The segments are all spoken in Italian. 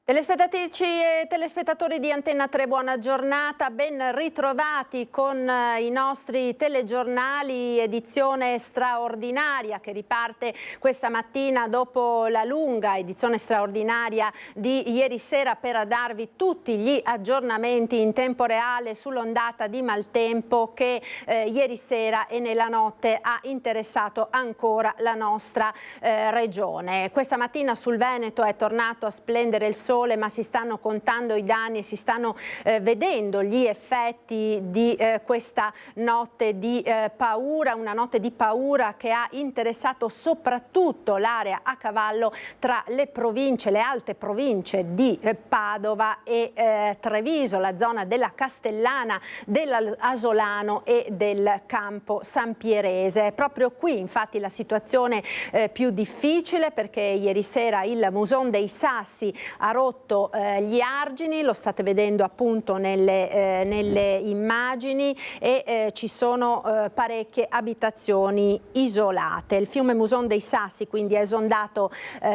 Telespettatrici e telespettatori di Antenna 3, buona giornata, ben ritrovati con i nostri telegiornali, edizione straordinaria che riparte questa mattina dopo la lunga edizione straordinaria di ieri sera per darvi tutti gli aggiornamenti in tempo reale sull'ondata di maltempo che ieri sera e nella notte ha interessato ancora la nostra regione. Questa mattina sul Veneto è tornato a splendere il sole, ma si stanno contando i danni e si stanno vedendo gli effetti di questa notte di paura, una notte di paura che ha interessato soprattutto l'area a cavallo tra le province, le alte province di Padova e Treviso, la zona della Castellana, dell'Asolano e del Campo Sampierese. È proprio qui infatti la situazione più difficile, perché ieri sera il Muson dei Sassi ha rotto gli argini, lo state vedendo appunto nelle immagini, e ci sono parecchie abitazioni isolate. Il fiume Muson dei Sassi quindi è esondato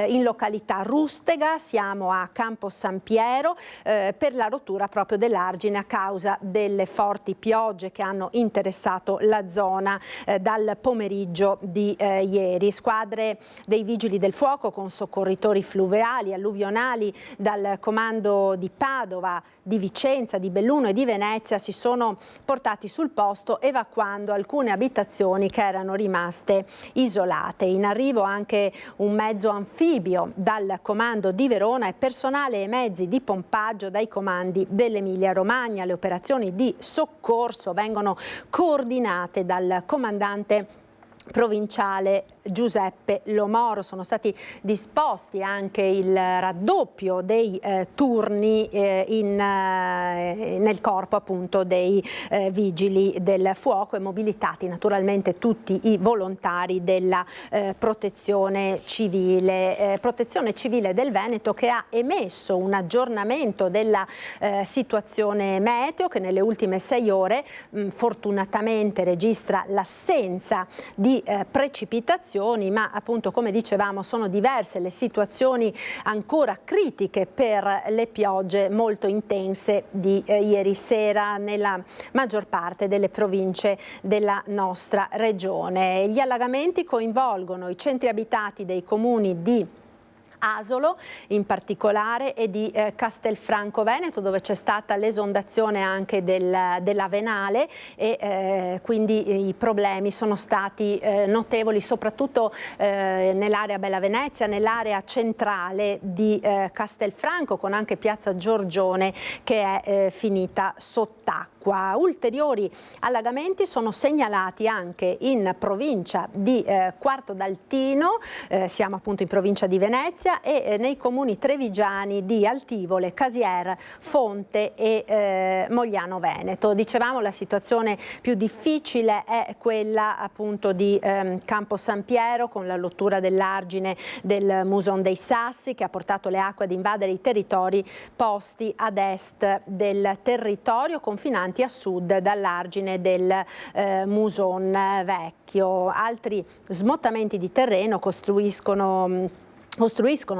in località Rustega, siamo a Campo Sampiero, per la rottura proprio dell'argine a causa delle forti piogge che hanno interessato la zona dal pomeriggio di ieri. Squadre dei Vigili del Fuoco con soccorritori fluviali, alluvionali dal comando di Padova, di Vicenza, di Belluno e di Venezia si sono portati sul posto, evacuando alcune abitazioni che erano rimaste isolate. In arrivo anche un mezzo anfibio dal comando di Verona e personale e mezzi di pompaggio dai comandi dell'Emilia Romagna. Le operazioni di soccorso vengono coordinate dal comandante provinciale Giuseppe Lomoro. Sono stati disposti anche il raddoppio dei turni nel corpo appunto dei vigili del fuoco, e mobilitati naturalmente tutti i volontari della protezione civile del Veneto, che ha emesso un aggiornamento della situazione meteo, che nelle ultime 6 ore fortunatamente registra l'assenza di precipitazioni, ma appunto, come dicevamo, sono diverse le situazioni ancora critiche per le piogge molto intense di ieri sera nella maggior parte delle province della nostra regione. Gli allagamenti coinvolgono i centri abitati dei comuni di Asolo in particolare e di Castelfranco Veneto, dove c'è stata l'esondazione anche della Venale, e quindi i problemi sono stati notevoli soprattutto nell'area Bella Venezia, nell'area centrale di Castelfranco, con anche piazza Giorgione che è finita sott'acqua. Ulteriori allagamenti sono segnalati anche in provincia di Quarto d'Altino, siamo appunto in provincia di Venezia, e nei comuni trevigiani di Altivole, Casier, Fonte e Mogliano Veneto. Dicevamo, la situazione più difficile è quella appunto di Campo Sampiero, con la rottura dell'argine del Muson dei Sassi, che ha portato le acque ad invadere i territori posti ad est del territorio, confinanti a sud dall'argine del Muson Vecchio. Altri smottamenti di terreno costruiscono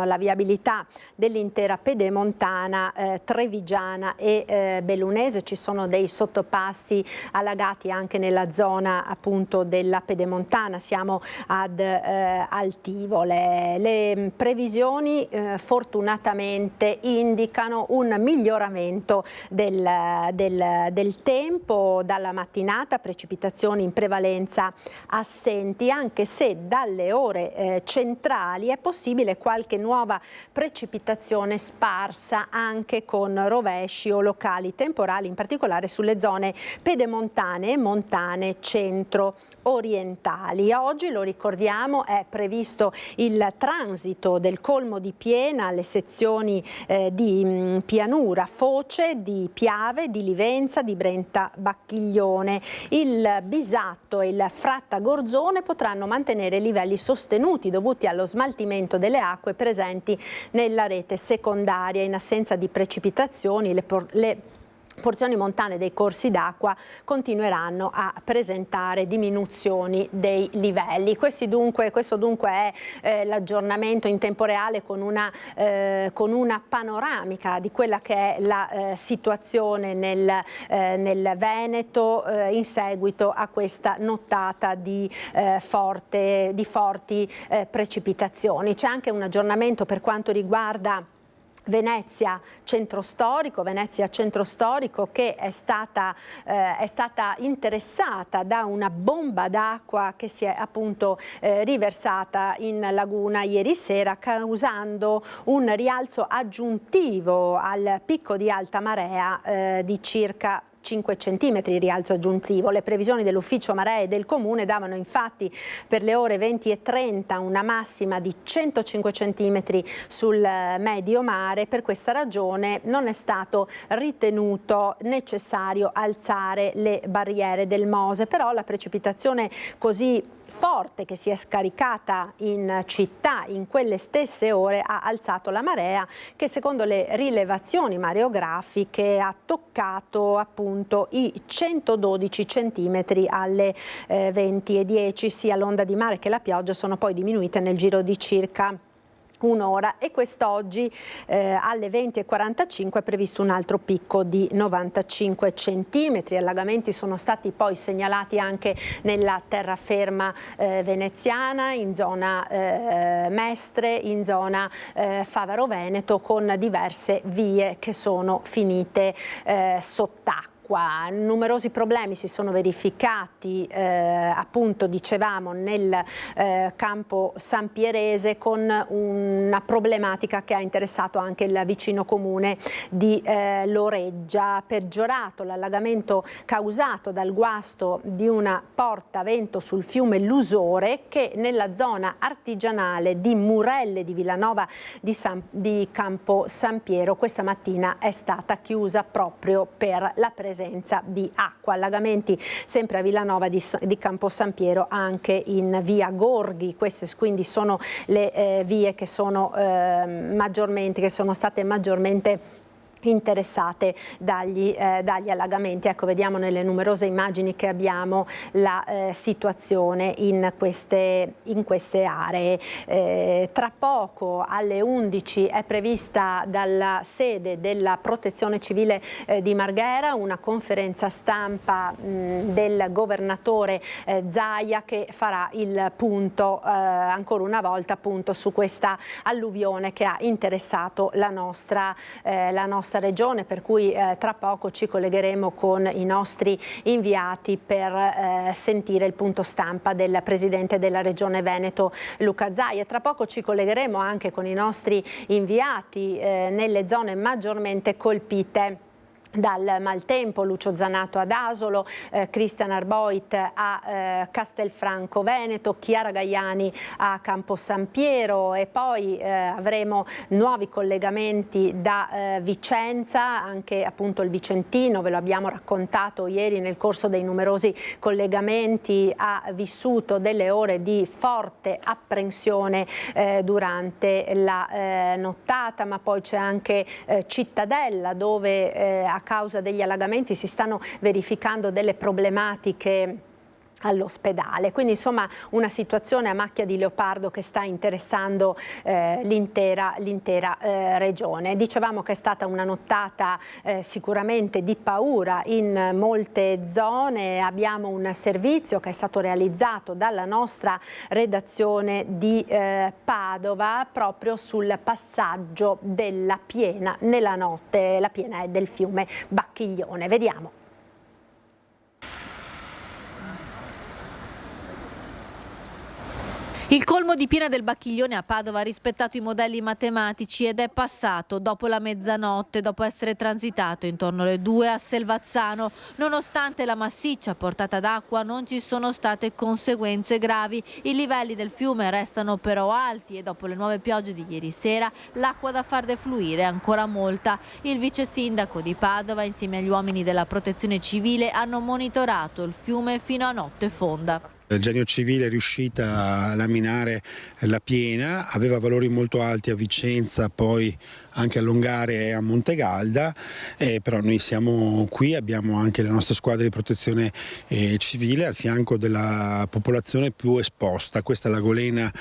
la viabilità dell'intera pedemontana trevigiana e bellunese. Ci sono dei sottopassi allagati anche nella zona appunto della pedemontana, siamo ad Altivole. Le previsioni fortunatamente indicano un miglioramento del tempo dalla mattinata, precipitazioni in prevalenza assenti, anche se dalle ore centrali è possibile qualche nuova precipitazione sparsa, anche con rovesci o locali temporali, in particolare sulle zone pedemontane e montane centro-orientali. Oggi, lo ricordiamo, è previsto il transito del colmo di Piena alle sezioni di Pianura, Foce, di Piave, di Livenza, di Brenta Bacchiglione. Il Bisatto e il Frattagorzone potranno mantenere livelli sostenuti dovuti allo smaltimento delle acque presenti nella rete secondaria. In assenza di precipitazioni, le porzioni montane dei corsi d'acqua continueranno a presentare diminuzioni dei livelli. Questo dunque è l'aggiornamento in tempo reale con una panoramica di quella che è la situazione nel Veneto in seguito a questa nottata di forti precipitazioni. C'è anche un aggiornamento per quanto riguarda Venezia centro storico che è stata interessata da una bomba d'acqua che si è appunto riversata in laguna ieri sera, causando un rialzo aggiuntivo al picco di alta marea di circa 5 centimetri rialzo aggiuntivo. Le previsioni dell'ufficio maree del comune davano infatti per le ore 20 e 30 una massima di 105 centimetri sul medio mare. Per questa ragione non è stato ritenuto necessario alzare le barriere del Mose, però la precipitazione così forte che si è scaricata in città in quelle stesse ore ha alzato la marea, che secondo le rilevazioni mareografiche ha toccato appunto i 112 centimetri alle 20:10. Sia l'onda di mare che la pioggia sono poi diminuite nel giro di circa un'ora, e quest'oggi alle 20:45 è previsto un altro picco di 95 centimetri. Allagamenti sono stati poi segnalati anche nella terraferma veneziana, in zona Mestre, in zona Favaro Veneto, con diverse vie che sono finite sott'acqua. Numerosi problemi si sono verificati appunto dicevamo nel campo Sampierese, con una problematica che ha interessato anche il vicino comune di Loreggia. Peggiorato l'allagamento causato dal guasto di una porta a vento sul fiume Lusore, che nella zona artigianale di Murelle di Villanova di Campo Sampiero questa mattina è stata chiusa proprio per la presenza di acqua. Allagamenti sempre a Villanova di Campo Sampiero, anche in via Gorghi. Queste quindi sono le vie che sono state maggiormente interessate dagli allagamenti. Ecco, vediamo nelle numerose immagini che abbiamo la situazione in queste aree. Tra poco alle 11 è prevista dalla sede della Protezione Civile di Marghera una conferenza stampa del governatore Zaia, che farà il punto ancora una volta appunto su questa alluvione che ha interessato la nostra regione, per cui tra poco ci collegheremo con i nostri inviati per sentire il punto stampa del presidente della regione Veneto Luca Zaia. Tra poco ci collegheremo anche con i nostri inviati nelle zone maggiormente colpite dal maltempo, Lucio Zanato ad Asolo, Cristian Arboit a Castelfranco Veneto, Chiara Gaiani a Campo Sampiero, e poi avremo nuovi collegamenti da Vicenza, anche appunto il Vicentino, ve lo abbiamo raccontato ieri nel corso dei numerosi collegamenti, ha vissuto delle ore di forte apprensione durante la nottata, ma poi c'è anche Cittadella, dove a causa degli allagamenti si stanno verificando delle problematiche all'ospedale. Quindi insomma una situazione a macchia di leopardo che sta interessando l'intera regione. Dicevamo che è stata una nottata sicuramente di paura in molte zone. Abbiamo un servizio che è stato realizzato dalla nostra redazione di Padova proprio sul passaggio della piena nella notte. La piena è del fiume Bacchiglione. Vediamo. Il colmo di piena del Bacchiglione a Padova ha rispettato i modelli matematici ed è passato dopo la mezzanotte, dopo essere transitato intorno alle 2 a Selvazzano. Nonostante la massiccia portata d'acqua non ci sono state conseguenze gravi. I livelli del fiume restano però alti e dopo le nuove piogge di ieri sera l'acqua da far defluire è ancora molta. Il vice sindaco di Padova insieme agli uomini della Protezione Civile hanno monitorato il fiume fino a notte fonda. Il Genio Civile è riuscita a laminare la piena, aveva valori molto alti a Vicenza, poi anche allungare a Montegalda, però noi siamo qui, abbiamo anche la nostra squadra di protezione civile al fianco della popolazione più esposta. Questa è la golena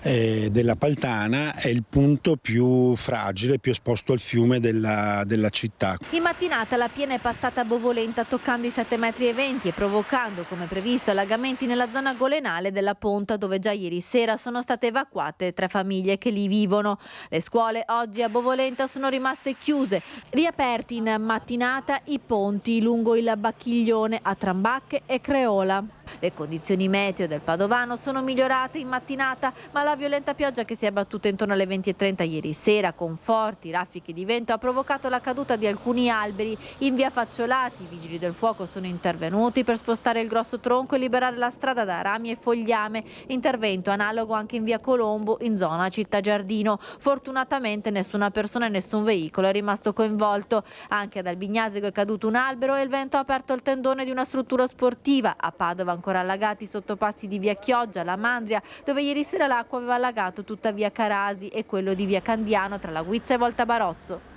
della Paltana, è il punto più fragile, più esposto al fiume della città. In mattinata la piena è passata a Bovolenta toccando i 7,20 metri e provocando, come previsto, allagamenti nella zona golenale della Ponta, dove già ieri sera sono state evacuate 3 famiglie che lì vivono. Le scuole oggi a Bovolenta sono rimaste chiuse, riaperti in mattinata i ponti lungo il Bacchiglione a Trambacche e Creola. Le condizioni meteo del Padovano sono migliorate in mattinata, ma la violenta pioggia che si è abbattuta intorno alle 20:30 ieri sera con forti raffiche di vento ha provocato la caduta di alcuni alberi in via Facciolati. I vigili del fuoco sono intervenuti per spostare il grosso tronco e liberare la strada da rami e fogliame. Intervento analogo anche in via Colombo in zona Città Giardino. Fortunatamente nessuna persona e nessun veicolo è rimasto coinvolto. Anche ad Albignasego è caduto un albero e il vento ha aperto il tendone di una struttura sportiva. A Padova ancora allagati i sottopassi di via Chioggia, la Mandria, dove ieri sera l'acqua aveva allagato tutta via Carasi, e quello di via Candiano tra la Guizza e Volta Barozzo.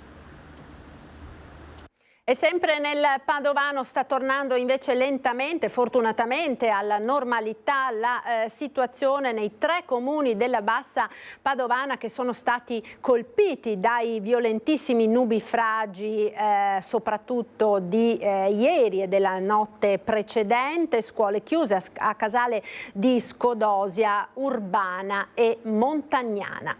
E sempre nel Padovano sta tornando invece lentamente, fortunatamente, alla normalità la situazione nei 3 comuni della bassa padovana che sono stati colpiti dai violentissimi nubifragi, soprattutto di ieri e della notte precedente. Scuole chiuse a Casale di Scodosia, Urbana e Montagnana.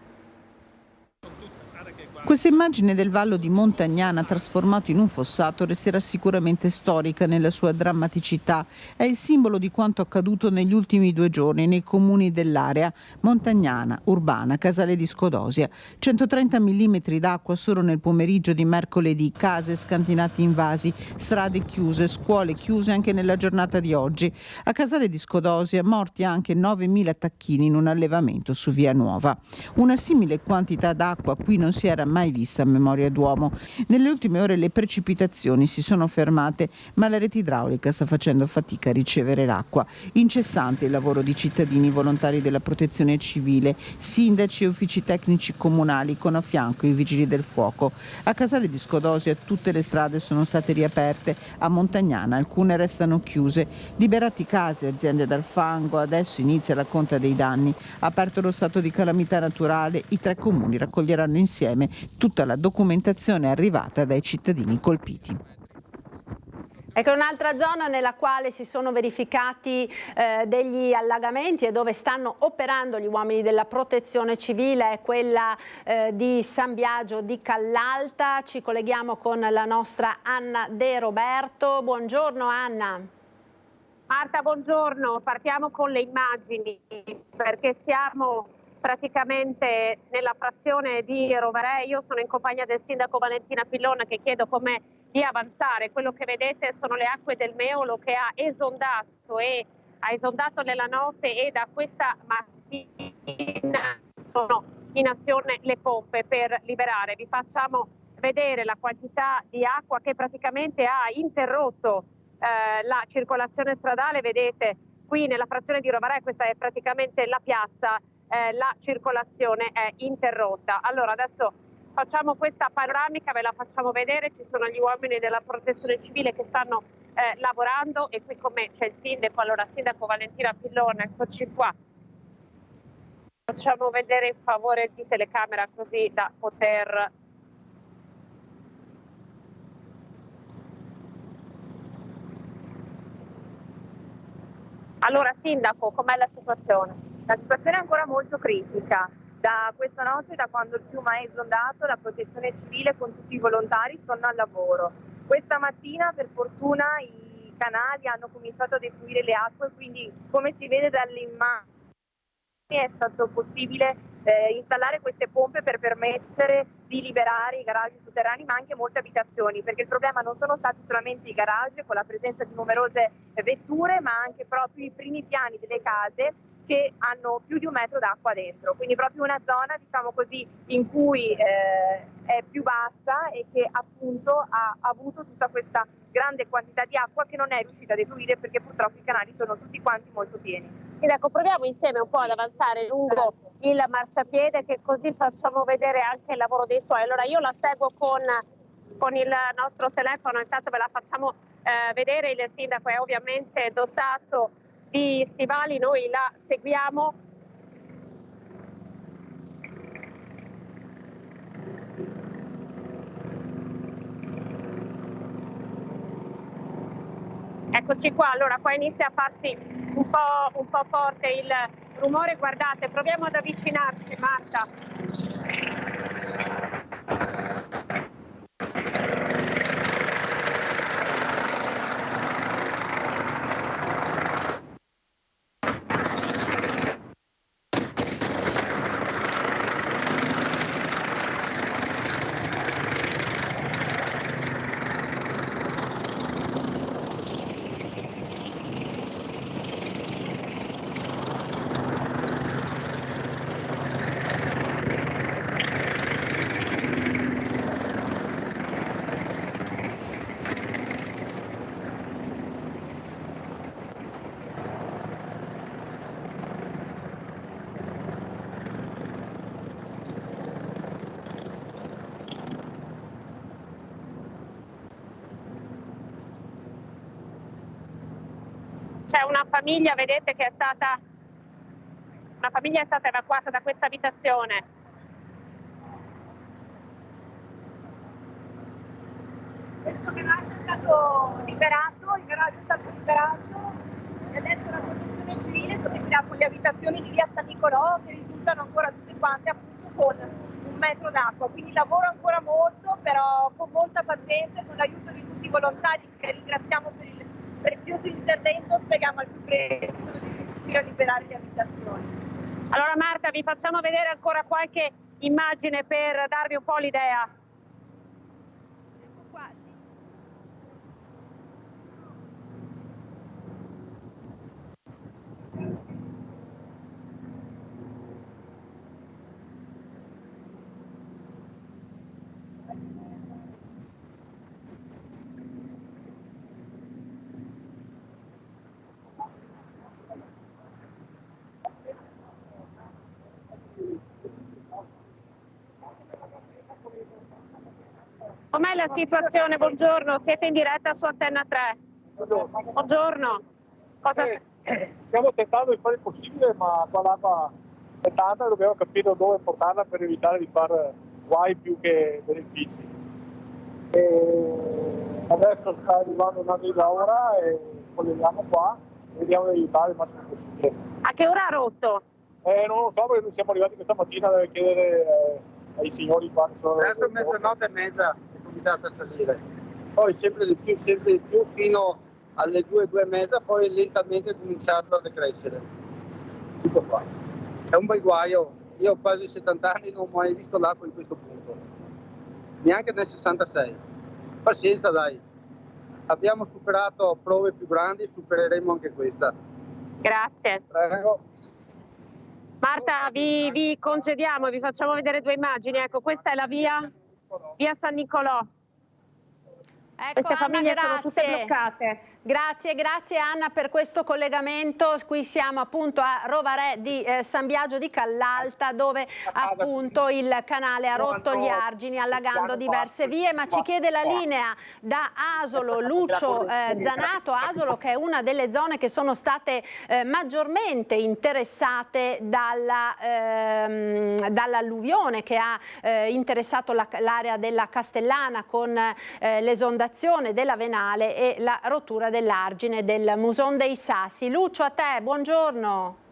Questa immagine del vallo di Montagnana trasformato in un fossato resterà sicuramente storica nella sua drammaticità. È il simbolo di quanto accaduto negli ultimi 2 giorni nei comuni dell'area: Montagnana, Urbana, Casale di Scodosia. 130 mm d'acqua solo nel pomeriggio di mercoledì, case scantinate in vasi, strade chiuse, scuole chiuse anche nella giornata di oggi. A Casale di Scodosia morti anche 9.000 tacchini in un allevamento su Via Nuova. Una simile quantità d'acqua qui non si era mai vista a memoria d'uomo. Nelle ultime ore le precipitazioni si sono fermate, ma la rete idraulica sta facendo fatica a ricevere l'acqua. Incessante il lavoro di cittadini volontari della protezione civile, sindaci e uffici tecnici comunali con a fianco i vigili del fuoco. A Casale di Scodosia tutte le strade sono state riaperte, a Montagnana alcune restano chiuse. Liberati case e aziende dal fango, adesso inizia la conta dei danni. Aperto lo stato di calamità naturale, i 3 comuni raccoglieranno insieme tutta la documentazione arrivata dai cittadini colpiti. Ecco, un'altra zona nella quale si sono verificati degli allagamenti e dove stanno operando gli uomini della protezione civile è quella di San Biagio di Callalta. Ci colleghiamo con la nostra Anna De Roberto. Buongiorno Anna. Marta, buongiorno. Partiamo con le immagini perché siamo praticamente nella frazione di Roverè. Io sono in compagnia del sindaco Valentina Pillon, che chiedo come di avanzare. Quello che vedete sono le acque del Meolo che ha esondato nella notte, e da questa mattina sono in azione le pompe per liberare. Vi facciamo vedere la quantità di acqua che praticamente ha interrotto la circolazione stradale. Vedete qui nella frazione di Roverè, questa è praticamente la piazza, la circolazione è interrotta. Allora adesso facciamo questa panoramica, ve la facciamo vedere. Ci sono gli uomini della protezione civile che stanno lavorando, e qui con me c'è il sindaco. Allora, sindaco Valentina Pillon, eccoci qua. Facciamo vedere in favore di telecamera così da poter... Allora sindaco, com'è la situazione? La situazione è ancora molto critica. Da questa notte, da quando il fiume è esondato, la protezione civile con tutti i volontari sono al lavoro. Questa mattina per fortuna i canali hanno cominciato a defluire le acque, quindi come si vede dalle immagini è stato possibile installare queste pompe per permettere di liberare i garaggi sotterranei, ma anche molte abitazioni, perché il problema non sono stati solamente i garage con la presenza di numerose vetture, ma anche proprio i primi piani delle case che hanno più di 1 metro d'acqua dentro, quindi proprio una zona, diciamo così, in cui è più bassa cassa e che appunto ha avuto tutta questa grande quantità di acqua che non è riuscita a defluire perché purtroppo i canali sono tutti quanti molto pieni. Ed ecco, proviamo insieme un po' ad avanzare lungo il marciapiede, che così facciamo vedere anche il lavoro dei suoi. Allora io la seguo con il nostro telefono, intanto ve la facciamo vedere. Il sindaco è ovviamente dotato di stivali, noi la seguiamo. Eccoci qua, allora qua inizia a farsi un po' forte il rumore, guardate, proviamo ad avvicinarci, Marta. C'è una famiglia, vedete, che è stata evacuata da questa abitazione. Questo garage è stato liberato, e adesso la protezione civile proteggerà con le abitazioni di via San Nicolò che risultano ancora tutte quante appunto con 1 metro d'acqua, quindi lavoro ancora molto, però con molta pazienza e con l'aiuto di tutti i volontari che ringraziamo per il prezioso intervento, speriamo al più presto di riuscire a liberare le abitazioni. Allora Marta, vi facciamo vedere ancora qualche immagine per darvi un po' l'idea. Com'è la situazione? Buongiorno, siete in diretta su Antenna 3. Buongiorno. Stiamo tentando di fare il possibile, ma qua l'acqua è tanta e dobbiamo capire dove portarla per evitare di fare guai più che benefici. Adesso sta arrivando una guida ora e colleghiamo qua e vediamo di aiutare il massimo possibile. A che ora ha rotto? Non lo so perché non siamo arrivati questa mattina, deve chiedere ai signori qua. Adesso mezzanotte e mezza è cominciato a salire, poi sempre di più fino alle 2, 2 e mezza, poi lentamente è cominciato a decrescere. Tutto qua. È un bel guaio, io ho quasi 70 anni, non ho mai visto l'acqua in questo punto, neanche nel 66. Pazienza dai, abbiamo superato prove più grandi, supereremo anche questa. Grazie. Prego. Marta, vi concediamo, vi facciamo vedere 2 immagini. Ecco, questa è la via San Nicolò. Ecco, Queste famiglie Anna, sono tutte bloccate. Grazie Anna per questo collegamento. Qui siamo appunto a Rovarè di San Biagio di Callalta, dove appunto il canale ha rotto gli argini allagando diverse vie, ma ci chiede la linea da Asolo Lucio Zanato. Asolo, che è una delle zone che sono state maggiormente interessate dall'alluvione che ha interessato l'area della Castellana con l'esondazione della Venale e la rottura dell'argine del Muson dei Sassi. Lucio, a te, buongiorno.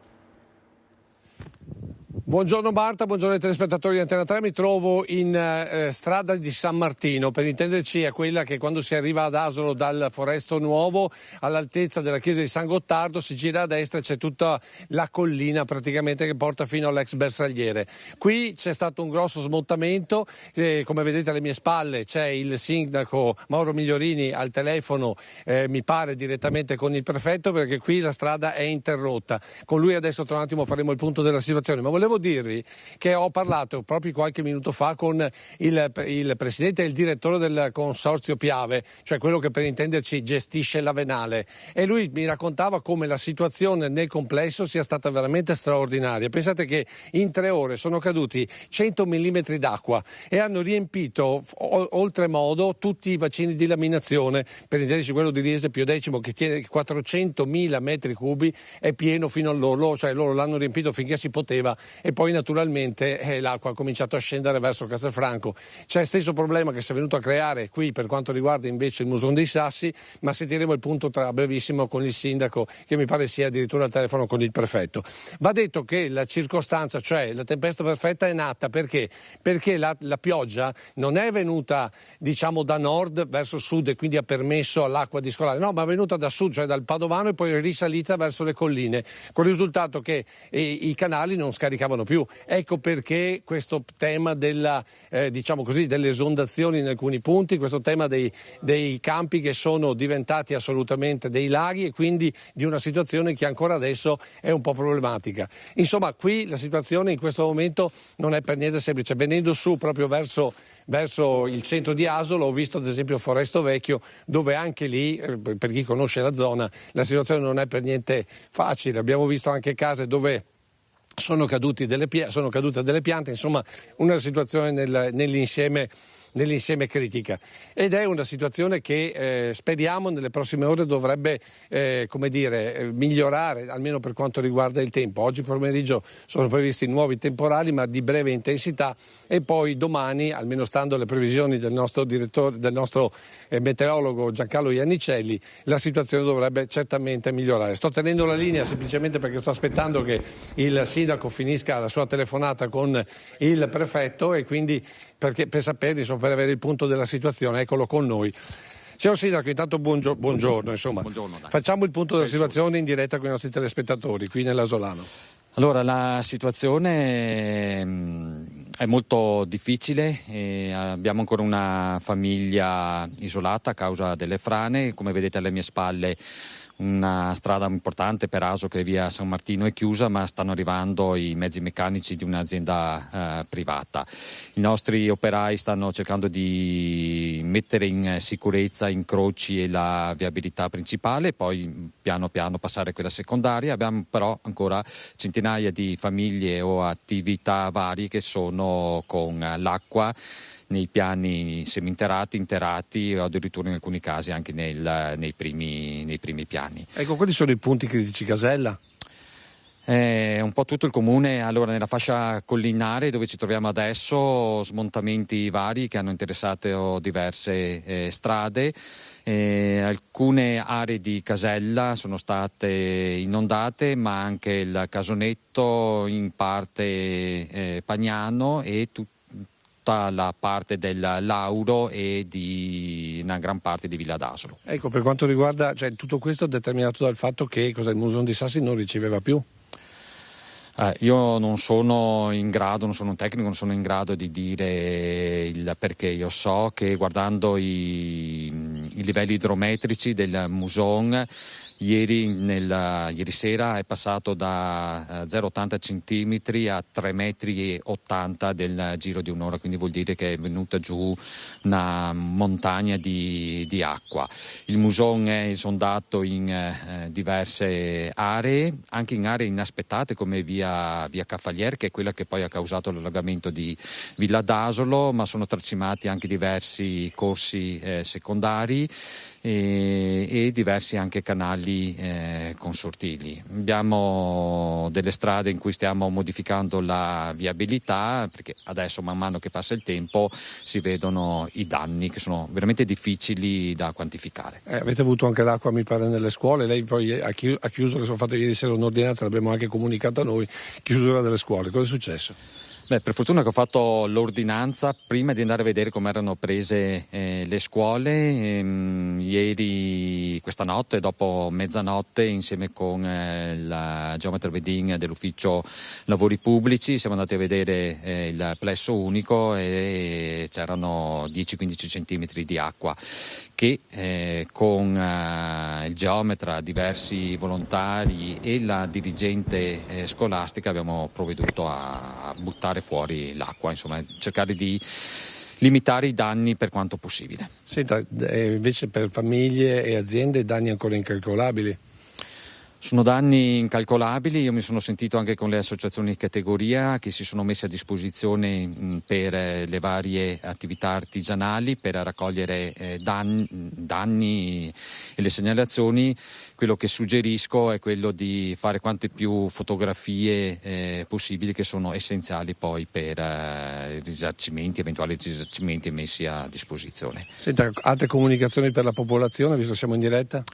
Buongiorno Marta, buongiorno ai telespettatori di Antenna 3, mi trovo in strada di San Martino, per intenderci è quella che quando si arriva ad Asolo dal Foresto Nuovo all'altezza della chiesa di San Gottardo si gira a destra e c'è tutta la collina praticamente che porta fino all'ex bersagliere. Qui c'è stato un grosso smottamento, come vedete alle mie spalle c'è il sindaco Mauro Migliorini al telefono, mi pare direttamente con il prefetto, perché qui la strada è interrotta. Con lui adesso tra un attimo faremo il punto della situazione, ma volevo dirvi che ho parlato proprio qualche minuto fa con il presidente e il direttore del consorzio Piave, cioè quello che per intenderci gestisce la Venale, e lui mi raccontava come la situazione nel complesso sia stata veramente straordinaria. Pensate che in 3 ore sono caduti 100 mm d'acqua e hanno riempito oltremodo tutti i bacini di laminazione, per intenderci quello di Riese Pio X che tiene 400.000 metri cubi, è pieno fino all'orlo, cioè loro l'hanno riempito finché si poteva, e poi naturalmente l'acqua ha cominciato a scendere verso Castelfranco. C'è il stesso problema che si è venuto a creare qui per quanto riguarda invece il Musone dei Sassi, ma sentiremo il punto tra brevissimo con il sindaco, che mi pare sia addirittura al telefono con il prefetto. Va detto che la circostanza, cioè la tempesta perfetta, è nata perché la pioggia non è venuta diciamo da nord verso sud e quindi ha permesso all'acqua di scolare, no, ma è venuta da sud, cioè dal Padovano, e poi è risalita verso le colline, con il risultato che i canali non scaricavano più. Ecco perché questo tema delle esondazioni in alcuni punti, questo tema dei campi che sono diventati assolutamente dei laghi, e quindi di una situazione che ancora adesso è un po' problematica. Insomma, qui la situazione in questo momento non è per niente semplice. Venendo su proprio verso il centro di Asolo ho visto ad esempio Foresto Vecchio, dove anche lì, per chi conosce la zona, la situazione non è per niente facile. Abbiamo visto anche case dove sono cadute delle piante, insomma una situazione nell'insieme critica, ed è una situazione che speriamo nelle prossime ore dovrebbe migliorare, almeno per quanto riguarda il tempo. Oggi pomeriggio sono previsti nuovi temporali, ma di breve intensità, e poi domani, almeno stando alle previsioni del nostro meteorologo Giancarlo Iannicelli, la situazione dovrebbe certamente migliorare. Sto tenendo la linea semplicemente perché sto aspettando che il sindaco finisca la sua telefonata con il prefetto, e quindi per sapere, insomma, per avere il punto della situazione. Eccolo con noi. Signor Sindaco, intanto buongiorno. Insomma. Buongiorno, facciamo il punto della situazione in diretta con i nostri telespettatori qui nell'Asolano. Allora, la situazione è molto difficile, abbiamo ancora una famiglia isolata a causa delle frane. Come vedete alle mie spalle una strada importante per Aso, che è via San Martino, è chiusa, ma stanno arrivando i mezzi meccanici di un'azienda privata. I nostri operai stanno cercando di mettere in sicurezza incroci e la viabilità principale, poi piano piano passare quella secondaria. Abbiamo però ancora centinaia di famiglie o attività varie che sono con l'acqua nei piani seminterrati, interrati, o addirittura in alcuni casi anche nei primi piani. Ecco, quali sono i punti critici, Casella? Un po' tutto il comune. Allora, nella fascia collinare dove ci troviamo adesso, smontamenti vari che hanno interessato diverse strade. Alcune aree di Casella sono state inondate, ma anche il Casonetto, in parte Pagnano, e tutta la parte del Lauro e di una gran parte di Villa d'Asolo. Ecco, per quanto riguarda, tutto questo è determinato dal fatto che il Musone dei Sassi non riceveva più? Io non sono un tecnico, non sono in grado di dire il perché. Io so che guardando i livelli idrometrici del Musone, ieri sera è passato da 0,80 centimetri a 3,80 metri del giro di un'ora, quindi vuol dire che è venuta giù una montagna di acqua. Il Musone è esondato in diverse aree, anche in aree inaspettate come via Caffaliere, che è quella che poi ha causato l'allagamento di Villa d'Asolo, ma sono tracimati anche diversi corsi secondari e diversi anche canali consortili. Abbiamo delle strade in cui stiamo modificando la viabilità, perché adesso, man mano che passa il tempo, si vedono i danni che sono veramente difficili da quantificare. Avete avuto anche l'acqua, mi pare, nelle scuole. Lei poi ha chiuso, che sono fatto ieri sera un'ordinanza, l'abbiamo anche comunicata a noi, chiusura delle scuole. Cosa è successo? Per fortuna che ho fatto l'ordinanza prima di andare a vedere come erano prese le scuole. Ieri, questa notte, dopo mezzanotte, insieme con la Geometra Vedin dell'ufficio lavori pubblici, siamo andati a vedere il plesso unico e c'erano 10-15 centimetri di acqua che con il geometra, diversi volontari e la dirigente scolastica abbiamo provveduto a buttare fuori l'acqua, insomma cercare di limitare i danni per quanto possibile. Senta, invece per famiglie e aziende danni ancora incalcolabili? Sono danni incalcolabili, io mi sono sentito anche con le associazioni di categoria che si sono messe a disposizione per le varie attività artigianali per raccogliere danni e le segnalazioni. Quello che suggerisco è quello di fare quante più fotografie possibili, che sono essenziali poi per risarcimenti, eventuali risarcimenti messi a disposizione. Senta, altre comunicazioni per la popolazione, visto che siamo in diretta?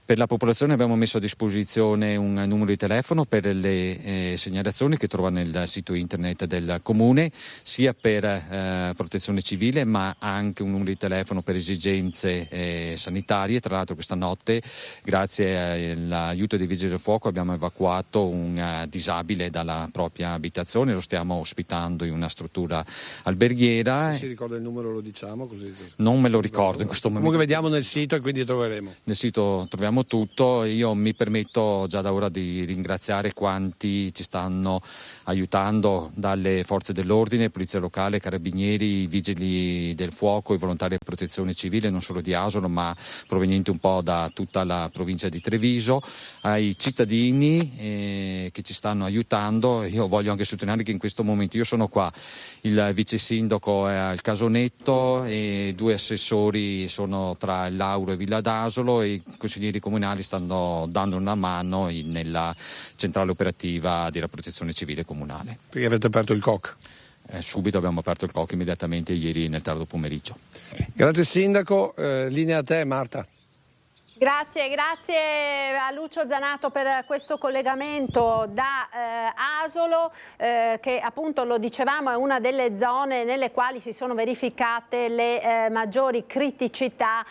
Per la popolazione abbiamo messo a disposizione un numero di telefono per le segnalazioni che trova nel sito internet del Comune, sia per protezione civile ma anche un numero di telefono per esigenze sanitarie. Tra l'altro questa notte, grazie all'aiuto dei Vigili del Fuoco, abbiamo evacuato un disabile dalla propria abitazione, lo stiamo ospitando in una struttura alberghiera. Se si ricorda il numero lo diciamo così. Non me lo ricordo in questo momento. Comunque vediamo nel sito e quindi troveremo. Nel sito troviamo tutto. Io mi permetto già da ora di ringraziare quanti ci stanno aiutando, dalle forze dell'ordine, polizia locale, carabinieri, i vigili del fuoco, i volontari di protezione civile, non solo di Asolo ma provenienti un po' da tutta la provincia di Treviso, ai cittadini che ci stanno aiutando. Io voglio anche sottolineare che in questo momento io sono qua, il vice sindaco è al Casonetto e 2 assessori sono tra Lauro e Villa d'Asolo e i consiglieri comunali stanno dando una mano nella centrale operativa della protezione civile comunale. Perché avete aperto il COC? Subito abbiamo aperto il COC, immediatamente ieri nel tardo pomeriggio. Grazie Sindaco, linea a te Marta. Grazie a Lucio Zanato per questo collegamento da Asolo, che appunto lo dicevamo è una delle zone nelle quali si sono verificate le maggiori criticità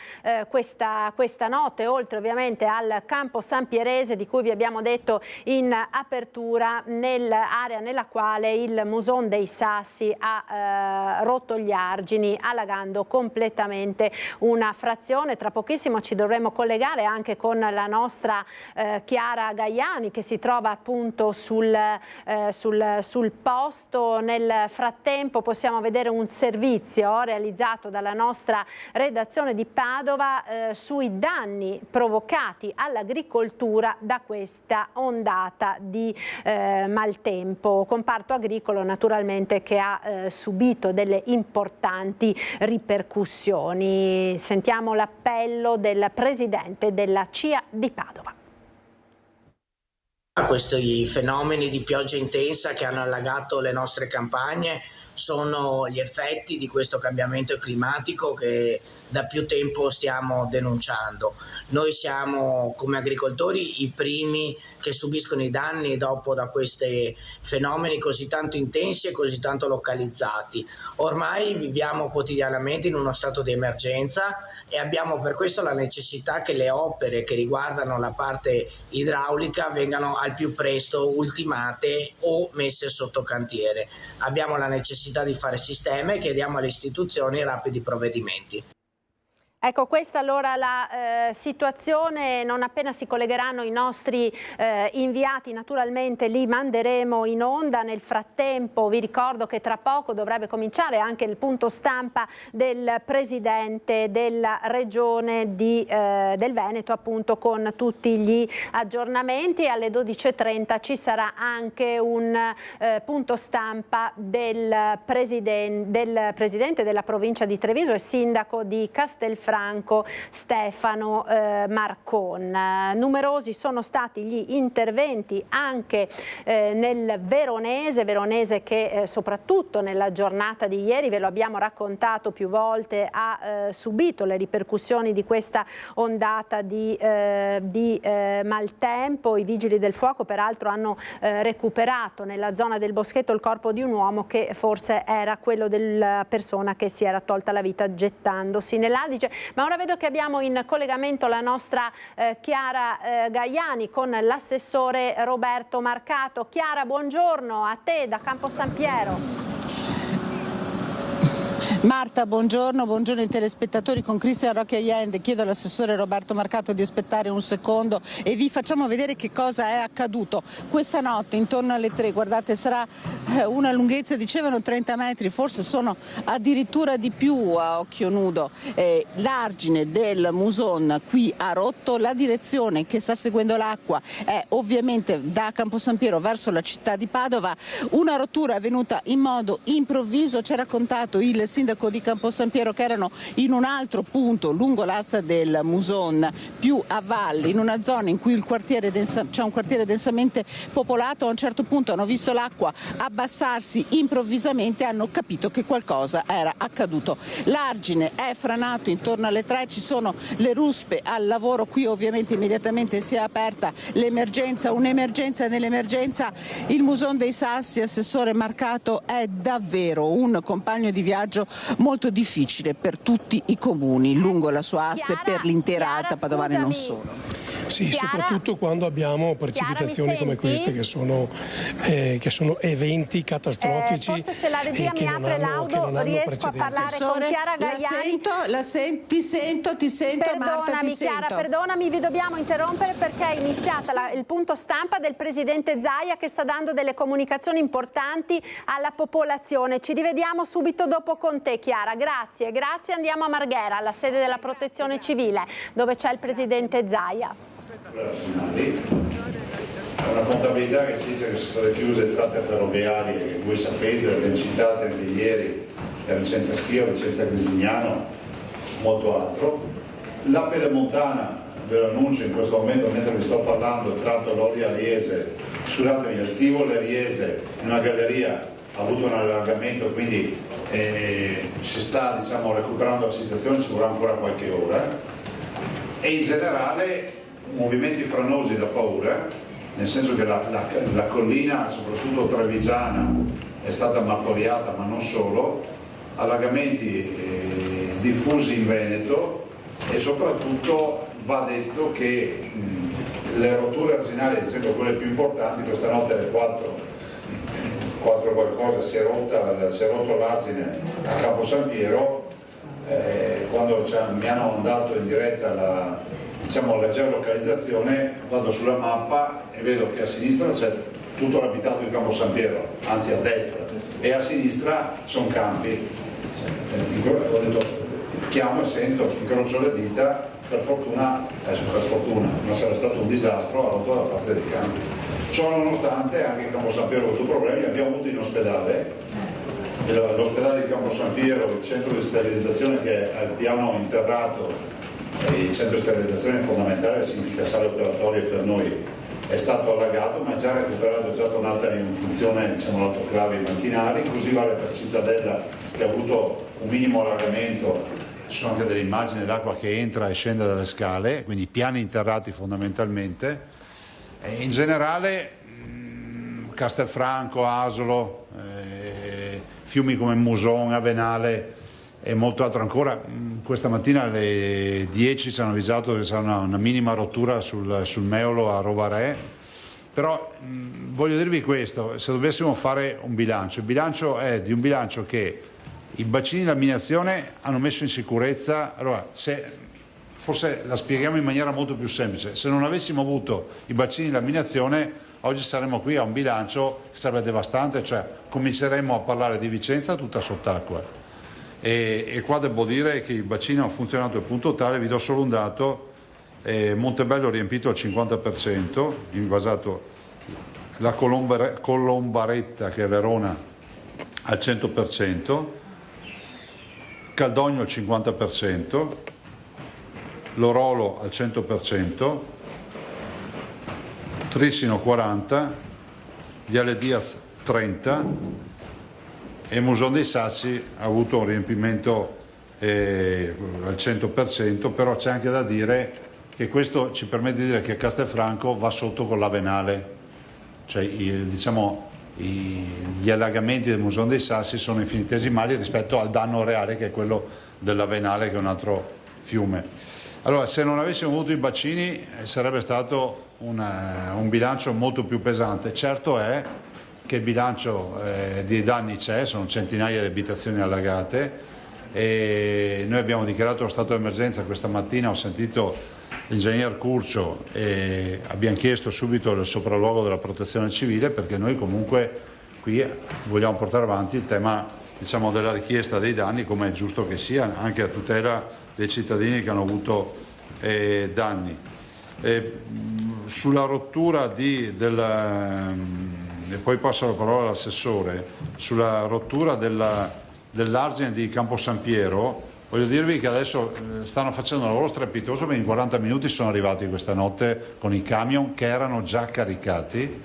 questa notte, oltre ovviamente al campo San Pierese di cui vi abbiamo detto in apertura, nell'area nella quale il Muson dei Sassi ha rotto gli argini, allagando completamente una frazione. Tra pochissimo ci dovremo collegare anche con la nostra Chiara Gaiani, che si trova appunto sul posto. Nel frattempo possiamo vedere un servizio realizzato dalla nostra redazione di Padova sui danni provocati all'agricoltura da questa ondata di maltempo, comparto agricolo naturalmente che ha subito delle importanti ripercussioni. Sentiamo l'appello del presidente della CIA di Padova. Questi fenomeni di pioggia intensa che hanno allagato le nostre campagne sono gli effetti di questo cambiamento climatico che da più tempo stiamo denunciando. Noi siamo come agricoltori i primi che subiscono i danni dopo da questi fenomeni così tanto intensi e così tanto localizzati. Ormai viviamo quotidianamente in uno stato di emergenza e abbiamo per questo la necessità che le opere che riguardano la parte idraulica vengano al più presto ultimate o messe sotto cantiere. Abbiamo la necessità di fare sistema e chiediamo alle istituzioni rapidi provvedimenti. Ecco, questa allora la situazione. Non appena si collegheranno i nostri inviati, naturalmente li manderemo in onda. Nel frattempo vi ricordo che tra poco dovrebbe cominciare anche il punto stampa del presidente della regione del Veneto, appunto, con tutti gli aggiornamenti. Alle 12:30 ci sarà anche un punto stampa del presidente della provincia di Treviso e sindaco di Castelfranco Castelfranco Stefano Marcon. Numerosi sono stati gli interventi anche nel Veronese che soprattutto nella giornata di ieri, ve lo abbiamo raccontato più volte, ha subito le ripercussioni di questa ondata di maltempo. I vigili del fuoco peraltro hanno recuperato nella zona del Boschetto il corpo di un uomo che forse era quello della persona che si era tolta la vita gettandosi nell'Adige. Ma ora vedo che abbiamo in collegamento la nostra Chiara Gaiani con l'assessore Roberto Marcato. Chiara, buongiorno a te da Campo San Piero. Marta, buongiorno ai telespettatori. Con Cristian Roque Allende chiedo all'assessore Roberto Marcato di aspettare un secondo e vi facciamo vedere che cosa è accaduto questa notte intorno alle 3. Guardate, sarà una lunghezza, dicevano 30 metri, forse sono addirittura di più a occhio nudo. L'argine del Muson qui ha rotto, la direzione che sta seguendo l'acqua è ovviamente da Campo San Piero verso la città di Padova. Una rottura è avvenuta in modo improvviso, ci ha raccontato il sindaco di Campo San Piero che erano in un altro punto lungo l'asta del Muson, più a valle, in una zona in cui c'è un quartiere densamente popolato. A un certo punto hanno visto l'acqua abbassarsi improvvisamente e hanno capito che qualcosa era accaduto. L'argine è franato intorno alle 3, ci sono le ruspe al lavoro, qui ovviamente immediatamente si è aperta l'emergenza, un'emergenza nell'emergenza. Il Muson dei Sassi, assessore Marcato, è davvero un compagno di viaggio molto difficile per tutti i comuni lungo la sua asta e per l'intera Alta Padovana e non solo. Sì, soprattutto quando abbiamo precipitazioni come queste che sono eventi catastrofici. Forse se la regia mi apre l'audio riesco a parlare con Chiara Gaiani. Ti sento Marta, ti Chiara, sento. perdonami, vi dobbiamo interrompere perché è iniziata il punto stampa del presidente Zaia che sta dando delle comunicazioni importanti alla popolazione. Ci rivediamo subito dopo con te, Chiara. Grazie. Andiamo a Marghera, alla sede della Protezione Civile, dove c'è il presidente Zaia. È una contabilità che ci dice che sono state chiuse tratte ferroviarie, che voi sapete, le abbiamo citate anche ieri, la Vicenza Schio, Vicenza Grisignano, molto altro. La Pedemontana, ve lo annuncio in questo momento mentre vi sto parlando, il tratto Lori-Ariese, scusatemi, il Tivoli-Ariese, in una galleria ha avuto un allargamento, quindi si sta recuperando la situazione, ci vorrà ancora qualche ora. E in generale movimenti franosi da paura, nel senso che la collina, soprattutto trevigiana, è stata martoriata, ma non solo, allagamenti diffusi in Veneto e soprattutto va detto che le rotture arginali, ad esempio quelle più importanti, questa notte alle 4 qualcosa si è rotto l'argine a Campo San Piero, quando mi hanno mandato in diretta la geolocalizzazione, vado sulla mappa e vedo che a sinistra c'è tutto l'abitato di Campo San Piero, anzi a destra, e a sinistra sono campi. Ho detto, chiamo e sento, incrocio le dita, per fortuna, ma sarà stato un disastro, ha rotto da parte dei campi. Ciò nonostante anche Campo San Piero ha avuto problemi, abbiamo avuto in ospedale, l'ospedale di Campo San Piero, il centro di sterilizzazione che è al piano interrato, il centro di sterilizzazione è fondamentale, significa sale operatorie per noi, è stato allagato ma è già recuperato, è già tornata in funzione l'autoclave e i macchinari, così vale per Cittadella che ha avuto un minimo allagamento, ci sono anche delle immagini dell'acqua che entra e scende dalle scale, quindi piani interrati fondamentalmente. E in generale Castelfranco, Asolo, fiumi come Muson, Avenale e molto altro ancora. Questa mattina alle 10 ci hanno avvisato che sarà una minima rottura sul Meolo a Rovarè, però voglio dirvi questo, se dovessimo fare un bilancio, il bilancio è di un bilancio che i bacini di laminazione hanno messo in sicurezza. Allora, forse la spieghiamo in maniera molto più semplice, se non avessimo avuto i bacini di laminazione oggi saremmo qui a un bilancio che sarebbe devastante, cioè cominceremmo a parlare di Vicenza tutta sott'acqua. E qua devo dire che i bacini hanno funzionato al punto tale, vi do solo un dato, Montebello riempito al 50%, invasato la Colombaretta che è Verona al 100%, Caldogno al 50%, l'Orolo al 100%, Trissino 40%, Viale Diaz 30% e Musone dei Sassi ha avuto un riempimento al 100%, però c'è anche da dire che questo ci permette di dire che Castelfranco va sotto con la venale, cioè gli allagamenti del Musone dei Sassi sono infinitesimali rispetto al danno reale che è quello della venale, che è un altro fiume. Allora, se non avessimo avuto i bacini sarebbe stato un bilancio molto più pesante. Certo è che il bilancio di danni c'è, sono centinaia di abitazioni allagate e noi abbiamo dichiarato lo stato di emergenza questa mattina. Ho sentito l'ingegner Curcio e abbiamo chiesto subito il sopralluogo della protezione civile, perché noi comunque qui vogliamo portare avanti il tema, diciamo, della richiesta dei danni, come è giusto che sia, anche a tutela dei cittadini che hanno avuto danni. Sulla rottura e poi passo la parola all'assessore, sulla rottura dell'argine di Campo San Piero, voglio dirvi che adesso stanno facendo un lavoro strepitoso, perché in 40 minuti sono arrivati questa notte con i camion che erano già caricati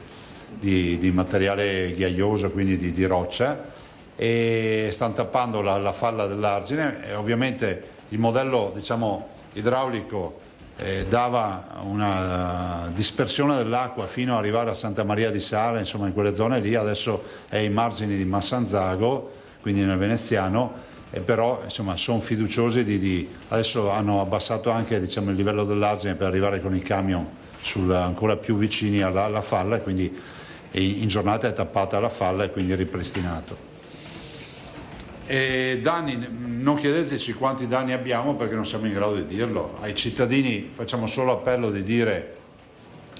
di materiale ghiaioso, quindi di roccia, e stanno tappando la falla dell'argine. E ovviamente il modello, diciamo, idraulico dava una dispersione dell'acqua fino ad arrivare a Santa Maria di Sala, insomma in quelle zone lì. Adesso è ai margini di Massanzago, quindi nel Veneziano, però insomma sono fiduciosi adesso hanno abbassato anche, diciamo, il livello dell'argine per arrivare con i camion ancora più vicini alla falla, e quindi in giornata è tappata la falla e quindi ripristinato. E danni, non chiedeteci quanti danni abbiamo, perché non siamo in grado di dirlo. Ai cittadini facciamo solo appello di dire,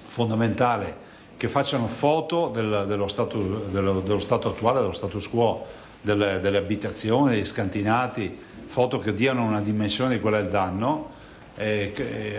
fondamentale, che facciano foto dello stato attuale, dello status quo delle abitazioni, degli scantinati, foto che diano una dimensione di qual è il danno.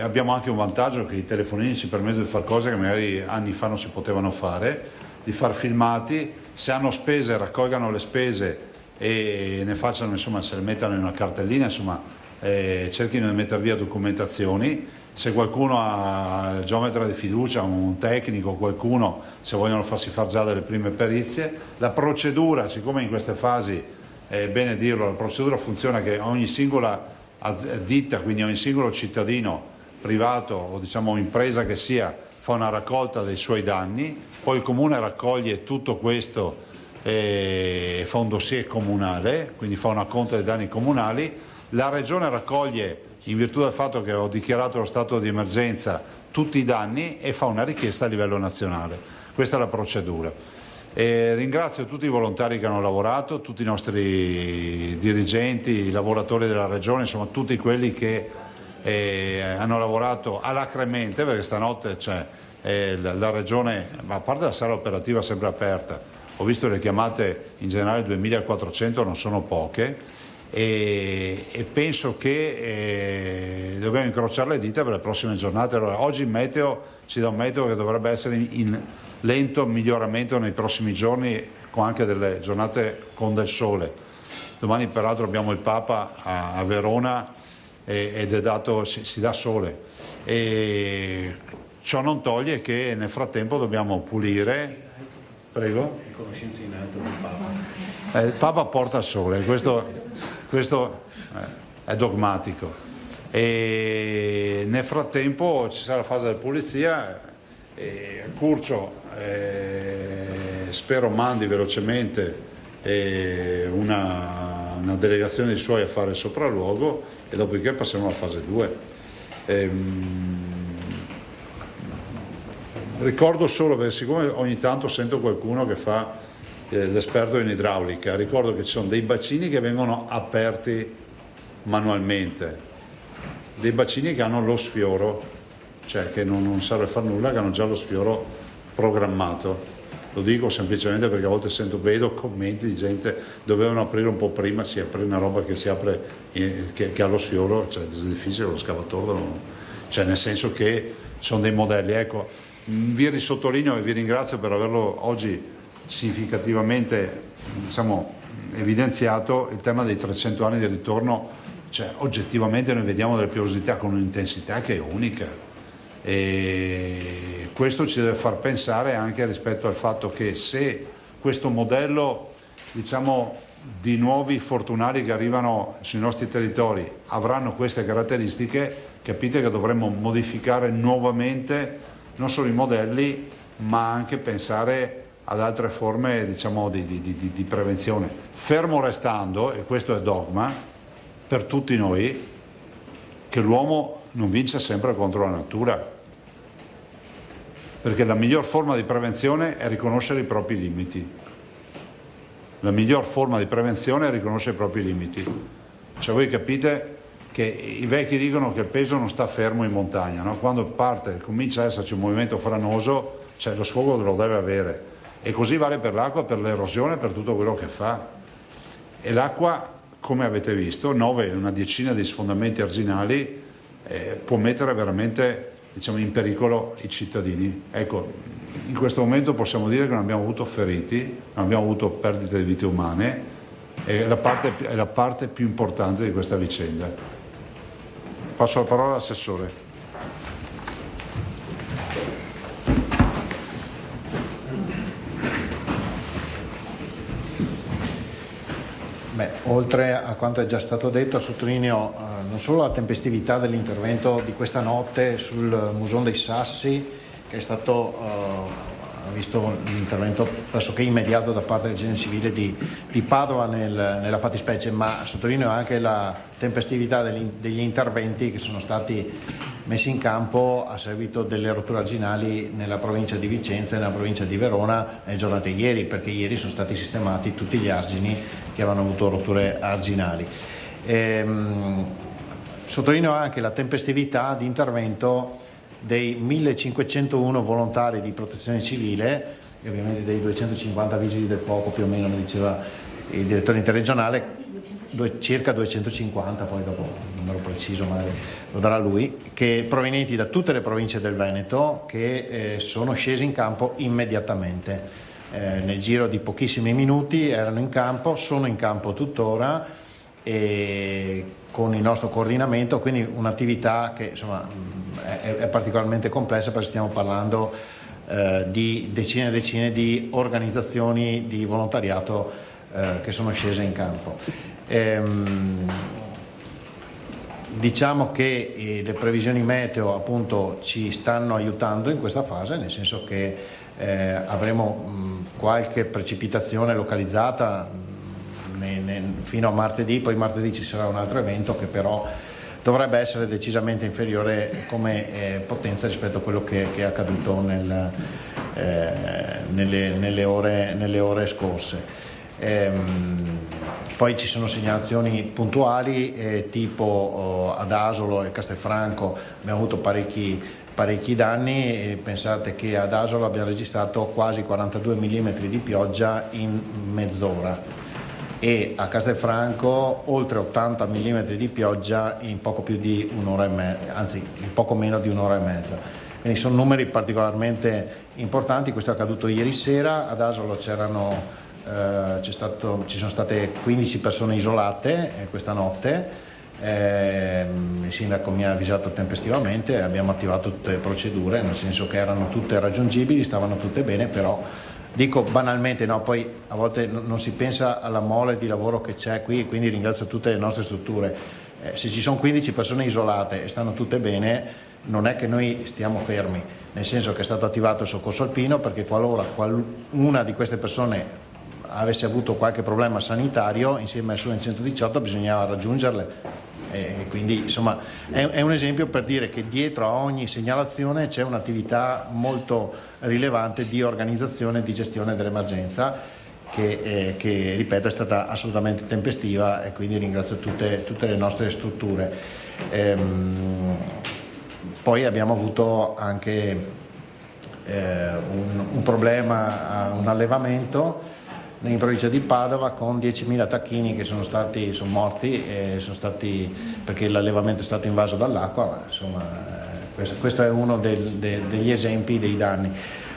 Abbiamo anche un vantaggio, che i telefonini ci permettono di fare cose che magari anni fa non si potevano fare, di far filmati, se hanno spese raccolgano le spese e ne facciano, insomma, se le mettano in una cartellina, insomma, cerchino di mettere via documentazioni. Se qualcuno ha il geometra di fiducia, un tecnico, qualcuno, se vogliono farsi far già delle prime perizie. La procedura, siccome in queste fasi, è bene dirlo, la procedura funziona che ogni singola ditta, quindi ogni singolo cittadino privato o, diciamo, impresa che sia, fa una raccolta dei suoi danni, poi il comune raccoglie tutto questo e fa un dossier comunale, quindi fa una conta dei danni comunali. La regione raccoglie, in virtù del fatto che ho dichiarato lo stato di emergenza, tutti i danni e fa una richiesta a livello nazionale. Questa è la procedura. Ringrazio tutti i volontari che hanno lavorato, tutti i nostri dirigenti, i lavoratori della regione, insomma tutti quelli che hanno lavorato alacremente, perché stanotte la regione, a parte la sala operativa sempre aperta, ho visto le chiamate in generale 2400, non sono poche, e penso che dobbiamo incrociare le dita per le prossime giornate. Allora, oggi il meteo ci dà un meteo che dovrebbe essere in lento miglioramento nei prossimi giorni, con anche delle giornate con del sole. Domani peraltro abbiamo il Papa a Verona ed si dà sole. E ciò non toglie che nel frattempo dobbiamo pulire. Prego? Conoscenze in alto del Papa. Il Papa porta il sole, questo è dogmatico. E nel frattempo ci sarà la fase della pulizia. Curcio spero mandi velocemente una delegazione di suoi a fare il sopralluogo, e dopodiché passiamo alla fase 2. Ricordo solo, perché siccome ogni tanto sento qualcuno che fa l'esperto in idraulica, ricordo che ci sono dei bacini che vengono aperti manualmente, dei bacini che hanno lo sfioro, cioè che non serve a far nulla, che hanno già lo sfioro programmato. Lo dico semplicemente perché a volte vedo commenti di gente: dovevano aprire un po' prima. Si apre una roba che si apre, che ha lo sfioro, cioè è difficile, lo scavatore, cioè nel senso che sono dei modelli. Ecco, vi risottolineo e vi ringrazio per averlo oggi significativamente, diciamo, evidenziato il tema dei 300 anni di ritorno cioè, oggettivamente noi vediamo delle piovosità con un'intensità che è unica, e questo ci deve far pensare anche rispetto al fatto che se questo modello, diciamo, di nuovi fortunari che arrivano sui nostri territori avranno queste caratteristiche, capite che dovremmo modificare nuovamente non solo i modelli, ma anche pensare ad altre forme, diciamo, di prevenzione, fermo restando, e questo è dogma per tutti noi, che l'uomo non vince sempre contro la natura, perché la miglior forma di prevenzione è riconoscere i propri limiti. La miglior forma di prevenzione è riconoscere i propri limiti. Cioè, voi capite che i vecchi dicono che il peso non sta fermo in montagna, no? Quando parte, comincia ad esserci un movimento franoso, cioè lo sfogo lo deve avere. E così vale per l'acqua, per l'erosione, per tutto quello che fa. E l'acqua, come avete visto, una decina di sfondamenti arginali può mettere veramente, diciamo, in pericolo i cittadini. Ecco, in questo momento possiamo dire che non abbiamo avuto feriti, non abbiamo avuto perdite di vite umane, è la parte più importante di questa vicenda. Passo la parola all'assessore. Oltre a quanto è già stato detto, sottolineo non solo la tempestività dell'intervento di questa notte sul Musone dei Sassi, che è stato visto l'intervento pressoché immediato da parte del Genio Civile di Padova nella fattispecie, ma sottolineo anche la tempestività degli interventi che sono stati messi in campo a seguito delle rotture arginali nella provincia di Vicenza e nella provincia di Verona nelle giornate ieri, perché ieri sono stati sistemati tutti gli argini che avevano avuto rotture arginali. Sottolineo anche la tempestività di intervento dei 1501 volontari di protezione civile e ovviamente dei 250 vigili del fuoco, più o meno, mi diceva il direttore interregionale, circa 250, poi dopo il numero preciso magari lo darà lui, che provenienti da tutte le province del Veneto, che sono scesi in campo immediatamente. Nel giro di pochissimi minuti erano in campo, sono in campo tuttora, e con il nostro coordinamento, quindi un'attività che insomma è particolarmente complessa, perché stiamo parlando di decine e decine di organizzazioni di volontariato che sono scese in campo. Diciamo che le previsioni meteo appunto ci stanno aiutando in questa fase, nel senso che avremo qualche precipitazione localizzata fino a martedì, poi martedì ci sarà un altro evento che però dovrebbe essere decisamente inferiore come potenza rispetto a quello che è accaduto nelle ore scorse. Poi ci sono segnalazioni puntuali, tipo ad Asolo e Castelfranco abbiamo avuto parecchi danni, e pensate che ad Asolo abbiamo registrato quasi 42 mm di pioggia in mezz'ora, e a Castelfranco oltre 80 mm di pioggia in poco più di un'ora e mezza, anzi in poco meno di un'ora e mezza. Quindi sono numeri particolarmente importanti. Questo è accaduto ieri sera. Ad Asolo ci sono state 15 persone isolate questa notte. Il sindaco mi ha avvisato tempestivamente, abbiamo attivato tutte le procedure, nel senso che erano tutte raggiungibili, stavano tutte bene, però dico banalmente, no, poi a volte non si pensa alla mole di lavoro che c'è qui, quindi ringrazio tutte le nostre strutture. Se ci sono 15 persone isolate e stanno tutte bene, non è che noi stiamo fermi, nel senso che è stato attivato il soccorso alpino, perché qualora una di queste persone avesse avuto qualche problema sanitario, insieme al suo 118 bisognava raggiungerle. E quindi insomma è un esempio per dire che dietro a ogni segnalazione c'è un'attività molto rilevante di organizzazione e di gestione dell'emergenza che ripeto è stata assolutamente tempestiva, e quindi ringrazio tutte le nostre strutture. Poi abbiamo avuto anche un problema, un allevamento in provincia di Padova con 10.000 tacchini che sono morti, perché l'allevamento è stato invaso dall'acqua, ma insomma questo è uno degli esempi dei danni.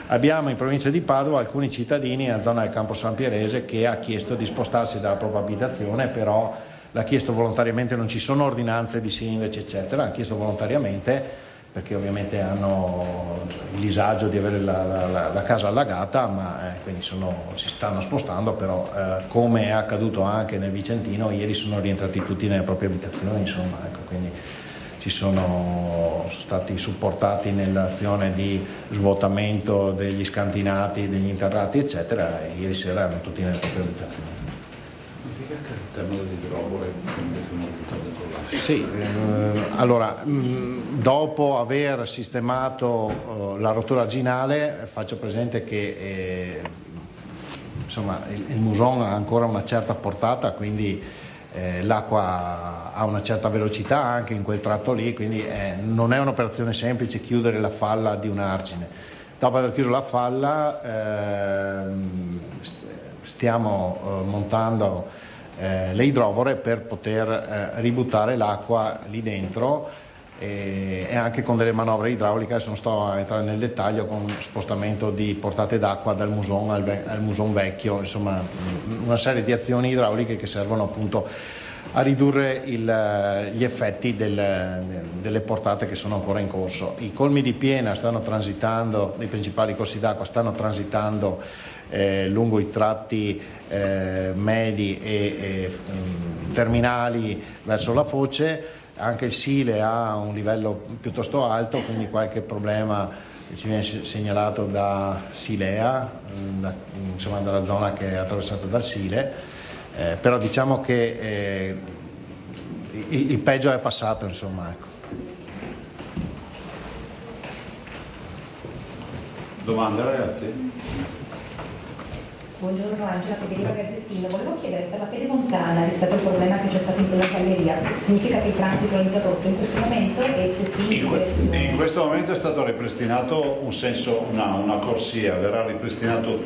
Abbiamo in provincia di Padova alcuni cittadini nella zona del Campo San Pierese che ha chiesto di spostarsi dalla propria abitazione, però l'ha chiesto volontariamente, non ci sono ordinanze di sindaci eccetera, l'ha chiesto volontariamente perché ovviamente hanno il disagio di avere la casa allagata, ma quindi si stanno spostando, però come è accaduto anche nel Vicentino, ieri sono rientrati tutti nelle proprie abitazioni, insomma, ecco, quindi ci sono stati supportati nell'azione di svuotamento degli scantinati, degli interrati eccetera, e ieri sera erano tutti nelle proprie abitazioni. Sì, allora dopo aver sistemato la rottura arginale faccio presente che insomma, il muson ha ancora una certa portata, quindi l'acqua ha una certa velocità anche in quel tratto lì, quindi non è un'operazione semplice chiudere la falla di un argine. Dopo aver chiuso la falla stiamo montando le idrovore per poter ributtare l'acqua lì dentro e anche con delle manovre idrauliche. Adesso non sto a entrare nel dettaglio, con spostamento di portate d'acqua dal muson al muson vecchio, insomma una serie di azioni idrauliche che servono appunto a ridurre gli effetti delle portate che sono ancora in corso. I colmi di piena stanno transitando, i principali corsi d'acqua stanno transitando lungo i tratti medi e terminali verso la foce. Anche il Sile ha un livello piuttosto alto, quindi qualche problema ci viene segnalato da Silea, insomma dalla zona che è attraversata dal Sile, però diciamo che il peggio è passato, insomma, ecco. Domande ragazzi? Buongiorno Angela, Federica Gazzettino. Volevo chiedere, per la pedemontana, rispetto al problema che c'è stato in quella galleria, significa che il transito è interrotto in questo momento e se sì... In questo momento è stato ripristinato un senso, una corsia, verrà ripristinato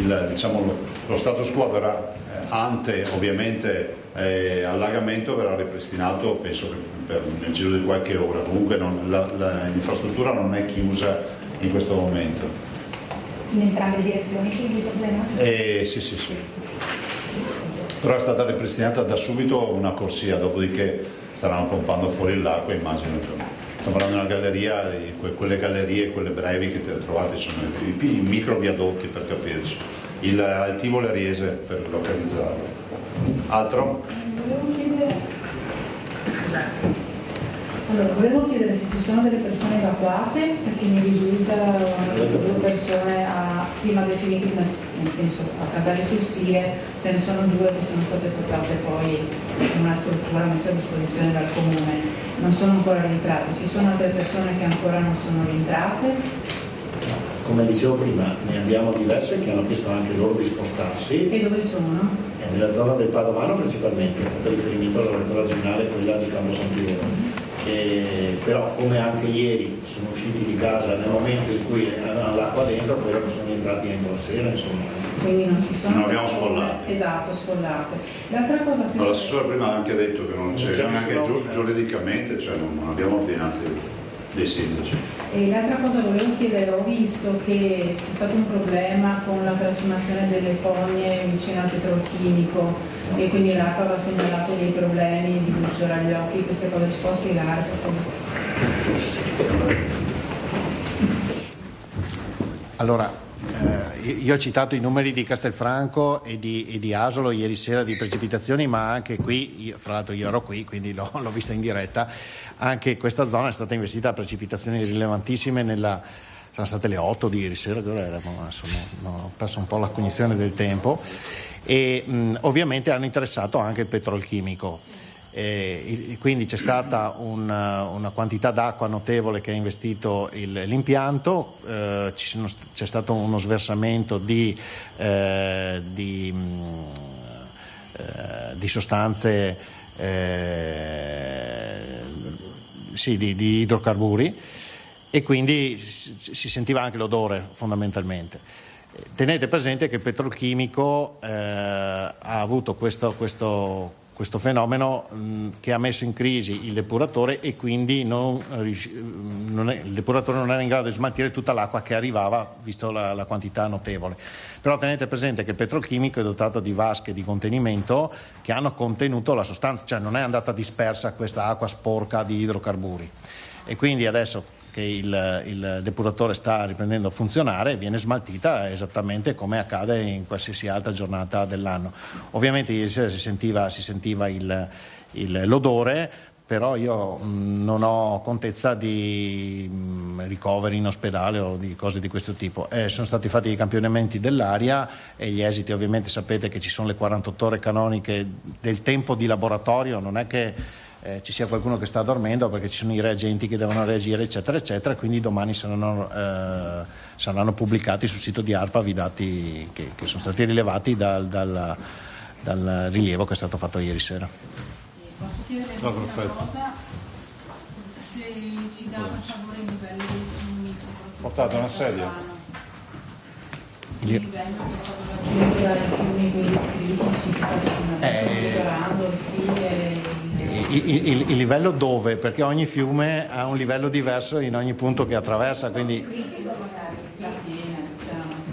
lo status quo, verrà ante ovviamente allagamento, verrà ripristinato penso che nel giro di qualche ora. Comunque l'infrastruttura non è chiusa in questo momento. In entrambe le direzioni quindi il problema? Sì. Però è stata ripristinata da subito una corsia, dopodiché staranno pompando fuori l'acqua, immagino. Stiamo parlando di una galleria, quelle gallerie, quelle brevi che trovate sono i micro viadotti, per capirci, il Altivo Riese per localizzarlo. Altro? Allora, volevo chiedere se ci sono delle persone evacuate, perché mi risulta due persone ma definite nel senso a Casale sul Sile, ce ne sono due che sono state portate poi in una struttura messa a disposizione dal comune, non sono ancora rientrate. Ci sono altre persone che ancora non sono rientrate? Come dicevo prima, ne abbiamo diverse che hanno chiesto anche loro di spostarsi. E dove sono? Nella zona del Padovano principalmente, per riferimento alla rottura regionale, quella di Campo San Piero. Però come anche ieri sono usciti di casa nel momento in cui avevano l'acqua dentro, poi non sono entrati entro la sera, insomma. Quindi non ci sono. Non abbiamo sfollate. Esatto, sfollate. L'altra cosa l'assessore prima ha anche detto che non c'è neanche giuridicamente, cioè non abbiamo ordinanze dei sindaci. E l'altra cosa volevo chiedere, ho visto che c'è stato un problema con la tracimazione delle fogne vicino al petrolchimico e quindi l'acqua aveva segnalato dei problemi di bruciore agli occhi, queste cose ci può spiegare per favore? Allora, io ho citato i numeri di Castelfranco e di Asolo ieri sera di precipitazioni, ma anche qui, fra l'altro io ero qui, quindi l'ho vista in diretta, anche questa zona è stata investita da precipitazioni rilevantissime sono state le 8 di ieri sera, ho perso un po' la cognizione del tempo, e ovviamente hanno interessato anche il petrolchimico. Quindi c'è stata una quantità d'acqua notevole che ha investito l'impianto, c'è stato uno sversamento di sostanze, di idrocarburi, e quindi si sentiva anche l'odore fondamentalmente. Tenete presente che il petrolchimico ha avuto questo fenomeno che ha messo in crisi il depuratore e quindi non il depuratore non era in grado di smaltire tutta l'acqua che arrivava, visto la quantità notevole. Però tenete presente che il petrolchimico è dotato di vasche di contenimento che hanno contenuto la sostanza, cioè non è andata dispersa questa acqua sporca di idrocarburi, e quindi adesso che il depuratore sta riprendendo a funzionare viene smaltita esattamente come accade in qualsiasi altra giornata dell'anno. Ovviamente ieri sera si sentiva l'odore, però io non ho contezza di ricoveri in ospedale o di cose di questo tipo. Sono stati fatti i campionamenti dell'aria e gli esiti, ovviamente sapete che ci sono le 48 ore canoniche del tempo di laboratorio, non è che ci sia qualcuno che sta dormendo, perché ci sono i reagenti che devono reagire, eccetera eccetera, quindi domani saranno pubblicati sul sito di ARPA i dati che sono stati rilevati dal rilievo che è stato fatto ieri sera. Posso chiedere una cosa? Se ci dà per favore il livello dei fiumi, portate una sedia. Il livello che è stato raggiunto dai fiumi quelli critici, migliorando il Sile. Il livello dove? Perché ogni fiume ha un livello diverso in ogni punto che attraversa, quindi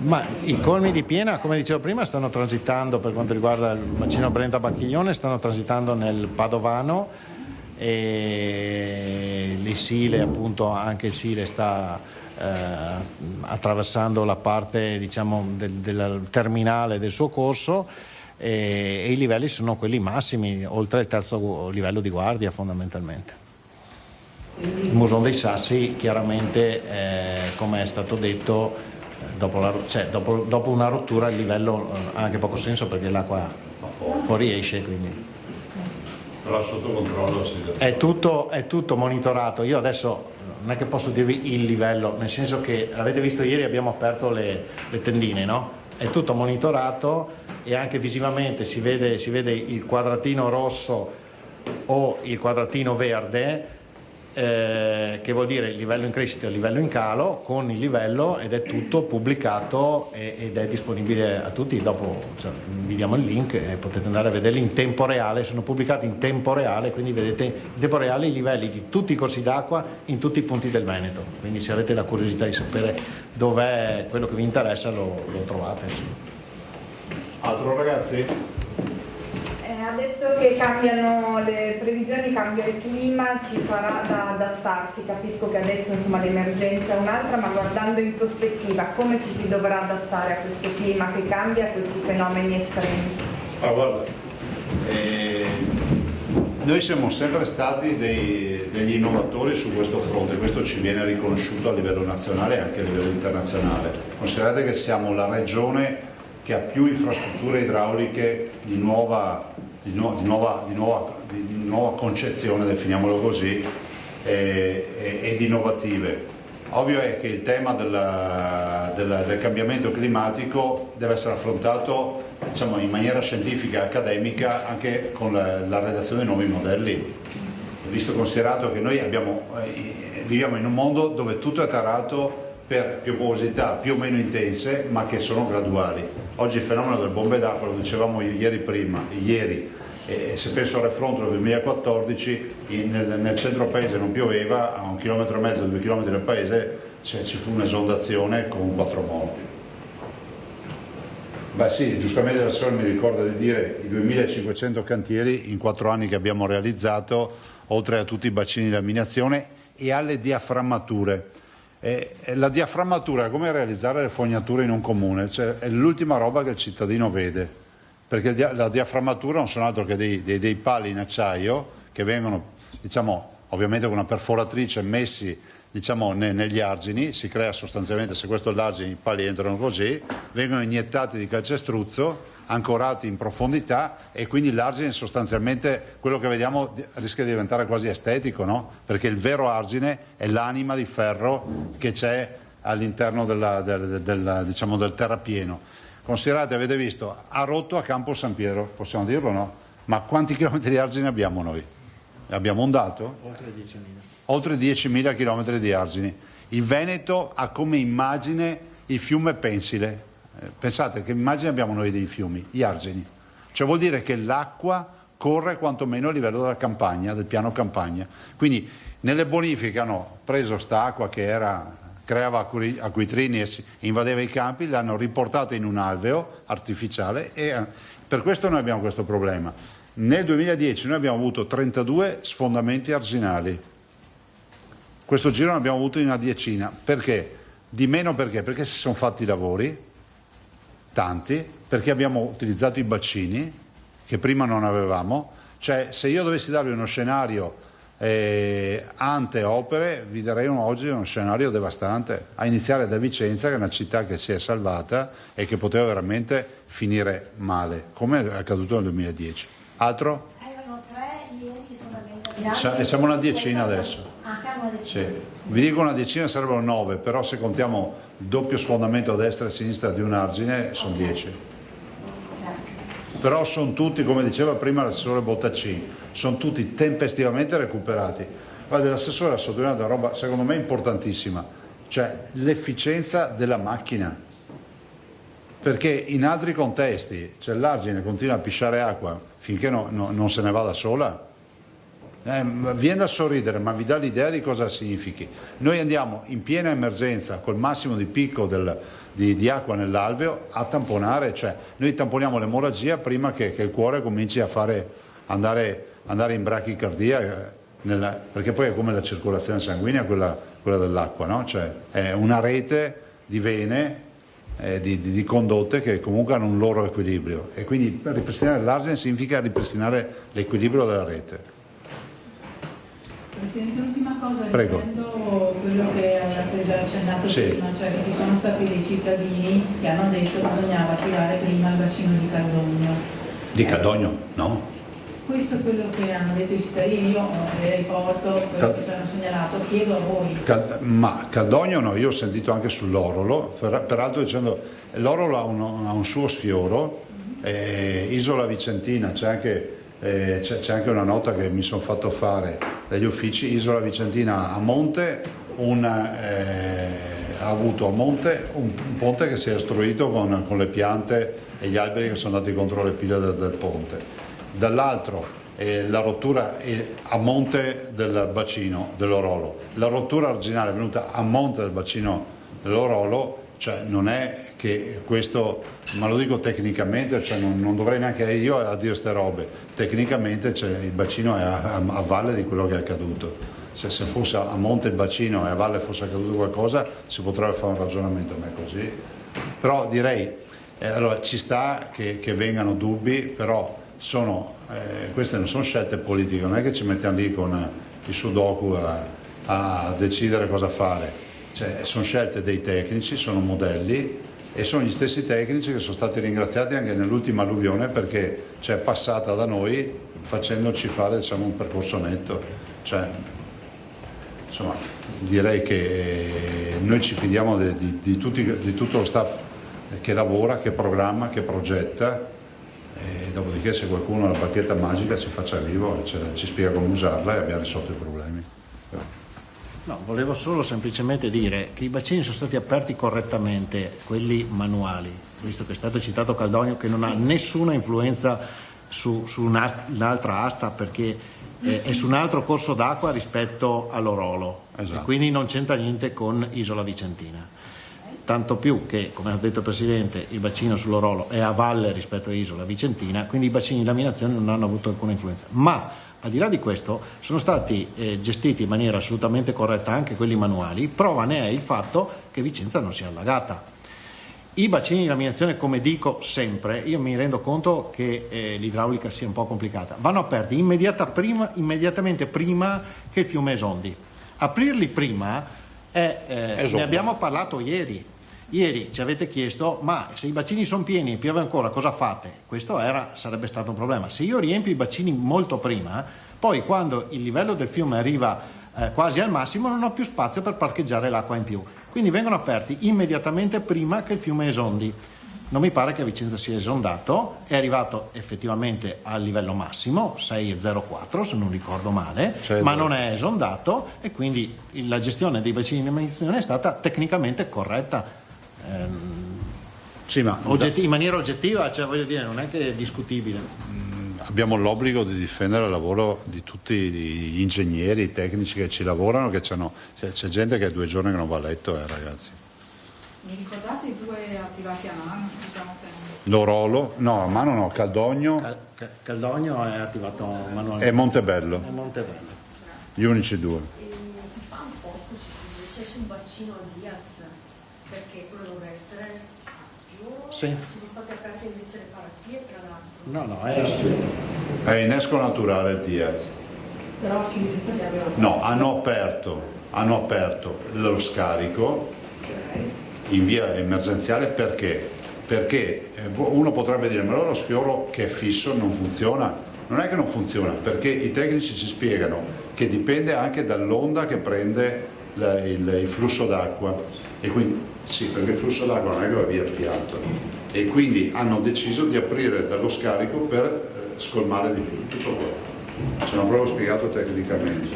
ma i colmi di piena, come dicevo prima, stanno transitando, per quanto riguarda il bacino Brenta-Bacchiglione, stanno transitando nel Padovano, e il Sile, appunto, anche il Sile sta attraversando la parte, diciamo, del terminale del suo corso, e i livelli sono quelli massimi, oltre il terzo livello di guardia fondamentalmente. Il Musone dei Sassi chiaramente, come è stato detto, dopo una rottura il livello ha anche poco senso, perché l'acqua fuoriesce, quindi. Però sotto controllo è tutto monitorato. Io adesso non è che posso dirvi il livello, nel senso che avete visto ieri abbiamo aperto le tendine, no? È tutto monitorato e anche visivamente si vede il quadratino rosso o il quadratino verde, che vuol dire il livello in crescita e il livello in calo, con il livello, ed è tutto pubblicato ed è disponibile a tutti. Dopo vi diamo il link e potete andare a vederli in tempo reale, sono pubblicati in tempo reale, quindi vedete in tempo reale i livelli di tutti i corsi d'acqua in tutti i punti del Veneto, quindi se avete la curiosità di sapere dov'è quello che vi interessa lo trovate. Altro, ragazzi? Ha detto che cambiano le previsioni, cambia il clima, ci sarà da adattarsi. Capisco che adesso, insomma, l'emergenza è un'altra, ma guardando in prospettiva come ci si dovrà adattare a questo clima che cambia, a questi fenomeni estremi? Guarda, noi siamo sempre stati degli innovatori su questo fronte, questo ci viene riconosciuto a livello nazionale e anche a livello internazionale. Considerate che siamo la regione che ha più infrastrutture idrauliche di nuova concezione, definiamolo così, ed innovative. Ovvio è che il tema del cambiamento climatico deve essere affrontato, diciamo, in maniera scientifica e accademica, anche con la redazione di nuovi modelli, visto considerato che noi viviamo in un mondo dove tutto è tarato per piovosità più o meno intense, ma che sono graduali. Oggi il fenomeno delle bombe d'acqua, lo dicevamo ieri, se penso al refronto del 2014, nel centro paese non pioveva, a 1,5 km, 2 km del paese ci fu un'esondazione con 4 morti. Beh sì, giustamente l'assessore mi ricorda di dire i 2500 cantieri in 4 anni che abbiamo realizzato, oltre a tutti i bacini di laminazione e alle diaframmature. La diaframmatura, come realizzare le fognature in un comune, cioè, è l'ultima roba che il cittadino vede, perché la diaframmatura non sono altro che dei pali in acciaio che vengono, diciamo, ovviamente con una perforatrice messi, diciamo, negli argini, si crea sostanzialmente, se questo è l'argine, i pali entrano così, vengono iniettati di calcestruzzo, ancorati in profondità, e quindi l'argine sostanzialmente, quello che vediamo, rischia di diventare quasi estetico, no? Perché il vero argine è l'anima di ferro che c'è all'interno diciamo, del terrapieno. Considerate, avete visto, ha rotto a Campo San Piero, possiamo dirlo, no? Ma quanti chilometri di argine abbiamo noi? Abbiamo un dato? Oltre 10.000. Oltre 10.000 chilometri di argini. Il Veneto ha come immagine il fiume Pensile. Pensate che immagine abbiamo noi dei fiumi, gli argini. Cioè vuol dire che l'acqua corre quantomeno a livello della campagna, del piano campagna. Quindi nelle bonifiche hanno preso sta acqua che creava acquitrini e invadeva i campi, l'hanno riportata in un alveo artificiale e per questo noi abbiamo questo problema. Nel 2010 noi abbiamo avuto 32 sfondamenti arginali, questo giro ne abbiamo avuto una decina. Perché? Di meno perché? Perché si sono fatti i lavori, tanti, perché abbiamo utilizzato i bacini che prima non avevamo. Cioè, se io dovessi darvi uno scenario ante opere, vi darei oggi uno scenario devastante, a iniziare da Vicenza, che è una città che si è salvata e che poteva veramente finire male, come è accaduto nel 2010. Altro? Erano 3, ieri sono organizzati. Siamo una decina adesso. Siamo una decina. Sì. Vi dico una decina, sarebbero 9, però se contiamo doppio sfondamento a destra e a sinistra di un argine sono 10. Però sono tutti, come diceva prima l'assessore Bottaccini, sono tutti tempestivamente recuperati. Guarda, l'assessore ha sottolineato una roba secondo me importantissima, cioè l'efficienza della macchina, perché in altri contesti, cioè l'argine continua a pisciare acqua finché non se ne va da sola, viene da sorridere, ma vi dà l'idea di cosa significhi. Noi andiamo in piena emergenza col massimo di picco di acqua nell'alveo a tamponare, cioè noi tamponiamo l'emorragia prima che il cuore cominci a andare in brachicardia, perché poi è come la circolazione sanguigna quella dell'acqua, no? Cioè è una rete di vene, di condotte che comunque hanno un loro equilibrio, e quindi ripristinare l'argine significa ripristinare l'equilibrio della rete. Presidente, l'ultima cosa, Prego. riprendo quello che avete già accennato prima, cioè che ci sono stati dei cittadini che hanno detto che bisognava attivare prima il bacino di Caldogno. Di Caldogno? No. Questo è quello che hanno detto i cittadini, io riporto quello che ci hanno segnalato, chiedo a voi. Ma Caldogno no, io ho sentito anche sull'Orolo, peraltro dicendo l'Orolo ha un suo sfioro, Isola Vicentina, c'è anche una nota che mi sono fatto fare dagli uffici. Isola Vicentina a monte ha avuto a monte un ponte che si è ostruito con le piante e gli alberi che sono andati contro le pile del ponte. Dall'altro la rottura a monte del bacino dell'Orolo, la rottura arginale è venuta a monte del bacino dell'Orolo. Cioè non è che questo, ma lo dico tecnicamente, cioè non dovrei neanche io a dire ste robe, tecnicamente il bacino è a valle di quello che è accaduto. Se fosse a monte il bacino e a valle fosse accaduto qualcosa si potrebbe fare un ragionamento, ma è così. Però direi, allora ci sta che vengano dubbi, però queste non sono scelte politiche, non è che ci mettiamo lì con il sudoku a decidere cosa fare. Cioè, sono scelte dei tecnici, sono modelli e sono gli stessi tecnici che sono stati ringraziati anche nell'ultima alluvione perché è passata da noi facendoci fare un percorso netto. Cioè, insomma, direi che noi ci fidiamo di tutto lo staff che lavora, che programma, che progetta, e dopodiché se qualcuno ha la bacchetta magica si faccia vivo e ci spiega come usarla e abbiamo risolto i problemi. No, volevo solo semplicemente dire che i bacini sono stati aperti correttamente, quelli manuali, visto che è stato citato Caldogno, che non ha nessuna influenza su un'altra asta perché è su un altro corso d'acqua rispetto all'Orolo, esatto. E quindi non c'entra niente con Isola Vicentina. Tanto più che, come ha detto il Presidente, il bacino sull'Orolo è a valle rispetto a Isola Vicentina, quindi i bacini di laminazione non hanno avuto alcuna influenza. Ma al di là di questo sono stati gestiti in maniera assolutamente corretta anche quelli manuali, prova ne è il fatto che Vicenza non sia allagata. I bacini di laminazione, come dico sempre, io mi rendo conto che l'idraulica sia un po' complicata, vanno aperti immediatamente prima che il fiume esondi. Aprirli prima ne abbiamo parlato ieri. Ieri ci avete chiesto, ma se i bacini sono pieni e piove ancora, cosa fate? Questo sarebbe stato un problema. Se io riempio i bacini molto prima, poi quando il livello del fiume arriva quasi al massimo non ho più spazio per parcheggiare l'acqua in più. Quindi vengono aperti immediatamente prima che il fiume esondi. Non mi pare che a Vicenza sia esondato, è arrivato effettivamente al livello massimo, 6,04 se non ricordo male, ma non è esondato e quindi la gestione dei bacini di laminazione è stata tecnicamente corretta. Sì, ma in maniera oggettiva, cioè voglio dire, non è che è discutibile. abbiamo l'obbligo di difendere il lavoro di tutti gli ingegneri, i tecnici che ci lavorano, che c'è gente che è 2 giorni che non va a letto, ragazzi. Mi ricordate i 2 attivati a mano? Scusate. L'Orolo, no, a mano no, Caldogno Caldogno è attivato manualmente. e Montebello, gli unici 2. Ti fa un focus su un bacino a Diaz, perché quello dovrebbe essere a Sfioro, Sì. sono state aperte invece le paratie tra l'altro. No, è a Sfioro. È innesco naturale il Diaz. Però ci risulta che abbiano No, hanno aperto lo scarico in via emergenziale perché uno potrebbe dire ma allora lo Sfioro che è fisso non funziona. Non è che non funziona, perché i tecnici ci spiegano che dipende anche dall'onda che prende il flusso d'acqua, e quindi sì, perché il flusso d'acqua non è che va via piatto, e quindi hanno deciso di aprire dallo scarico per scolmare di più, tutto qua. Ce l'ho proprio spiegato tecnicamente.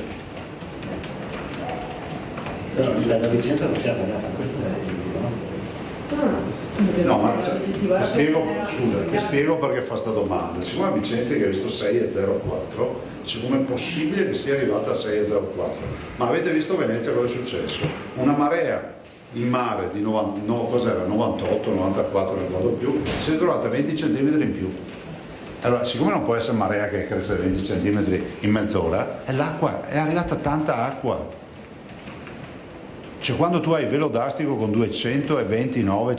La Vicenza non si è pagata, questo è il no? No, ma ti spiego perché fa sta domanda. Siccome Vicenza che ha visto 6,04, dice com'è possibile che sia arrivata a 6,04? Ma avete visto Venezia cosa è successo? Una marea in mare di 98, 94, non ricordo più, si è trovata 20 cm in più. Allora, siccome non può essere marea che cresce 20 cm in mezz'ora, l'acqua è arrivata tanta acqua. Cioè quando tu hai il velodastico con 229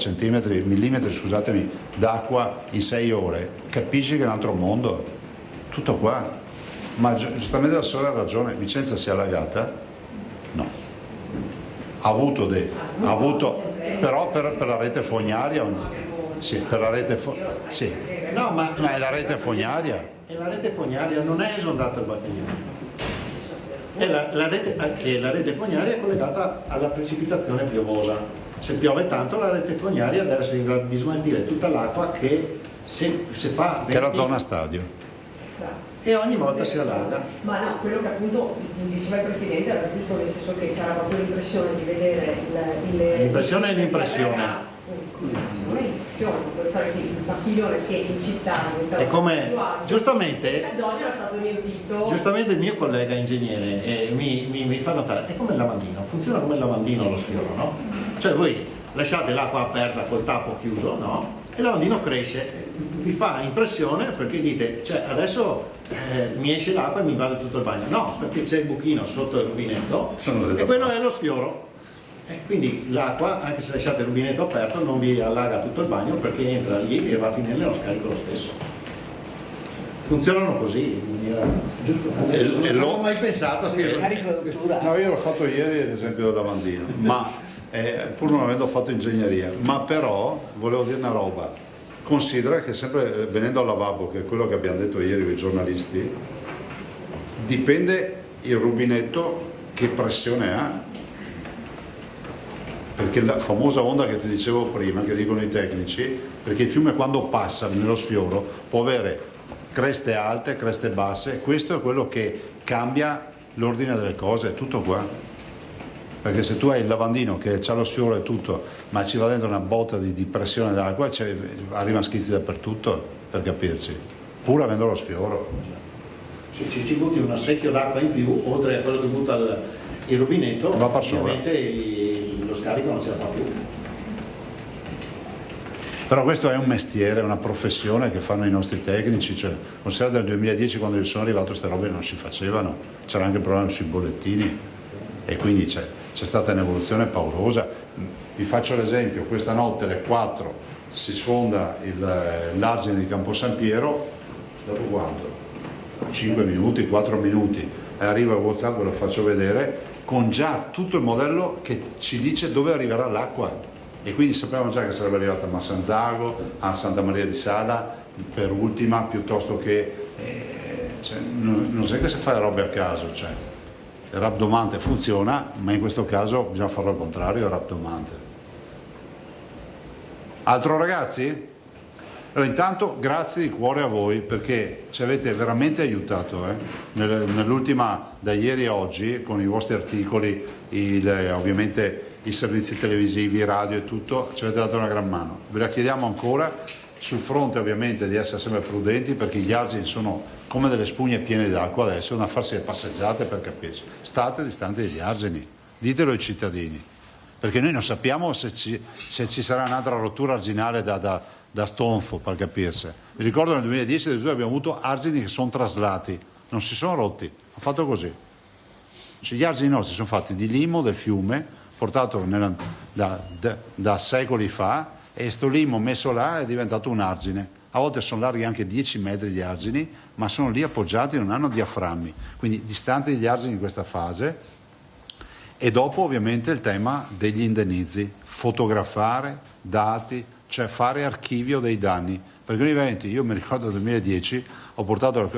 millimetri scusatemi, d'acqua in 6 ore, capisci che è un altro mondo, tutto qua. Ma giustamente la Sole ha ragione, Vicenza si è allagata? No. Ha avuto però per la rete fognaria, sì, per la rete sì. No, ma è la rete fognaria. E la rete fognaria non è esondato il Bacchiglione. E la rete fognaria è collegata alla precipitazione piovosa. Se piove tanto la rete fognaria deve essere in grado di smaltire tutta l'acqua che se fa... Che è la zona stadio. E ogni volta si allaga. Ma no, quello che appunto diceva il Presidente era giusto, nel senso che c'era proprio l'impressione di vedere l'impressione è l'impressione. Non è l'impressione, può stare qui il Bacchiglione che in città è come giustamente era stato riempito. Giustamente il mio collega ingegnere mi fa notare, è come il lavandino, funziona come il lavandino lo Sfioro, no? Cioè voi lasciate l'acqua aperta col tappo chiuso, no? E il lavandino cresce, vi fa impressione perché dite, cioè adesso mi esce l'acqua e mi invade tutto il bagno. No, perché c'è il buchino sotto il rubinetto e quello è lo Sfioro. Quindi l'acqua, anche se lasciate il rubinetto aperto, non vi allaga tutto il bagno perché entra lì e va a finire nello scarico lo stesso. Funzionano così, giusto? Non ho mai pensato che... No, io l'ho fatto ieri l'esempio del lavandino, ma pur non avendo fatto ingegneria, ma però volevo dire una roba, considera che sempre venendo al lavabo, che è quello che abbiamo detto ieri i giornalisti, dipende il rubinetto che pressione ha. Perché la famosa onda che ti dicevo prima, che dicono i tecnici, perché il fiume quando passa nello Sfioro può avere creste alte, creste basse, questo è quello che cambia l'ordine delle cose, tutto qua. Perché se tu hai il lavandino che c'ha lo Sfioro e tutto, ma ci va dentro una botta di pressione d'acqua, arrivano schizzi dappertutto, per capirci, pur avendo lo Sfioro. Se ci butti uno secchio d'acqua in più, oltre a quello che butta il rubinetto, ovviamente lo scarico non ce la fa più. Però questo è un mestiere, una professione che fanno i nostri tecnici, cioè considera dal 2010 quando io sono arrivato queste robe non si facevano, c'era anche il problema sui bollettini e quindi c'è stata un'evoluzione paurosa. Vi faccio l'esempio, questa notte alle 4 si sfonda l'argine di Campo San Piero, dopo quanto? 5 minuti, 4 minuti, arriva il WhatsApp, ve lo faccio vedere, con già tutto il modello che ci dice dove arriverà l'acqua e quindi sapevamo già che sarebbe arrivata a Massanzago, a Santa Maria di Sala per ultima, piuttosto che non sai che se fai robe a caso, cioè il rabdomante funziona, ma in questo caso bisogna farlo al contrario, il rabdomante. Altro ragazzi? Allora, intanto grazie di cuore a voi perché ci avete veramente aiutato nell'ultima, da ieri a oggi, con i vostri articoli, ovviamente i servizi televisivi, radio e tutto, ci avete dato una gran mano. Ve la chiediamo ancora sul fronte ovviamente di essere sempre prudenti, perché gli argini sono come delle spugne piene d'acqua adesso, da farsi le passeggiate per capirci. State distanti dagli argini, ditelo ai cittadini, perché noi non sappiamo se ci sarà un'altra rottura arginale da stonfo, per capirsi. Vi ricordo nel 2010 addirittura abbiamo avuto argini che sono traslati, non si sono rotti, hanno fatto così. Cioè, gli argini nostri sono fatti di limo del fiume, portato da secoli fa, e sto limo messo là è diventato un argine. A volte sono larghi anche 10 metri gli argini, ma sono lì appoggiati, non hanno diaframmi, quindi distanti dagli argini in questa fase. E dopo ovviamente il tema degli indennizi, fotografare dati, cioè fare archivio dei danni, perché noi eventi, io mi ricordo nel 2010 ho portato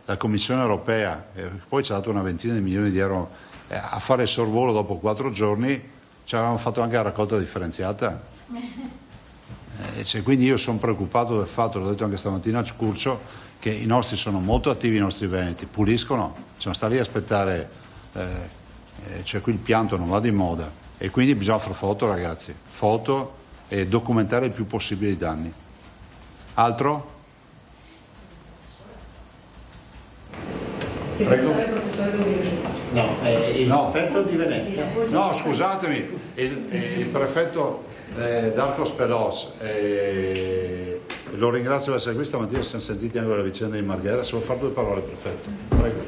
la Commissione europea, poi ci ha dato una ventina di milioni di euro a fare il sorvolo. Dopo 4 giorni ci avevamo fatto anche la raccolta differenziata. Quindi io sono preoccupato del fatto, l'ho detto anche stamattina a Curcio, che i nostri sono molto attivi, i nostri veneti puliscono, ci non sta lì a aspettare, cioè qui il pianto non va di moda, e quindi bisogna fare foto, ragazzi, foto, e documentare il più possibile i danni. Altro? Prego. No, il prefetto di Venezia. No, scusatemi, il prefetto Darko Spelos, lo ringrazio per essere qui stamattina, ci siamo sentiti anche la vicenda di Marghera. Se vuoi fare 2 parole, prefetto, prego.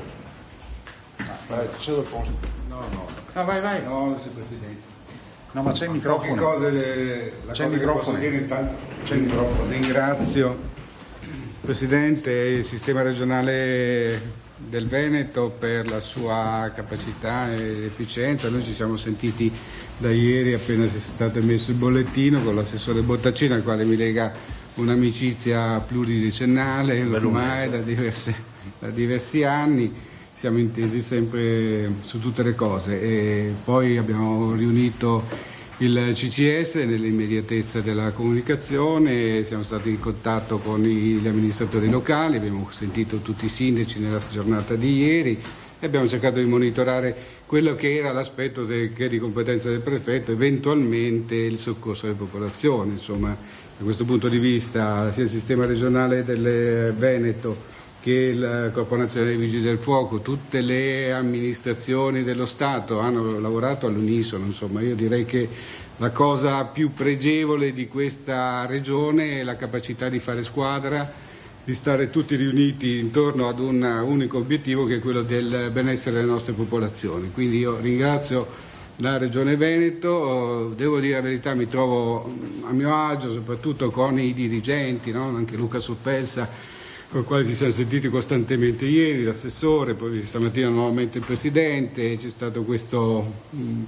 Vai, ti cedo il posto. No, vai. No, signor Presidente. No, ma c'è il microfono. C'è il microfono. C'è il microfono. Ringrazio Presidente e il sistema regionale del Veneto per la sua capacità e efficienza. Noi ci siamo sentiti da ieri appena è stato emesso il bollettino con l'assessore Bottacino, al quale mi lega un'amicizia pluridecennale ormai da diversi anni. Siamo intesi sempre su tutte le cose, e poi abbiamo riunito il CCS nell'immediatezza della comunicazione, siamo stati in contatto con gli amministratori locali, abbiamo sentito tutti i sindaci nella giornata di ieri e abbiamo cercato di monitorare quello che era l'aspetto che è di competenza del prefetto, eventualmente il soccorso alle popolazioni. Insomma, da questo punto di vista sia il sistema regionale del Veneto che il Corpo Nazionale dei Vigili del Fuoco, tutte le amministrazioni dello Stato hanno lavorato all'unisono. Insomma, io direi che la cosa più pregevole di questa regione è la capacità di fare squadra, di stare tutti riuniti intorno ad un unico obiettivo, che è quello del benessere delle nostre popolazioni. Quindi io ringrazio la Regione Veneto, devo dire la verità, mi trovo a mio agio soprattutto con i dirigenti, no? Anche Luca Suppelsa, con il quale ci siamo sentiti costantemente ieri, l'assessore, poi stamattina nuovamente il Presidente. C'è stato questo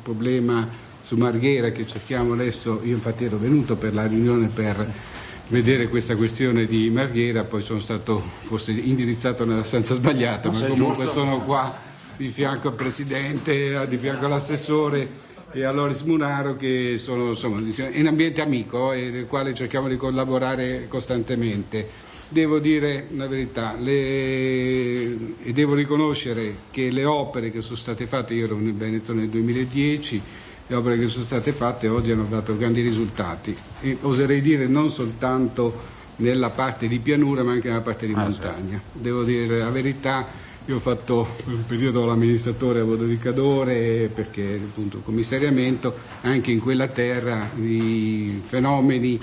problema su Marghera che cerchiamo adesso, io infatti ero venuto per la riunione per vedere questa questione di Marghera, poi sono stato forse indirizzato nella stanza sbagliata, ma comunque giusto. Sono qua di fianco al Presidente, di fianco all'assessore e a Loris Munaro, che sono insomma in ambiente amico e nel quale cerchiamo di collaborare costantemente. Devo dire la verità e devo riconoscere che le opere che sono state fatte, io ero nel Veneto nel 2010, le opere che sono state fatte oggi hanno dato grandi risultati, e oserei dire non soltanto nella parte di pianura ma anche nella parte di montagna. Devo dire la verità, io ho fatto un periodo l'amministratore a Vodovicadore, perché appunto il commissariamento, anche in quella terra i fenomeni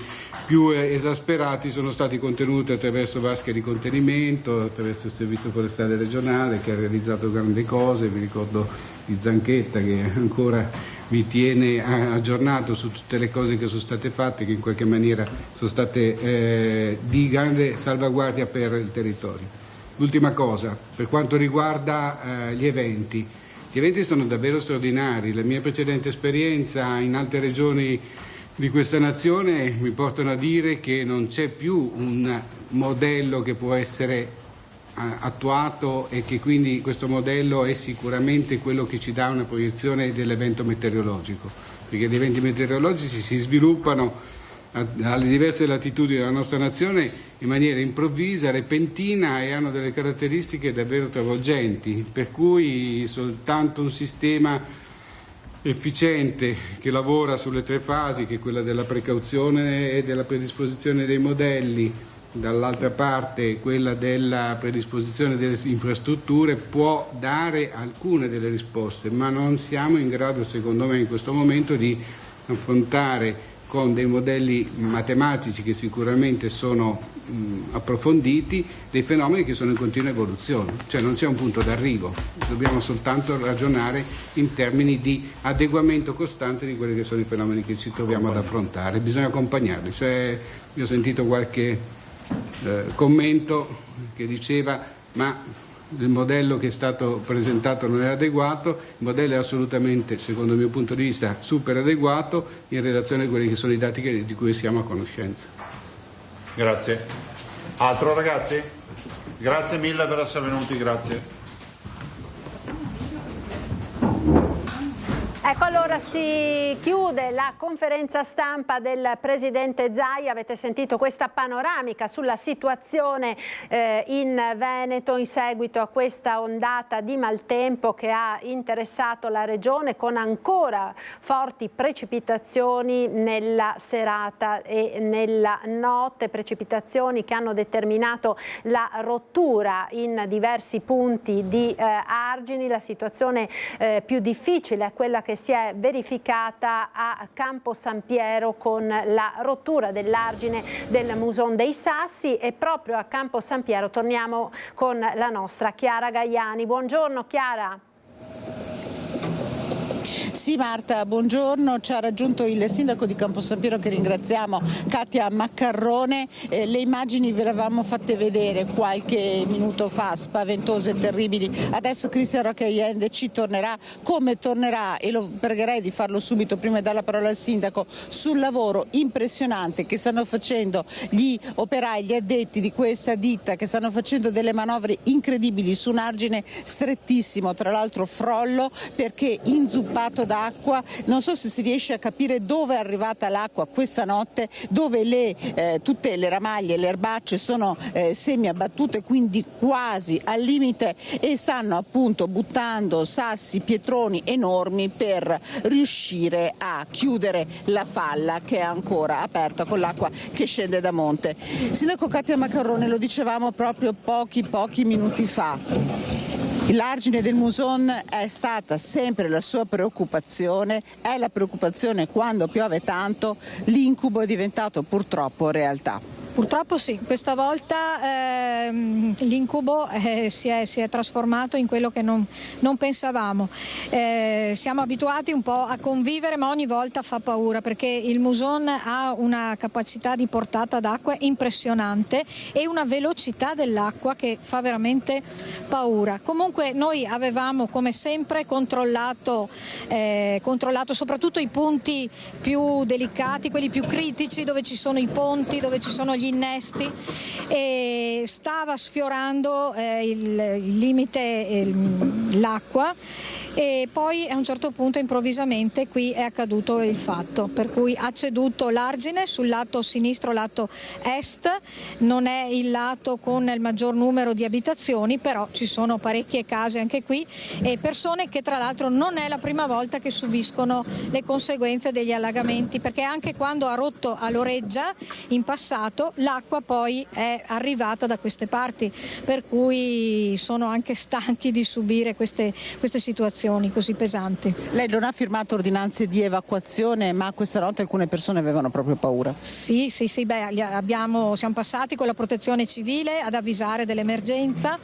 più esasperati sono stati contenuti attraverso vasche di contenimento, attraverso il servizio forestale regionale che ha realizzato grandi cose. Mi ricordo di Zanchetta che ancora mi tiene aggiornato su tutte le cose che sono state fatte, che in qualche maniera sono state di grande salvaguardia per il territorio. L'ultima cosa, per quanto riguarda gli eventi sono davvero straordinari. La mia precedente esperienza in altre regioni di questa nazione mi portano a dire che non c'è più un modello che può essere attuato, e che quindi questo modello è sicuramente quello che ci dà una proiezione dell'evento meteorologico, perché gli eventi meteorologici si sviluppano alle diverse latitudini della nostra nazione in maniera improvvisa, repentina, e hanno delle caratteristiche davvero travolgenti, per cui soltanto un sistema efficiente che lavora sulle 3 fasi, che è quella della precauzione e della predisposizione dei modelli, dall'altra parte quella della predisposizione delle infrastrutture, può dare alcune delle risposte, ma non siamo in grado, secondo me, in questo momento di affrontare con dei modelli matematici che sicuramente sono approfonditi, dei fenomeni che sono in continua evoluzione, cioè non c'è un punto d'arrivo, dobbiamo soltanto ragionare in termini di adeguamento costante di quelli che sono i fenomeni che ci troviamo ad affrontare, bisogna accompagnarli. Cioè, io ho sentito qualche commento che diceva ma il modello che è stato presentato non è adeguato, il modello è assolutamente, secondo il mio punto di vista, super adeguato in relazione a quelli che sono i dati di cui siamo a conoscenza. Grazie. Altro ragazzi? Grazie mille per essere venuti, grazie. Ecco, allora si chiude la conferenza stampa del Presidente Zaia. Avete sentito questa panoramica sulla situazione in Veneto in seguito a questa ondata di maltempo che ha interessato la regione, con ancora forti precipitazioni nella serata e nella notte, precipitazioni che hanno determinato la rottura in diversi punti di argini. La situazione più difficile è quella che si è verificata a Campo San Piero con la rottura dell'argine del Muson dei Sassi, e proprio a Campo San Piero torniamo con la nostra Chiara Gaiani. Buongiorno Chiara. Sì Marta, buongiorno, ci ha raggiunto il sindaco di Campo San Piero, che ringraziamo, Katia Maccarrone. Le immagini ve le avevamo fatte vedere qualche minuto fa, spaventose e terribili. Adesso Cristian Roccaiende ci tornerà, come tornerà, e lo pregherei di farlo subito prima di dare la parola al sindaco, sul lavoro impressionante che stanno facendo gli operai, gli addetti di questa ditta, che stanno facendo delle manovre incredibili su un argine strettissimo, tra l'altro frollo perché inzuppato d'acqua. Non so se si riesce a capire dove è arrivata l'acqua questa notte, dove tutte le ramaglie e le erbacce sono semi abbattute, quindi quasi al limite, e stanno appunto buttando sassi, pietroni enormi per riuscire a chiudere la falla che è ancora aperta con l'acqua che scende da monte. Sindaco Katia Maccarrone, lo dicevamo proprio pochi minuti fa. L'argine del Muson è stata sempre la sua preoccupazione, è la preoccupazione quando piove tanto, l'incubo è diventato purtroppo realtà. Purtroppo sì, questa volta l'incubo si è trasformato in quello che non pensavamo. Siamo abituati un po' a convivere, ma ogni volta fa paura, perché il Muson ha una capacità di portata d'acqua impressionante e una velocità dell'acqua che fa veramente paura. Comunque noi avevamo come sempre controllato soprattutto i punti più delicati, quelli più critici, dove ci sono i ponti, dove ci sono gli innesti, e stava sfiorando il limite l'acqua, e poi a un certo punto improvvisamente qui è accaduto il fatto per cui ha ceduto l'argine sul lato sinistro, lato est. Non è il lato con il maggior numero di abitazioni, però ci sono parecchie case anche qui e persone che tra l'altro non è la prima volta che subiscono le conseguenze degli allagamenti, perché anche quando ha rotto a Loreggia in passato l'acqua poi è arrivata da queste parti, per cui sono anche stanchi di subire queste situazioni così pesanti. Lei non ha firmato ordinanze di evacuazione, ma questa notte alcune persone avevano proprio paura. Sì, siamo passati con la protezione civile ad avvisare dell'emergenza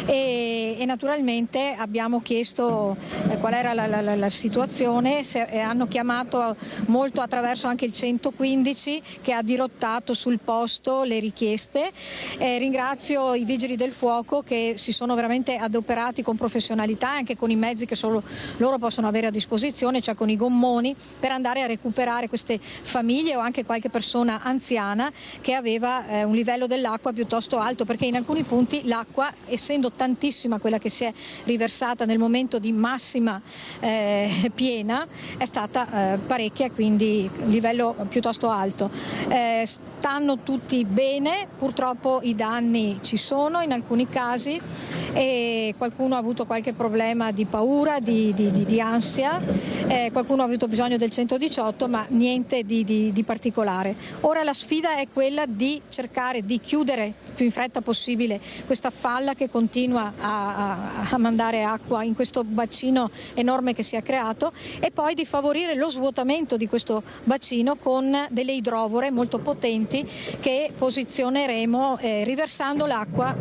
e naturalmente abbiamo chiesto qual era la situazione, hanno chiamato molto attraverso anche il 115 che ha dirottato sul posto le richieste. Ringrazio i vigili del fuoco che si sono veramente adoperati con professionalità, anche con i mezzi che loro possono avere a disposizione, cioè con i gommoni, per andare a recuperare queste famiglie o anche qualche persona anziana che aveva un livello dell'acqua piuttosto alto, perché in alcuni punti l'acqua, essendo tantissima quella che si è riversata nel momento di massima piena, è stata parecchia, quindi livello piuttosto alto. Stanno tutti bene, purtroppo i danni ci sono in alcuni casi e qualcuno ha avuto qualche problema di paura, di ansia, qualcuno ha avuto bisogno del 118, ma niente di particolare. Ora la sfida è quella di cercare di chiudere più in fretta possibile questa falla che continua a mandare acqua in questo bacino enorme che si è creato, e poi di favorire lo svuotamento di questo bacino con delle idrovore molto potenti che posizioneremo riversando l'acqua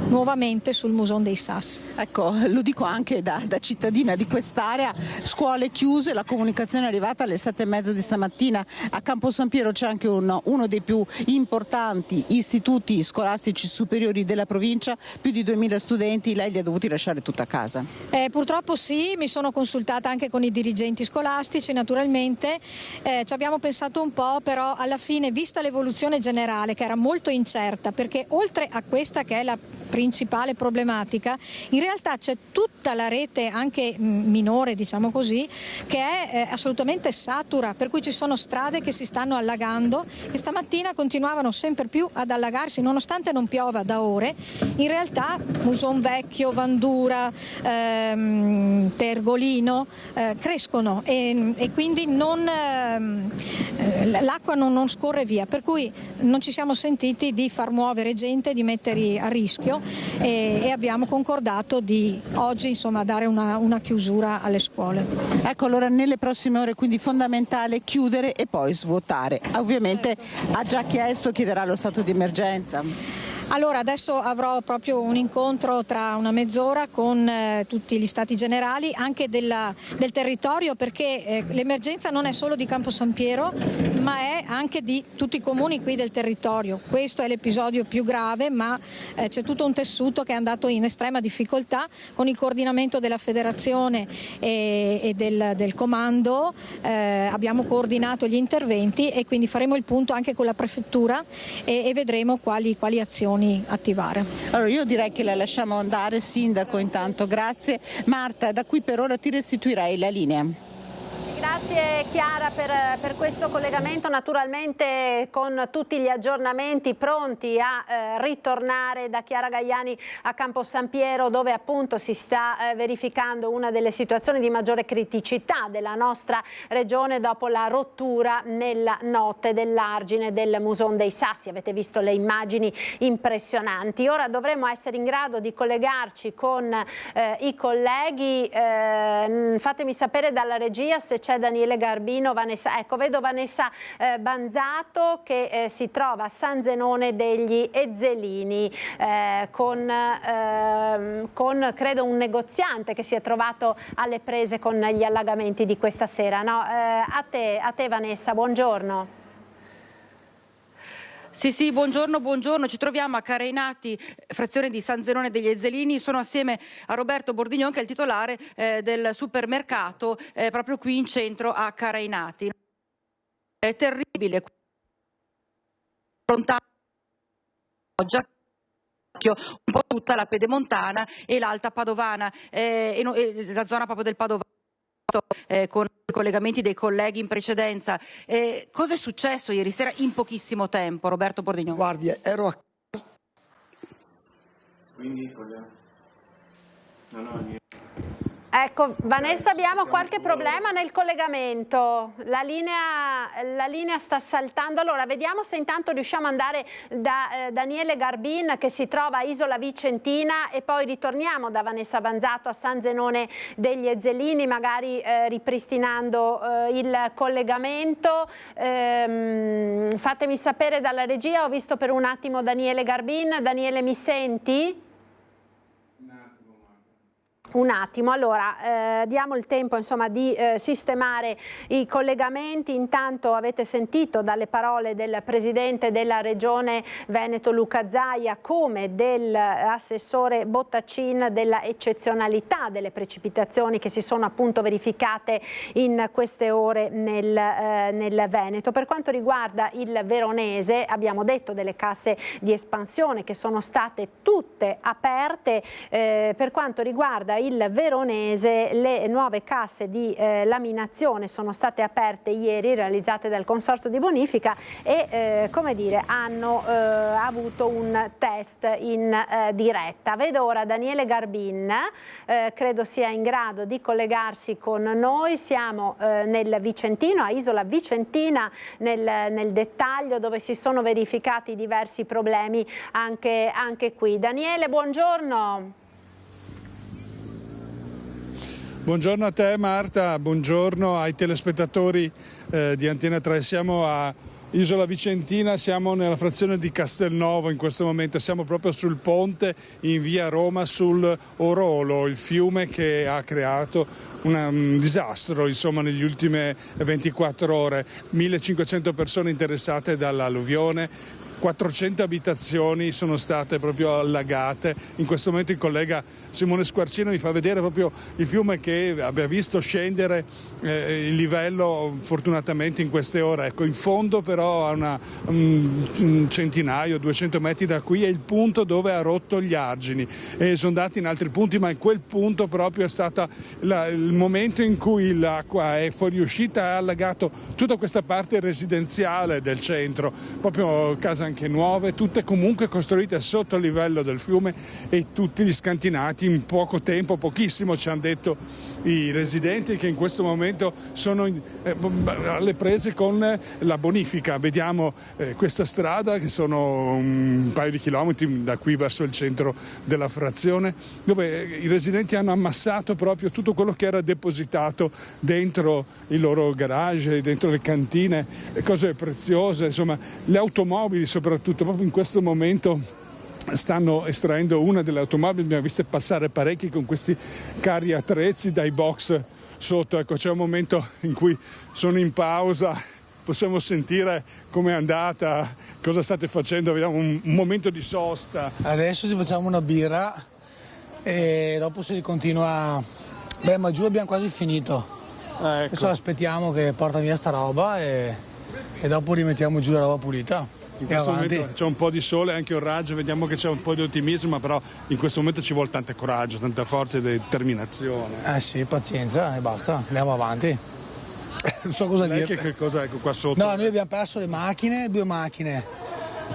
nuovamente sul Musone dei Sassi. Ecco, lo dico anche da cittadina di quest'area, scuole chiuse, la comunicazione è arrivata alle 7:30 di stamattina. A Campo San Piero c'è anche uno dei più importanti istituti scolastici superiori della provincia, più di 2000 studenti, lei li ha dovuti lasciare tutta a casa? Purtroppo sì, mi sono consultata anche con i dirigenti scolastici naturalmente, ci abbiamo pensato un po', però alla fine, vista l'evoluzione generale che era molto incerta, perché oltre a questa che è la principale problematica, in realtà c'è tutta la rete anche minore, diciamo così, che è assolutamente satura, per cui ci sono strade che si stanno allagando, che stamattina continuavano sempre più ad allagarsi nonostante non piova da ore. In realtà Muson Vecchio, Vandura, Tergolino crescono e quindi l'acqua non scorre via, per cui non ci siamo sentiti di far muovere gente, di metterli a rischio, e abbiamo concordato di oggi dare una chiusura alle scuole. Ecco, allora nelle prossime ore quindi fondamentale chiudere e poi svuotare. Ovviamente ha già chiesto, chiederà lo stato di emergenza. Allora, adesso avrò proprio un incontro tra una mezz'ora con tutti gli stati generali, anche del territorio, perché l'emergenza non è solo di Campo San Piero, ma è anche di tutti i comuni qui del territorio. Questo è l'episodio più grave, ma c'è tutto un tessuto che è andato in estrema difficoltà. Con il coordinamento della federazione e del comando abbiamo coordinato gli interventi, e quindi faremo il punto anche con la prefettura e vedremo quali azioni attivare. Allora io direi che la lasciamo andare, sindaco, intanto grazie. Marta, da qui per ora ti restituirei la linea. Grazie Chiara per questo collegamento, naturalmente con tutti gli aggiornamenti pronti a ritornare da Chiara Gaiani a Campo San Piero, dove appunto si sta verificando una delle situazioni di maggiore criticità della nostra regione dopo la rottura nella notte dell'argine del Musone dei Sassi. Avete visto le immagini impressionanti. Ora dovremo essere in grado di collegarci con i colleghi. Fatemi sapere dalla regia se c'è Daniele Garbino. Vanessa, ecco, vedo Vanessa Banzato che si trova a San Zenone degli Ezzelini con credo un negoziante che si è trovato alle prese con gli allagamenti di questa sera, no? A te Vanessa, buongiorno. Sì, buongiorno. Ci troviamo a Careinati, frazione di San Zenone degli Ezzelini. Sono assieme a Roberto Bordignon, che è il titolare del supermercato proprio qui in centro a Careinati. È terribile. Un po' tutta la Pedemontana e l'Alta Padovana e la zona proprio del Padovano. Con i collegamenti dei colleghi in precedenza. Cosa è successo ieri sera in pochissimo tempo, Roberto Bordignon? Guardi, ero a casa. Quindi Ecco, Vanessa, abbiamo qualche problema nel collegamento, la linea sta saltando. Allora vediamo se intanto riusciamo ad andare da Daniele Garbin, che si trova a Isola Vicentina, e poi ritorniamo da Vanessa Banzato a San Zenone degli Ezzelini, magari ripristinando il collegamento. Fatemi sapere dalla regia, ho visto per un attimo Daniele Garbin. Daniele, mi senti? Un attimo, allora diamo il tempo di sistemare i collegamenti. Intanto avete sentito dalle parole del Presidente della Regione Veneto Luca Zaia come dell'assessore Bottacin della eccezionalità delle precipitazioni che si sono appunto verificate in queste ore nel Veneto. Per quanto riguarda il Veronese, abbiamo detto delle casse di espansione che sono state tutte aperte. Per quanto riguarda il Veronese le nuove casse di laminazione sono state aperte ieri, realizzate dal Consorzio di Bonifica, e come dire, hanno avuto un test in diretta. Vedo ora Daniele Garbin, credo sia in grado di collegarsi con noi. Siamo nel Vicentino, a Isola Vicentina, nel dettaglio, dove si sono verificati diversi problemi anche qui. Daniele, buongiorno. Buongiorno a te Marta, buongiorno ai telespettatori di Antena 3. Siamo a Isola Vicentina, siamo nella frazione di Castelnovo in questo momento, siamo proprio sul ponte in via Roma sul Orolo, il fiume che ha creato un disastro, insomma, negli ultime 24 ore, 1500 persone interessate dall'alluvione. 400 abitazioni sono state proprio allagate. In questo momento il collega Simone Squarcino mi fa vedere proprio il fiume che abbia visto scendere il livello fortunatamente in queste ore. Ecco, in fondo però a un centinaio, 200 metri da qui è il punto dove ha rotto gli argini. È esondato in altri punti, ma in quel punto proprio è stato il momento in cui l'acqua è fuoriuscita e ha allagato tutta questa parte residenziale del centro, proprio case anche nuove, tutte comunque costruite sotto il livello del fiume, e tutti gli scantinati in poco tempo, pochissimo, ci hanno detto i residenti, che in questo momento sono alle prese con la bonifica. Vediamo questa strada, che sono un paio di chilometri da qui verso il centro della frazione, dove i residenti hanno ammassato proprio tutto quello che era depositato dentro il loro garage, dentro le cantine, cose preziose, insomma le automobili soprattutto. Proprio in questo momento stanno estraendo una delle automobili, abbiamo viste passare parecchi con questi carri attrezzi dai box sotto. Ecco, c'è un momento in cui sono in pausa, possiamo sentire com'è andata, cosa state facendo, vediamo un momento di sosta. Adesso ci facciamo una birra e dopo si continua. Beh, ma giù abbiamo quasi finito. Ecco. Adesso aspettiamo che porta via sta roba e dopo rimettiamo giù la roba pulita. In questo momento c'è un po' di sole, anche un raggio, vediamo che c'è un po' di ottimismo, però in questo momento ci vuole tanto coraggio, tanta forza e determinazione. Sì, pazienza e basta, andiamo avanti. Non so cosa dire. Che cosa ecco qua sotto? No, noi abbiamo perso le macchine, 2 macchine,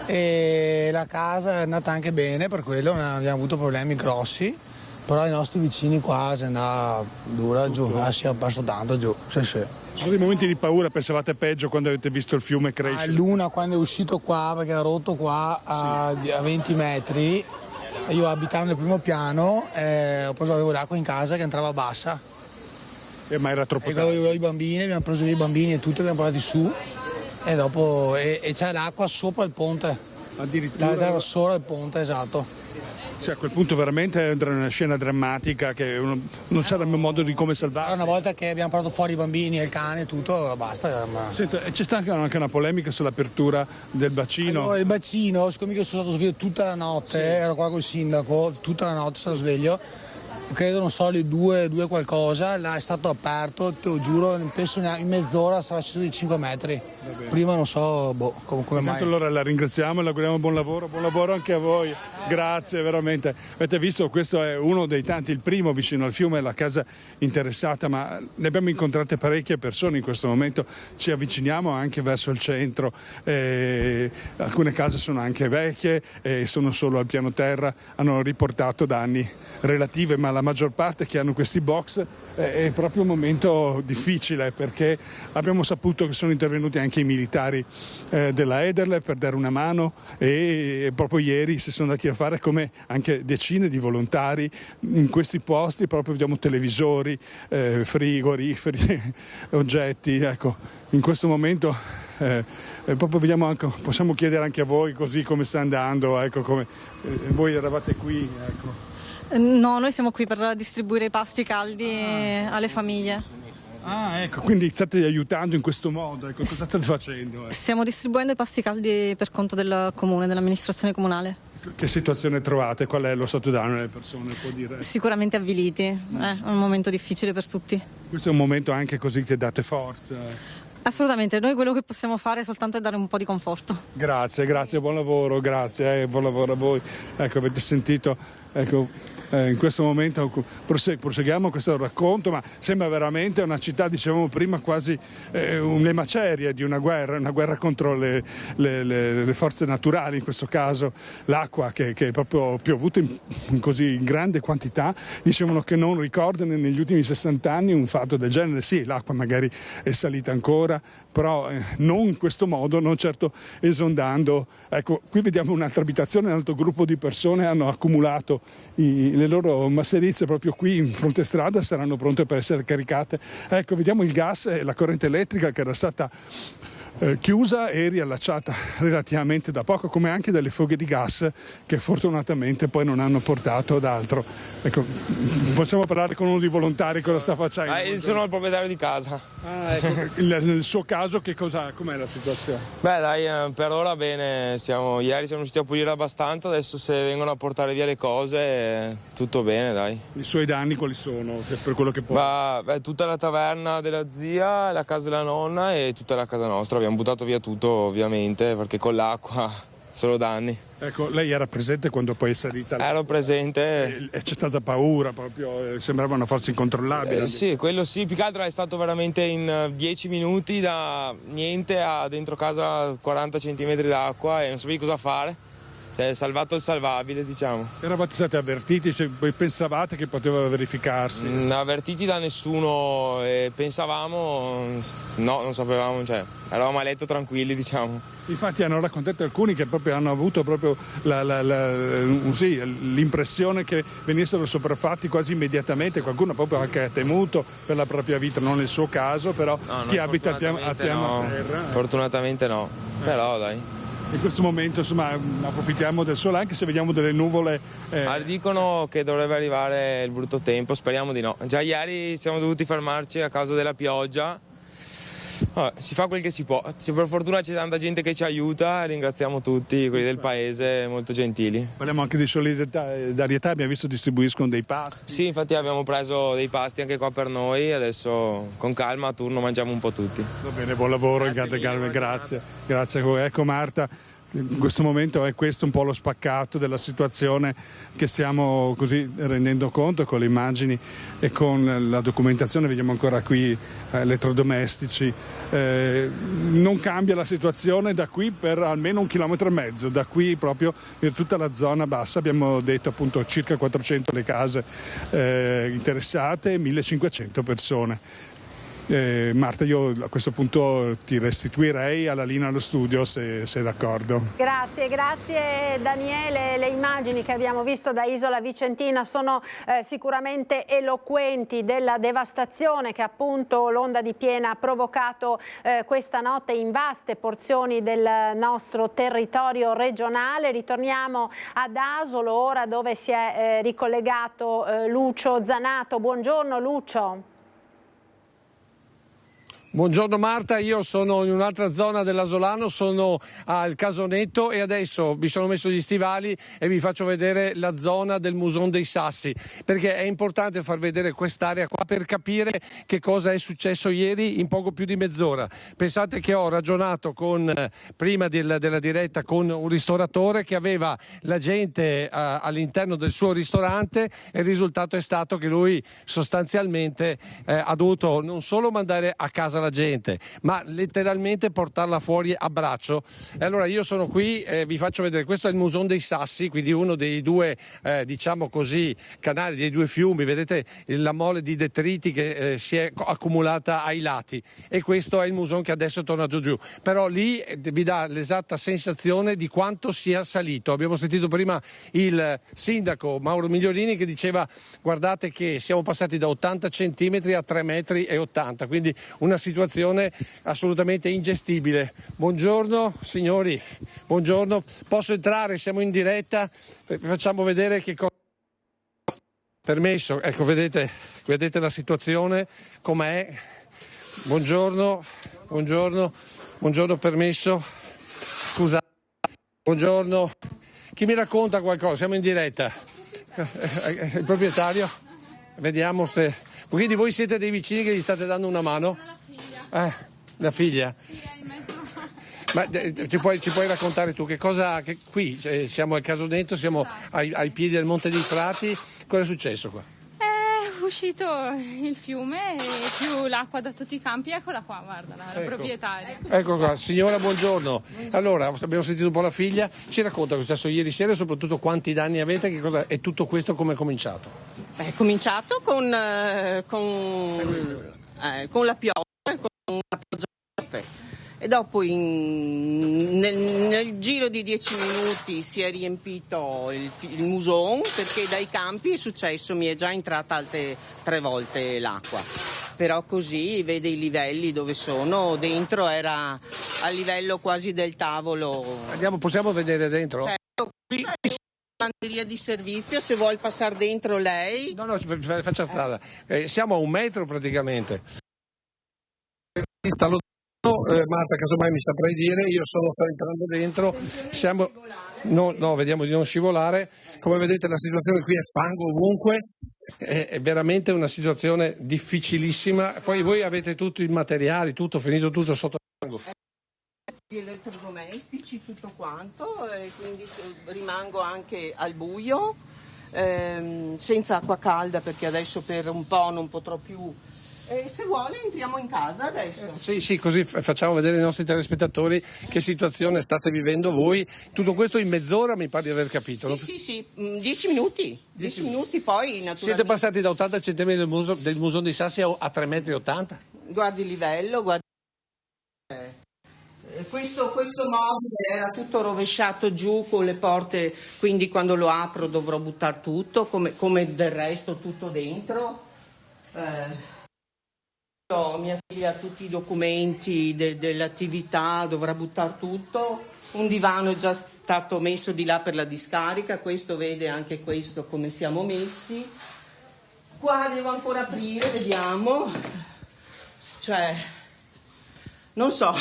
e la casa è andata anche bene, per quello non abbiamo avuto problemi grossi, però i nostri vicini qua si è andata dura giù, si è perso tanto giù. Sì. Ci sono dei momenti di paura, pensavate peggio quando avete visto il fiume crescere? L'una quando è uscito qua, perché ha rotto qua a 20 metri, io abitavo nel primo piano, avevo l'acqua in casa che entrava bassa. Ma era troppo tardi. Avevo i bambini, abbiamo preso i bambini e tutti, abbiamo portati su e dopo c'è l'acqua sopra il ponte. Addirittura? L'acqua sopra il ponte, esatto. Cioè, a quel punto veramente è una scena drammatica che non c'era modo di come salvarsi. Una volta che abbiamo portato fuori i bambini e il cane e tutto, basta. Senta, c'è stata anche una polemica sull'apertura del bacino. Allora, il bacino, siccome io sono stato sveglio tutta la notte, ero qua col sindaco, tutta la notte sono sveglio, credo, non so, le due qualcosa, là è stato aperto, te lo giuro, penso in mezz'ora sarà sceso di 5 metri. Prima non so come mai. Allora la ringraziamo e le auguriamo buon lavoro anche a voi. Grazie veramente. Avete visto, questo è uno dei tanti, il primo vicino al fiume, la casa interessata, ma ne abbiamo incontrate parecchie persone in questo momento, ci avviciniamo anche verso il centro, alcune case sono anche vecchie e sono solo al piano terra, hanno riportato danni relativi, ma la maggior parte che hanno questi box è proprio un momento difficile, perché abbiamo saputo che sono intervenuti anche i militari della Ederle per dare una mano, e proprio ieri si sono andati a fare, come anche decine di volontari in questi posti, proprio vediamo televisori, frigoriferi, oggetti, ecco, in questo momento proprio vediamo anche, possiamo chiedere anche a voi così come sta andando, ecco, come voi eravate qui, ecco. No, noi siamo qui per distribuire i pasti caldi alle famiglie. Ecco, quindi state aiutando in questo modo, ecco, cosa state facendo? Stiamo distribuendo i pasti caldi per conto del comune, dell'amministrazione comunale. Che situazione trovate? Qual è lo stato d'animo delle persone? Può dire? Sicuramente avviliti, è un momento difficile per tutti. Questo è un momento anche così che date forza. Assolutamente, noi quello che possiamo fare soltanto è dare un po' di conforto. Grazie, buon lavoro, buon lavoro a voi. Ecco, avete sentito, ecco, in questo momento proseguiamo questo racconto, ma sembra veramente una città, dicevamo prima, quasi le macerie di una guerra contro le forze naturali, in questo caso l'acqua che è proprio piovuto in così grande quantità. Dicevano che non ricordano negli ultimi 60 anni un fatto del genere. Sì, l'acqua magari è salita ancora, però non in questo modo, non certo esondando. Ecco, qui vediamo un'altra abitazione, un altro gruppo di persone hanno accumulato le loro masserizie proprio qui in fronte strada, saranno pronte per essere caricate. Ecco, vediamo il gas e la corrente elettrica che era stata chiusa e riallacciata relativamente da poco, come anche delle foghe di gas che fortunatamente poi non hanno portato ad altro. Ecco, possiamo parlare con uno dei volontari cosa sta facendo? Io sono il proprietario di casa. Ecco. Nel suo caso com'è la situazione? Beh dai, per ora bene, ieri siamo riusciti a pulire abbastanza, adesso se vengono a portare via le cose tutto bene, dai. I suoi danni quali sono, per quello che può? Tutta la taverna della zia, la casa della nonna e tutta la casa nostra. Abbiamo buttato via tutto ovviamente perché con l'acqua solo danni. Ecco, lei era presente quando poi è salita? Ero presente. E c'è stata paura proprio, sembrava una forza incontrollabile. Sì, quello sì, più che altro è stato veramente in 10 minuti da niente a dentro casa 40 centimetri d'acqua e non sapevi cosa fare. Cioè, salvato il salvabile, diciamo. Eravate stati avvertiti, se pensavate che poteva verificarsi? Avvertiti da nessuno, pensavamo, no, non sapevamo, cioè, eravamo a letto tranquilli, diciamo. Infatti hanno raccontato alcuni che proprio hanno avuto proprio l'impressione che venissero sopraffatti quasi immediatamente, qualcuno proprio anche ha temuto per la propria vita, non nel suo caso, però chi abita a piano terra. Fortunatamente no, però dai. In questo momento insomma approfittiamo del sole, anche se vediamo delle nuvole. Dicono che dovrebbe arrivare il brutto tempo, speriamo di no. Già ieri siamo dovuti fermarci a causa della pioggia. Si fa quel che si può. Per fortuna c'è tanta gente che ci aiuta, ringraziamo tutti, quelli del paese, molto gentili. Parliamo anche di solidarietà, abbiamo visto distribuiscono dei pasti. Sì, infatti abbiamo preso dei pasti anche qua per noi, adesso con calma a turno mangiamo un po' tutti. Va bene, buon lavoro, grazie. Ecco Marta, in questo momento è questo un po' lo spaccato della situazione che stiamo così rendendo conto con le immagini e con la documentazione. Vediamo ancora qui elettrodomestici. Non cambia la situazione da qui per almeno 1,5 chilometri, da qui proprio per tutta la zona bassa. Abbiamo detto appunto circa 400 le case interessate e 1.500 persone. Marta, io a questo punto ti restituirei alla linea allo studio se sei d'accordo. Grazie Daniele. Le immagini che abbiamo visto da Isola Vicentina sono sicuramente eloquenti della devastazione che appunto l'onda di piena ha provocato questa notte in vaste porzioni del nostro territorio regionale. Ritorniamo ad Asolo ora, dove si è ricollegato Lucio Zanato. Buongiorno Lucio. Buongiorno Marta, io sono in un'altra zona dell'Asolano, sono al Casonetto e adesso mi sono messo gli stivali e vi faccio vedere la zona del Muson dei Sassi, perché è importante far vedere quest'area qua per capire che cosa è successo ieri in poco più di mezz'ora. Pensate che ho ragionato prima della diretta con un ristoratore che aveva la gente all'interno del suo ristorante e il risultato è stato che lui sostanzialmente ha dovuto non solo mandare a casa la gente, ma letteralmente portarla fuori a braccio. E allora io sono qui, vi faccio vedere, questo è il Muson dei Sassi, quindi uno dei due diciamo così canali, dei due fiumi, vedete la mole di detriti che si è accumulata ai lati, e questo è il Muson che adesso torna giù, però lì vi dà l'esatta sensazione di quanto sia salito. Abbiamo sentito prima il sindaco Mauro Migliorini che diceva guardate che siamo passati da 80 centimetri a 3,80 metri, quindi una situazione assolutamente ingestibile. Buongiorno signori, buongiorno, posso entrare? Siamo in diretta, vi facciamo vedere che cosa. Permesso, ecco, vedete la situazione com'è. Buongiorno, permesso, scusate, buongiorno, chi mi racconta qualcosa? Siamo in diretta, il proprietario, vediamo se, quindi voi siete dei vicini che gli state dando una mano? La figlia? Ma ci puoi raccontare tu che cosa, che qui siamo al Casonetto, siamo ai piedi del Monte dei Frati, Cosa è successo qua? È uscito il fiume e più l'acqua da tutti i campi. Eccola qua, guarda, la proprietaria. Ecco qua, signora, buongiorno. Allora, abbiamo sentito un po' la figlia. Ci racconta cosa è successo ieri sera e soprattutto quanti danni avete, che cosa è tutto questo, come è cominciato? È cominciato con la pioggia, con una pioggia forte. E dopo nel giro di 10 minuti si è riempito il muson, perché dai campi è successo, mi è già entrata altre 3 volte l'acqua. Però così vede i livelli dove sono, dentro era a livello quasi del tavolo. Possiamo vedere dentro? Certo, qui c'è una lavanderia di servizio, se vuol passare dentro lei. No, faccia strada. Siamo a 1 metro praticamente. Marta, casomai mi saprai dire, io sto entrando dentro, vediamo di non scivolare. Come vedete la situazione qui è fango ovunque, è veramente una situazione difficilissima. Poi voi avete tutti i materiali, finito tutto sotto il fango. Gli elettrodomestici, tutto quanto, e quindi rimango anche al buio, senza acqua calda, perché adesso per un po' non potrò più. Se vuole entriamo in casa adesso. Sì, così facciamo vedere ai nostri telespettatori che situazione state vivendo voi. Tutto questo in mezz'ora, mi pare di aver capito. Sì, 10 minuti. 10 minuti poi naturalmente. Siete passati da 80 cm del muson di Sassi a 3,80 metri? Guardi il livello, guardi. Questo mobile era tutto rovesciato giù con le porte, quindi quando lo apro dovrò buttare tutto, come del resto tutto dentro. Mia figlia ha tutti i documenti dell'attività, dovrà buttare tutto. Un divano è già stato messo di là per la discarica, questo vede anche questo come siamo messi. Qua devo ancora aprire, vediamo. Non so.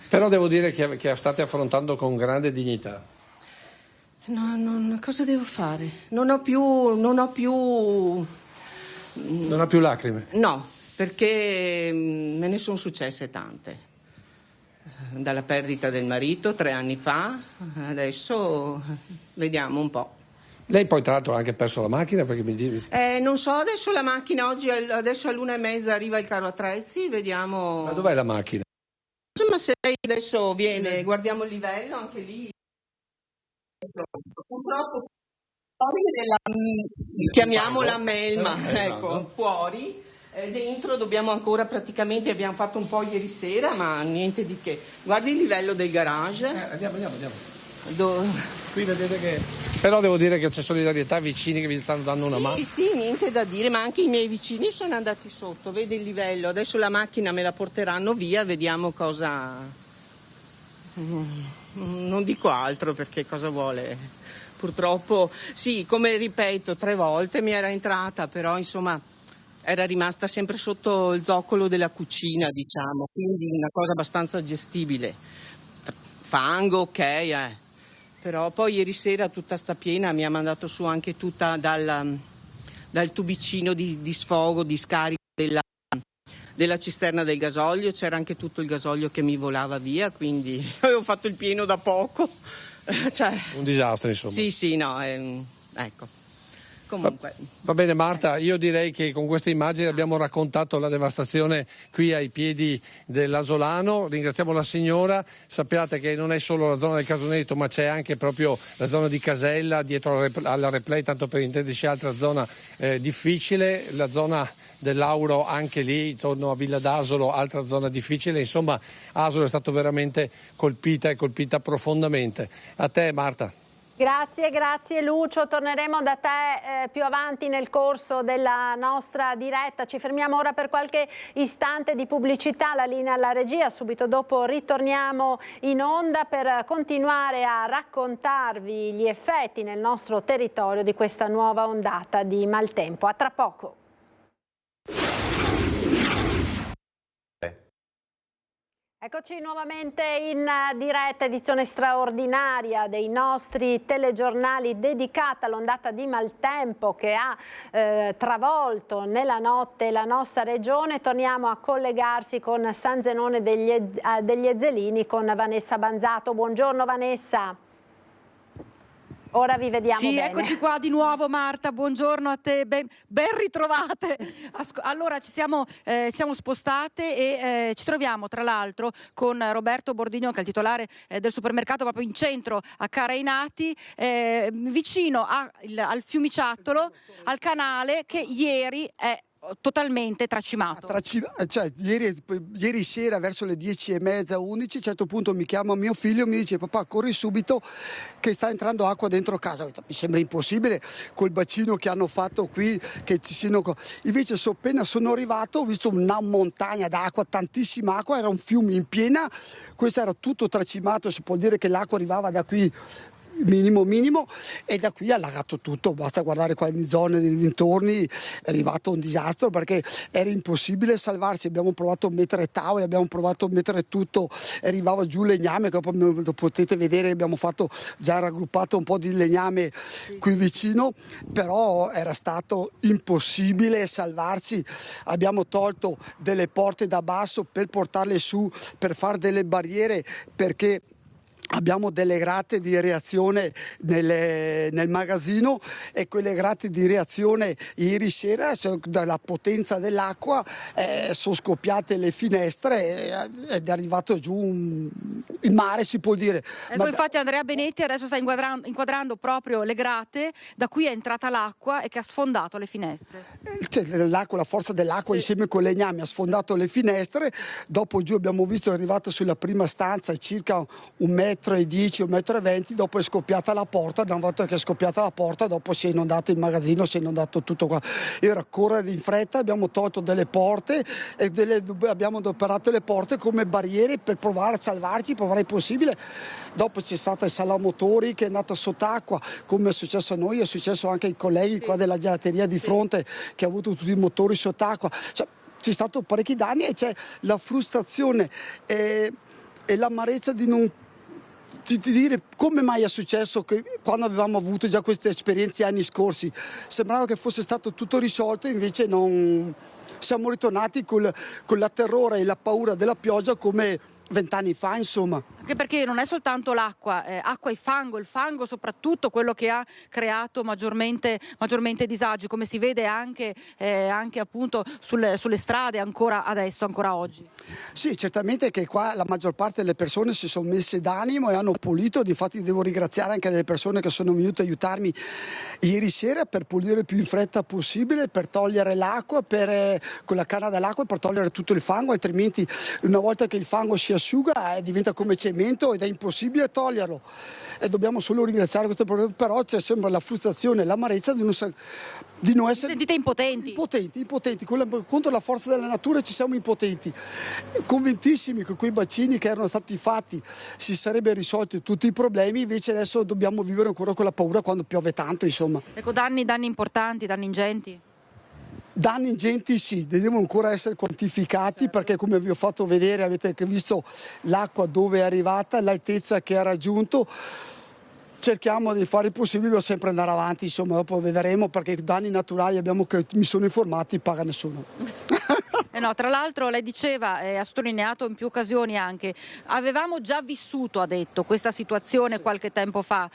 Però devo dire che state affrontando con grande dignità. No, cosa devo fare? Non ho più. Non ha più lacrime? No. Perché me ne sono successe tante, dalla perdita del marito 3 anni fa, adesso vediamo un po'. Lei poi tra l'altro ha anche perso la macchina, perché mi dici? Non so, adesso la macchina adesso all'1:30 arriva il carro attrezzi, vediamo. Ma dov'è la macchina? Ma se lei adesso viene, guardiamo il livello, anche lì. Purtroppo chiamiamola melma, ecco, fuori. Dentro dobbiamo ancora praticamente, abbiamo fatto un po' ieri sera, ma niente di che. Guardi il livello del garage. Andiamo. Qui vedete che. Però devo dire che c'è solidarietà, vicini che vi stanno dando una mano. Sì, niente da dire, ma anche i miei vicini sono andati sotto, vede il livello. Adesso la macchina me la porteranno via, vediamo cosa. Non dico altro perché cosa vuole. Purtroppo, sì, come ripeto 3 volte mi era entrata, però insomma. Era rimasta sempre sotto il zoccolo della cucina, diciamo, quindi una cosa abbastanza gestibile. Fango, ok, però poi ieri sera tutta sta piena mi ha mandato su anche tutta dal tubicino di sfogo, di scarico della cisterna del gasolio, c'era anche tutto il gasolio che mi volava via, quindi avevo fatto il pieno da poco. Un disastro, insomma. Sì, no, ecco. Comunque. Va bene Marta, io direi che con queste immagini abbiamo raccontato la devastazione qui ai piedi dell'Asolano. Ringraziamo la signora, sappiate che non è solo la zona del Casoneto, ma c'è anche proprio la zona di Casella, dietro alla Replay, tanto per intenderci, altra zona difficile, la zona dell'Auro anche lì, intorno a Villa d'Asolo, altra zona difficile. Insomma, Asolo è stata veramente colpita profondamente. A te Marta. Grazie Lucio, torneremo da te più avanti nel corso della nostra diretta. Ci fermiamo ora per qualche istante di pubblicità, la linea alla regia, subito dopo ritorniamo in onda per continuare a raccontarvi gli effetti nel nostro territorio di questa nuova ondata di maltempo. A tra poco. Eccoci nuovamente in diretta, edizione straordinaria dei nostri telegiornali dedicata all'ondata di maltempo che ha travolto nella notte la nostra regione. Torniamo a collegarsi con San Zenone degli Ezzelini con Vanessa Banzato. Buongiorno Vanessa. Ora vi vediamo sì, bene. Eccoci qua di nuovo Marta, buongiorno a te, ben ritrovate. Allora ci siamo spostate e ci troviamo tra l'altro con Roberto Bordigno, che è il titolare del supermercato proprio in centro a Carainati, vicino al Fiumiciattolo, al canale che ieri è totalmente tracimato. Cioè, ieri sera verso le 10:30, 11, a un certo punto mi chiama mio figlio e mi dice: papà, corri subito che sta entrando acqua dentro casa. Ho detto, mi sembra impossibile col bacino che hanno fatto qui, che ci siano. Invece appena sono arrivato ho visto una montagna d'acqua, tantissima acqua, era un fiume in piena, questo era tutto tracimato, si può dire che l'acqua arrivava da qui minimo, e da qui ha allagato tutto. Basta guardare qua in zone dei dintorni, è arrivato un disastro perché era impossibile salvarsi. Abbiamo provato a mettere tavole, abbiamo provato a mettere tutto, arrivava giù legname, che poi potete vedere, abbiamo fatto già raggruppato un po' di legname qui vicino, però era stato impossibile salvarsi. Abbiamo tolto delle porte da basso per portarle su, per fare delle barriere, perché abbiamo delle grate di reazione nel magazzino, e quelle grate di reazione ieri sera, dalla potenza dell'acqua, sono scoppiate le finestre ed è arrivato giù il mare, si può dire. Ecco, infatti Andrea Benetti adesso sta inquadrando proprio le grate da cui è entrata l'acqua e che ha sfondato le finestre. Cioè, l'acqua, la forza dell'acqua insieme con i legnami ha sfondato le finestre. Dopo giù abbiamo visto, è arrivato sulla prima stanza circa 1,10 metri, 1,20 metri, dopo è scoppiata la porta. Una volta che è scoppiata la porta, dopo si è inondato il magazzino, si è inondato tutto qua. Era correre in fretta, abbiamo tolto delle porte e abbiamo adoperato le porte come barriere per provare a salvarci, provare il possibile. Dopo c'è stata il salamotori che è andata sott'acqua, come è successo a noi, è successo anche ai colleghi qua della gelateria di fronte, che ha avuto tutti i motori sott'acqua. Cioè, c'è stato parecchi danni e c'è la frustrazione e l'amarezza di non di dire come mai è successo che quando avevamo avuto già queste esperienze anni scorsi sembrava che fosse stato tutto risolto, invece non. Siamo ritornati con la terrore e la paura della pioggia come 20 anni fa, insomma. Anche perché non è soltanto l'acqua, acqua e il fango soprattutto quello che ha creato maggiormente disagi, come si vede anche appunto sulle strade ancora adesso, ancora oggi. Sì, certamente che qua la maggior parte delle persone si sono messe d'animo e hanno pulito. Difatti devo ringraziare anche delle persone che sono venute a aiutarmi ieri sera per pulire il più in fretta possibile, per togliere l'acqua con la canna dell'acqua, per togliere tutto il fango, altrimenti una volta che il fango si asciuga diventa come cemento ed è impossibile toglierlo. E dobbiamo solo ringraziare questo problema, però c'è sempre la frustrazione e l'amarezza di non essere. Sentite impotenti. Impotenti. Contro la forza della natura ci siamo impotenti. Convintissimi che quei bacini che erano stati fatti si sarebbero risolti tutti i problemi, invece adesso dobbiamo vivere ancora con la paura quando piove tanto, insomma. Ecco, danni importanti, danni ingenti. Danni ingenti sì, devono ancora essere quantificati, perché come vi ho fatto vedere, avete anche visto l'acqua dove è arrivata, l'altezza che ha raggiunto. Cerchiamo di fare il possibile per sempre andare avanti, insomma, dopo vedremo, perché i danni naturali che mi sono informati paga nessuno. No, tra l'altro lei diceva, ha sottolineato in più occasioni anche, avevamo già vissuto, ha detto, questa situazione qualche tempo fa.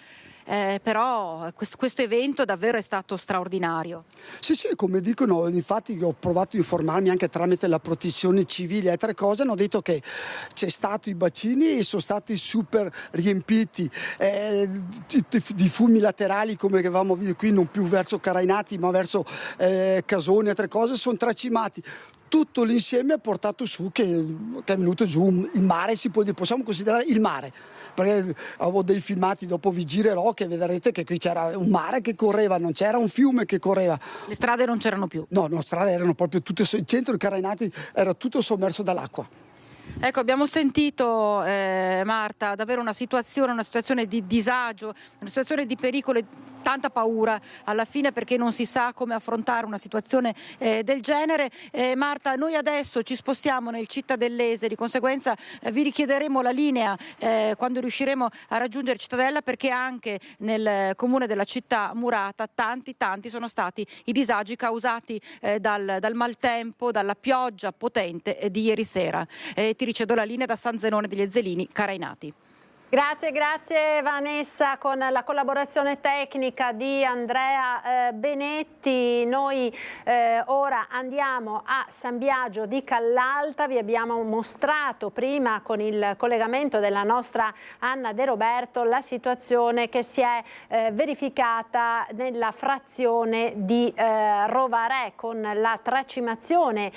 Però questo evento davvero è stato straordinario. Sì, come dicono, infatti ho provato a informarmi anche tramite la protezione civile e altre cose, hanno detto che c'è stato i bacini e sono stati super riempiti di fumi laterali, come avevamo visto qui, non più verso Carainati ma verso Casoni e altre cose, sono tracimati. Tutto l'insieme ha portato su che è venuto giù il mare, possiamo considerare il mare, perché avevo dei filmati, dopo vi girerò, che vedrete che qui c'era un mare che correva, non c'era un fiume che correva. Le strade non c'erano più? No, le strade erano proprio tutte, il centro di Carainati era tutto sommerso dall'acqua. Ecco, abbiamo sentito Marta, davvero una situazione di disagio, una situazione di pericolo e tanta paura alla fine, perché non si sa come affrontare una situazione del genere. Marta, noi adesso ci spostiamo nel Cittadellese, di conseguenza vi richiederemo la linea quando riusciremo a raggiungere Cittadella, perché anche nel comune della città murata tanti sono stati i disagi causati dal maltempo, dalla pioggia potente di ieri sera. Ti ricedo la linea da San Zenone degli Ezzelini, Carainati. Grazie Vanessa, con la collaborazione tecnica di Andrea Benetti. Noi ora andiamo a San Biagio di Callalta. Vi abbiamo mostrato prima con il collegamento della nostra Anna De Roberto la situazione che si è verificata nella frazione di Rovarè, con la tracimazione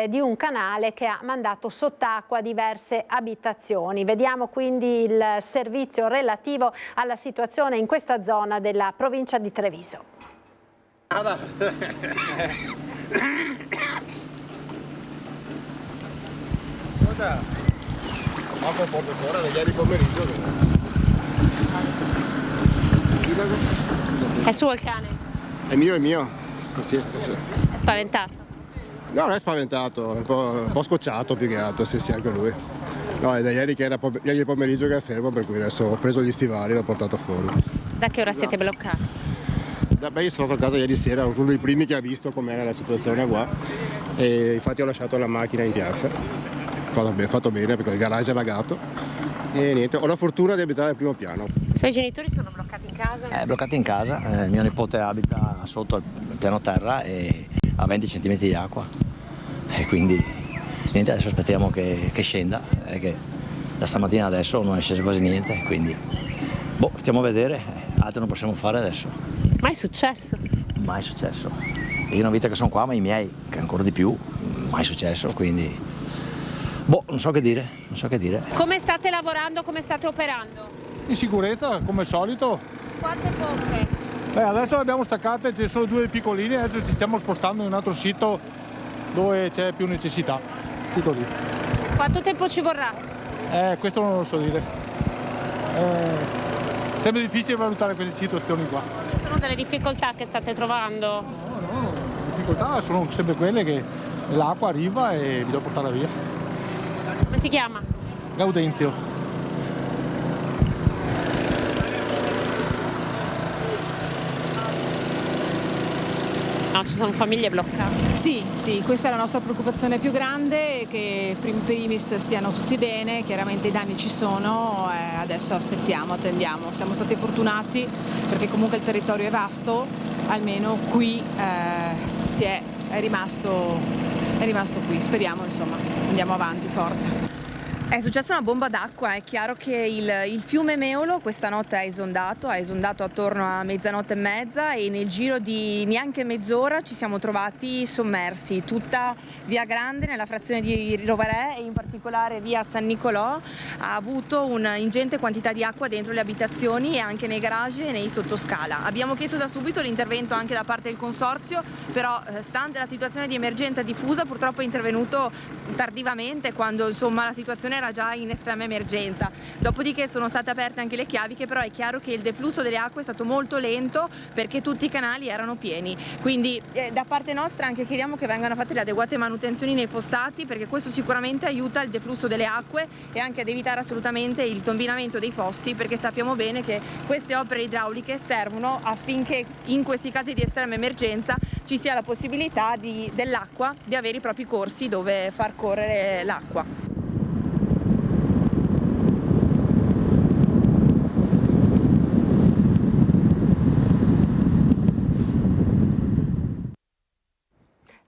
di un canale che ha mandato sott'acqua diverse abitazioni. Vediamo quindi il servizio relativo alla situazione in questa zona della provincia di Treviso. Cosa? Acqua porta fuori da ieri pomeriggio. È suo il cane? È mio. Sì. È spaventato? No, non è spaventato, è un po' scocciato più che altro, sì, anche lui. No, è da ieri che era ieri pomeriggio che è fermo, per cui adesso ho preso gli stivali e l'ho portato fuori. Da che ora siete bloccati? Io sono andato a casa ieri sera, ero uno dei primi che ha visto com'era la situazione qua e infatti ho lasciato la macchina in piazza. Ho fatto bene perché il garage è allagato e niente, ho la fortuna di abitare al primo piano. I suoi genitori sono bloccati in casa? Bloccati in casa, mio nipote abita sotto al piano terra e a 20 cm di acqua e quindi niente, adesso aspettiamo che scenda, che da stamattina adesso non è sceso quasi niente, quindi stiamo a vedere, altro non possiamo fare adesso. Mai successo? Mai successo. Io una vita che sono qua, ma i miei, che ancora di più, mai successo, quindi non so che dire. Come state lavorando, come state operando? In sicurezza, come al solito. Quante pompe? Adesso le abbiamo staccate, ce ne sono 2 piccoline, adesso ci stiamo spostando in un altro sito dove c'è più necessità. Tutto lì. Quanto tempo ci vorrà? Questo non lo so dire. Sembra difficile valutare queste situazioni qua. Sono delle difficoltà che state trovando? No, le difficoltà sono sempre quelle che l'acqua arriva e vi devo portarla via. Come si chiama? Gaudenzio. No, ci sono famiglie bloccate. Sì, questa è la nostra preoccupazione più grande, che in primis stiano tutti bene, chiaramente i danni ci sono, adesso attendiamo. Siamo stati fortunati perché comunque il territorio è vasto, almeno qui è rimasto qui, speriamo, insomma, andiamo avanti, forza. È successa una bomba d'acqua, è chiaro che il fiume Meolo questa notte ha esondato attorno a mezzanotte e mezza e nel giro di neanche mezz'ora ci siamo trovati sommersi. Tutta Via Grande nella frazione di Rovarè e in particolare via San Nicolò ha avuto un'ingente quantità di acqua dentro le abitazioni e anche nei garage e nei sottoscala. Abbiamo chiesto da subito l'intervento anche da parte del consorzio, però stante la situazione di emergenza diffusa purtroppo è intervenuto tardivamente quando la situazione era già in estrema emergenza. Dopodiché sono state aperte anche le chiaviche, però è chiaro che il deflusso delle acque è stato molto lento perché tutti i canali erano pieni. Quindi da parte nostra anche chiediamo che vengano fatte le adeguate manutenzioni nei fossati, perché questo sicuramente aiuta il deflusso delle acque e anche ad evitare assolutamente il tombinamento dei fossi, perché sappiamo bene che queste opere idrauliche servono affinché in questi casi di estrema emergenza ci sia la possibilità dell'acqua di avere i propri corsi dove far correre l'acqua.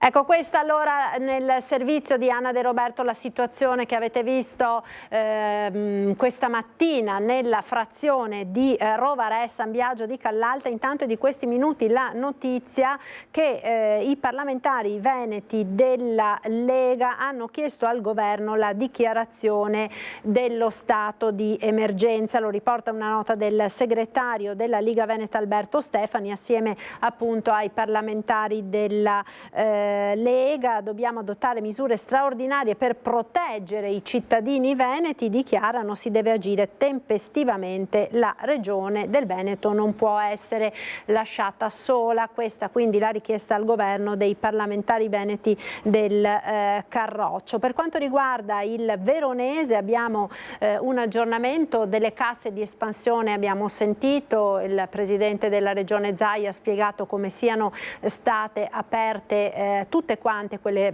Ecco, questa allora nel servizio di Anna De Roberto la situazione che avete visto questa mattina nella frazione di Rovarè, San Biagio di Callalta. Intanto è di questi minuti la notizia che i parlamentari veneti della Lega hanno chiesto al governo la dichiarazione dello stato di emergenza. Lo riporta una nota del segretario della Liga Veneta Alberto Stefani assieme appunto ai parlamentari della Lega. Dobbiamo adottare misure straordinarie per proteggere i cittadini veneti, dichiarano, si deve agire tempestivamente, la regione del Veneto non può essere lasciata sola. Questa quindi la richiesta al governo dei parlamentari veneti del Carroccio. Per quanto riguarda il Veronese abbiamo un aggiornamento delle casse di espansione, abbiamo sentito il presidente della regione Zaia ha spiegato come siano state aperte tutte quante quelle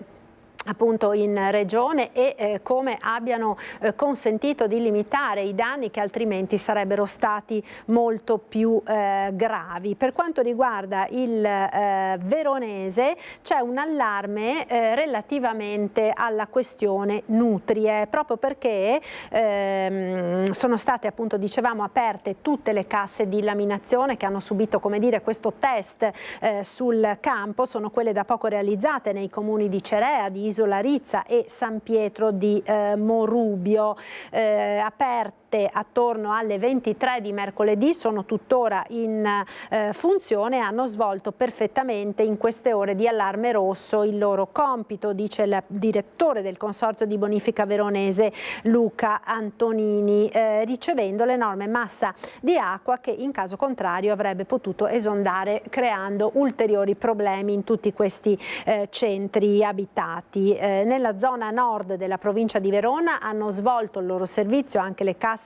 appunto in regione e come abbiano consentito di limitare i danni che altrimenti sarebbero stati molto più gravi. Per quanto riguarda il Veronese c'è un allarme relativamente alla questione nutrie, proprio perché sono state, appunto dicevamo, aperte tutte le casse di laminazione che hanno subito, come dire, questo test sul campo. Sono quelle da poco realizzate nei comuni di Cerea, di Isola Rizza e San Pietro di Morubio, aperte attorno alle 23 di mercoledì, sono tuttora in funzione e hanno svolto perfettamente in queste ore di allarme rosso il loro compito, dice il direttore del Consorzio di Bonifica Veronese Luca Antonini, ricevendo l'enorme massa di acqua che in caso contrario avrebbe potuto esondare, creando ulteriori problemi in tutti questi centri abitati. Nella zona nord della provincia di Verona hanno svolto il loro servizio anche le casse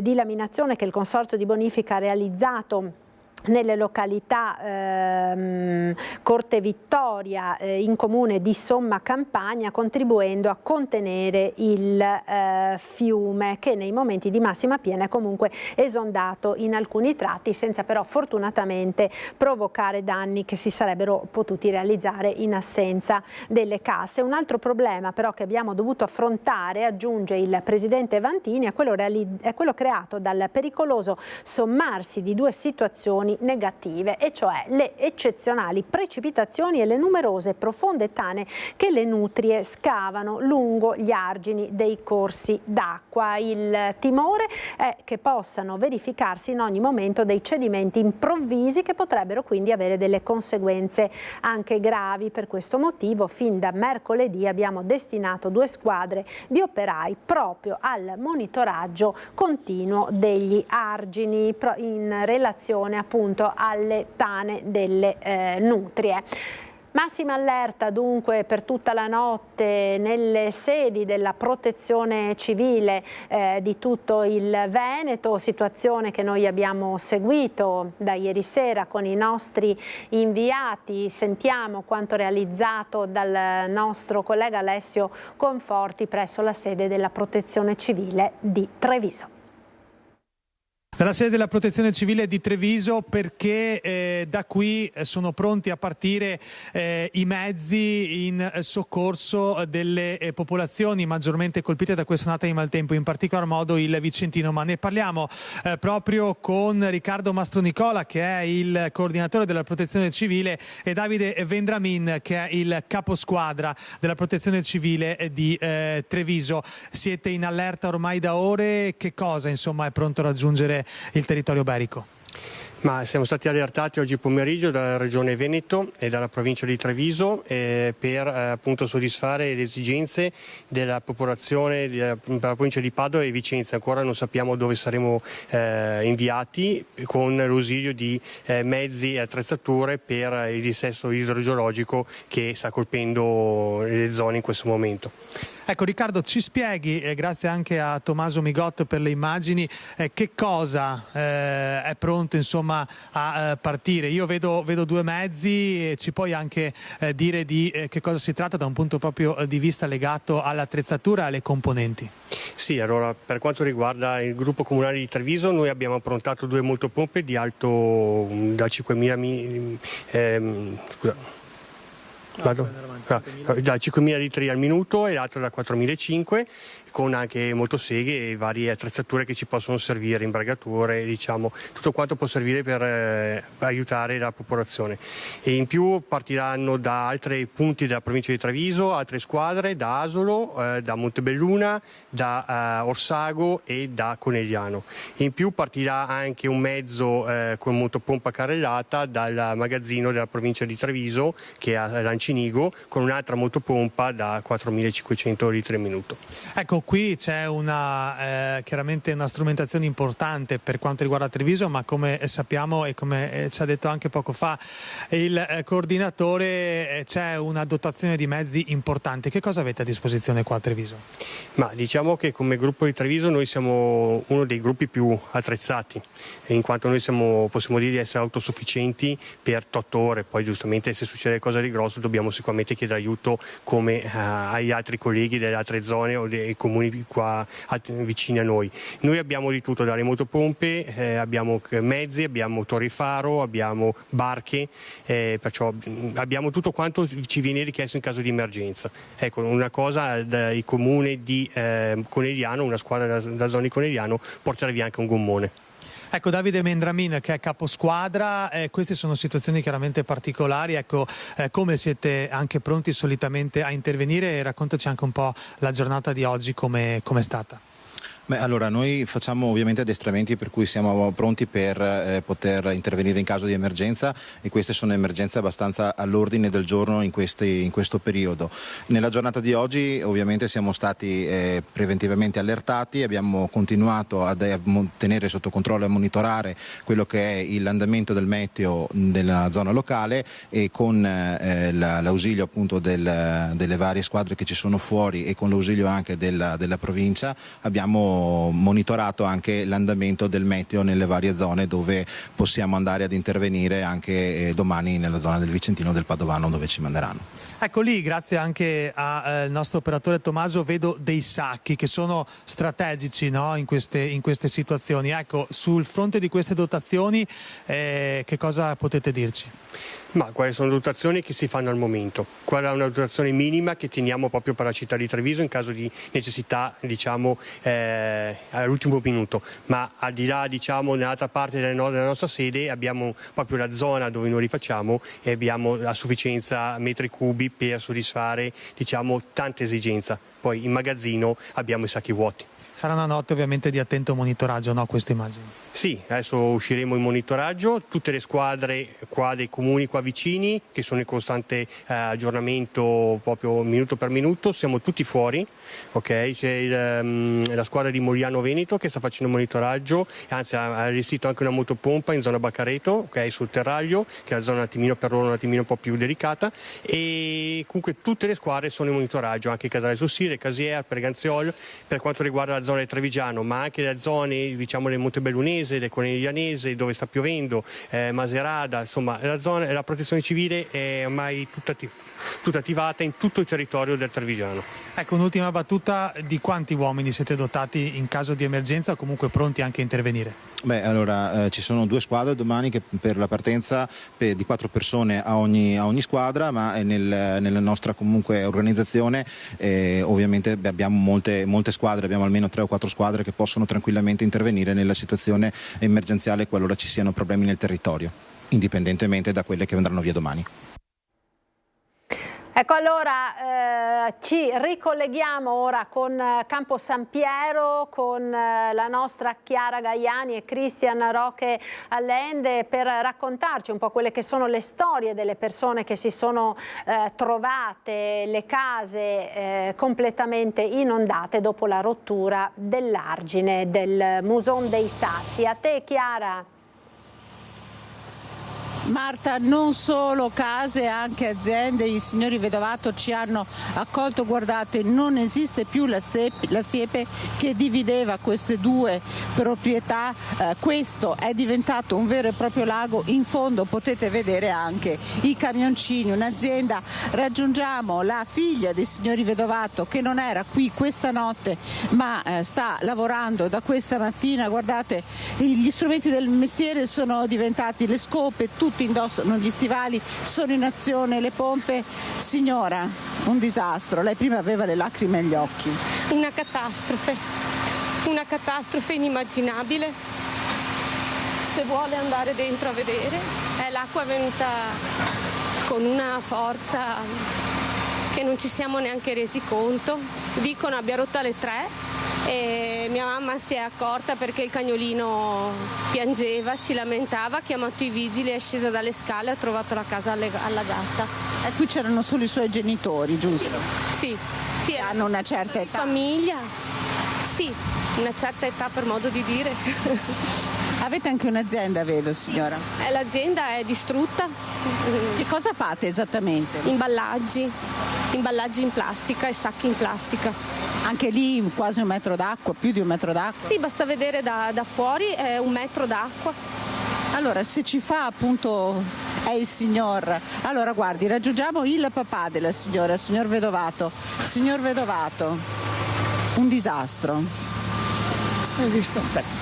di laminazione che il Consorzio di Bonifica ha realizzato nelle località Corte Vittoria in comune di Somma Campania, contribuendo a contenere il fiume che nei momenti di massima piena è comunque esondato in alcuni tratti, senza però fortunatamente provocare danni che si sarebbero potuti realizzare in assenza delle casse. Un altro problema però che abbiamo dovuto affrontare, aggiunge il presidente Vantini, è quello creato dal pericoloso sommarsi di due situazioni negative, e cioè le eccezionali precipitazioni e le numerose profonde tane che le nutrie scavano lungo gli argini dei corsi d'acqua. Il timore è che possano verificarsi in ogni momento dei cedimenti improvvisi che potrebbero quindi avere delle conseguenze anche gravi. Per questo motivo fin da mercoledì abbiamo destinato 2 squadre di operai proprio al monitoraggio continuo degli argini in relazione appunto alle tane delle nutrie. Massima allerta dunque per tutta la notte nelle sedi della Protezione Civile di tutto il Veneto, situazione che noi abbiamo seguito da ieri sera con i nostri inviati. Sentiamo quanto realizzato dal nostro collega Alessio Conforti presso la sede della Protezione Civile di Treviso. Dalla sede della Protezione Civile di Treviso, perché da qui sono pronti a partire i mezzi in soccorso delle popolazioni maggiormente colpite da questa ondata di maltempo, in particolar modo il Vicentino. Ma ne parliamo proprio con Riccardo Mastronicola, che è il coordinatore della Protezione Civile, e Davide Vendramin, che è il caposquadra della Protezione Civile di Treviso. Siete in allerta ormai da ore, che cosa insomma è pronto a raggiungere il territorio berico? Ma siamo stati allertati oggi pomeriggio dalla Regione Veneto e dalla provincia di Treviso per appunto soddisfare le esigenze della popolazione della provincia di Padova e Vicenza. Ancora non sappiamo dove saremo inviati, con l'ausilio di mezzi e attrezzature per il dissesto idrogeologico che sta colpendo le zone in questo momento. Ecco Riccardo, ci spieghi, grazie anche a Tommaso Migotto per le immagini, che cosa è pronto insomma a partire. Io vedo 2 mezzi, e ci puoi anche dire di che cosa si tratta da un punto proprio di vista legato all'attrezzatura e alle componenti? Sì, allora per quanto riguarda il gruppo comunale di Treviso, noi abbiamo approntato 2 motopompe di alto da 5.000 litri al minuto e l'altro da 4.500, con anche motoseghe e varie attrezzature che ci possono servire, imbragature, diciamo, tutto quanto può servire per aiutare la popolazione. E in più partiranno da altri punti della provincia di Treviso altre squadre, da Asolo, da Montebelluna, da Orsago e da Conegliano. In più partirà anche un mezzo con motopompa carrellata dal magazzino della provincia di Treviso, che è a Lancinigo, con un'altra motopompa da 4.500 litri al minuto. Ecco, siamo qui, c'è chiaramente una strumentazione importante per quanto riguarda Treviso, ma come sappiamo e come ci ha detto anche poco fa il coordinatore, c'è una dotazione di mezzi importante. Che cosa avete a disposizione qua a Treviso? Ma diciamo che come gruppo di Treviso noi siamo uno dei gruppi più attrezzati, in quanto noi possiamo dire di essere autosufficienti per 8 ore, poi giustamente se succede qualcosa di grosso dobbiamo sicuramente chiedere aiuto come agli altri colleghi delle altre zone o dei comuni qua vicini a noi. Noi abbiamo di tutto, dalle motopompe, abbiamo mezzi, abbiamo torri faro, abbiamo barche, perciò abbiamo tutto quanto ci viene richiesto in caso di emergenza. Ecco, una cosa, il comune di Conegliano, una squadra da zona di Conegliano, porterà via anche un gommone. Ecco, Davide Mendramin che è caposquadra, queste sono situazioni chiaramente particolari, ecco, come siete anche pronti solitamente a intervenire, e raccontaci anche un po' la giornata di oggi come è stata. Beh, allora noi facciamo ovviamente addestramenti per cui siamo pronti per poter intervenire in caso di emergenza, e queste sono emergenze abbastanza all'ordine del giorno in questo periodo. Nella giornata di oggi ovviamente siamo stati preventivamente allertati, abbiamo continuato a tenere sotto controllo e a monitorare quello che è l'andamento del meteo nella zona locale, e con l'ausilio appunto delle varie squadre che ci sono fuori e con l'ausilio anche della provincia abbiamo monitorato anche l'andamento del meteo nelle varie zone dove possiamo andare ad intervenire anche domani nella zona del Vicentino, del Padovano, dove ci manderanno. Ecco, lì grazie anche al nostro operatore Tommaso vedo dei sacchi che sono strategici, no? in queste situazioni. Ecco, sul fronte di queste dotazioni che cosa potete dirci? Ma quali sono le dotazioni che si fanno al momento? Qual è una dotazione minima che teniamo proprio per la città di Treviso in caso di necessità, diciamo, all'ultimo minuto, ma al di là, diciamo, nell'altra parte della nostra sede abbiamo proprio la zona dove noi li facciamo e abbiamo a sufficienza metri cubi per soddisfare, diciamo, tanta esigenza. Poi in magazzino abbiamo i sacchi vuoti. Sarà una notte ovviamente di attento monitoraggio, no, queste immagini? Sì, adesso usciremo in monitoraggio, tutte le squadre qua dei comuni qua vicini che sono in costante aggiornamento proprio minuto per minuto, siamo tutti fuori, ok? C'è la squadra di Moriano Veneto che sta facendo monitoraggio, anzi ha allestito anche una motopompa in zona Baccareto, ok, sul Terraglio, che è la zona per loro un po' più delicata, e comunque tutte le squadre sono in monitoraggio, anche Casale sul Sire, Casier, Preganziol, per quanto riguarda la zona del Trevigiano, ma anche le zone, diciamo, del Montebellunese, del Coneglianese dove sta piovendo, Maserada, insomma la protezione civile è ormai tutta attivata in tutto il territorio del Trevigiano. Ecco, un'ultima battuta: di quanti uomini siete dotati in caso di emergenza o comunque pronti anche a intervenire? Beh, allora ci sono 2 squadre domani che per la partenza di 4 persone a ogni squadra, ma nella nostra comunque organizzazione ovviamente abbiamo molte squadre, abbiamo almeno 3 o 4 squadre che possono tranquillamente intervenire nella situazione emergenziale qualora ci siano problemi nel territorio, indipendentemente da quelle che andranno via domani. Ecco, allora ci ricolleghiamo ora con Campo San Piero, con la nostra Chiara Gaiani e Cristian Roque Allende, per raccontarci un po' quelle che sono le storie delle persone che si sono trovate le case completamente inondate dopo la rottura dell'argine del Muson dei Sassi. A te, Chiara. Marta, non solo case, anche aziende. I signori Vedovato ci hanno accolto. Guardate, non esiste più la siepe che divideva queste 2 proprietà. Questo è diventato un vero e proprio lago. In fondo potete vedere anche i camioncini, un'azienda. Raggiungiamo la figlia dei signori Vedovato, che non era qui questa notte ma sta lavorando da questa mattina. Guardate, gli strumenti del mestiere sono diventati le scope, tutti indossano gli stivali, sono in azione le pompe. Signora, un disastro, lei prima aveva le lacrime agli occhi. Una catastrofe inimmaginabile. Se vuole andare dentro a vedere, l'acqua è venuta con una forza che non ci siamo neanche resi conto. Dicono abbia rotto alle 3. E mia mamma si è accorta perché il cagnolino piangeva, si lamentava, ha chiamato i vigili, è scesa dalle scale e ha trovato la casa allagata. E qui c'erano solo i suoi genitori, giusto? Sì. Hanno una certa età. Famiglia. Sì, una certa età per modo di dire. Avete anche un'azienda, vedo, signora. L'azienda è distrutta. Che cosa fate esattamente? Imballaggi in plastica e sacchi in plastica. Anche lì quasi 1 metro d'acqua, più di 1 metro d'acqua? Sì, basta vedere da fuori, è 1 metro d'acqua. Allora, se ci fa appunto è il signor, allora guardi, raggiungiamo il papà della signora, il signor Vedovato. Signor Vedovato, un disastro. Hai visto? Aspetta.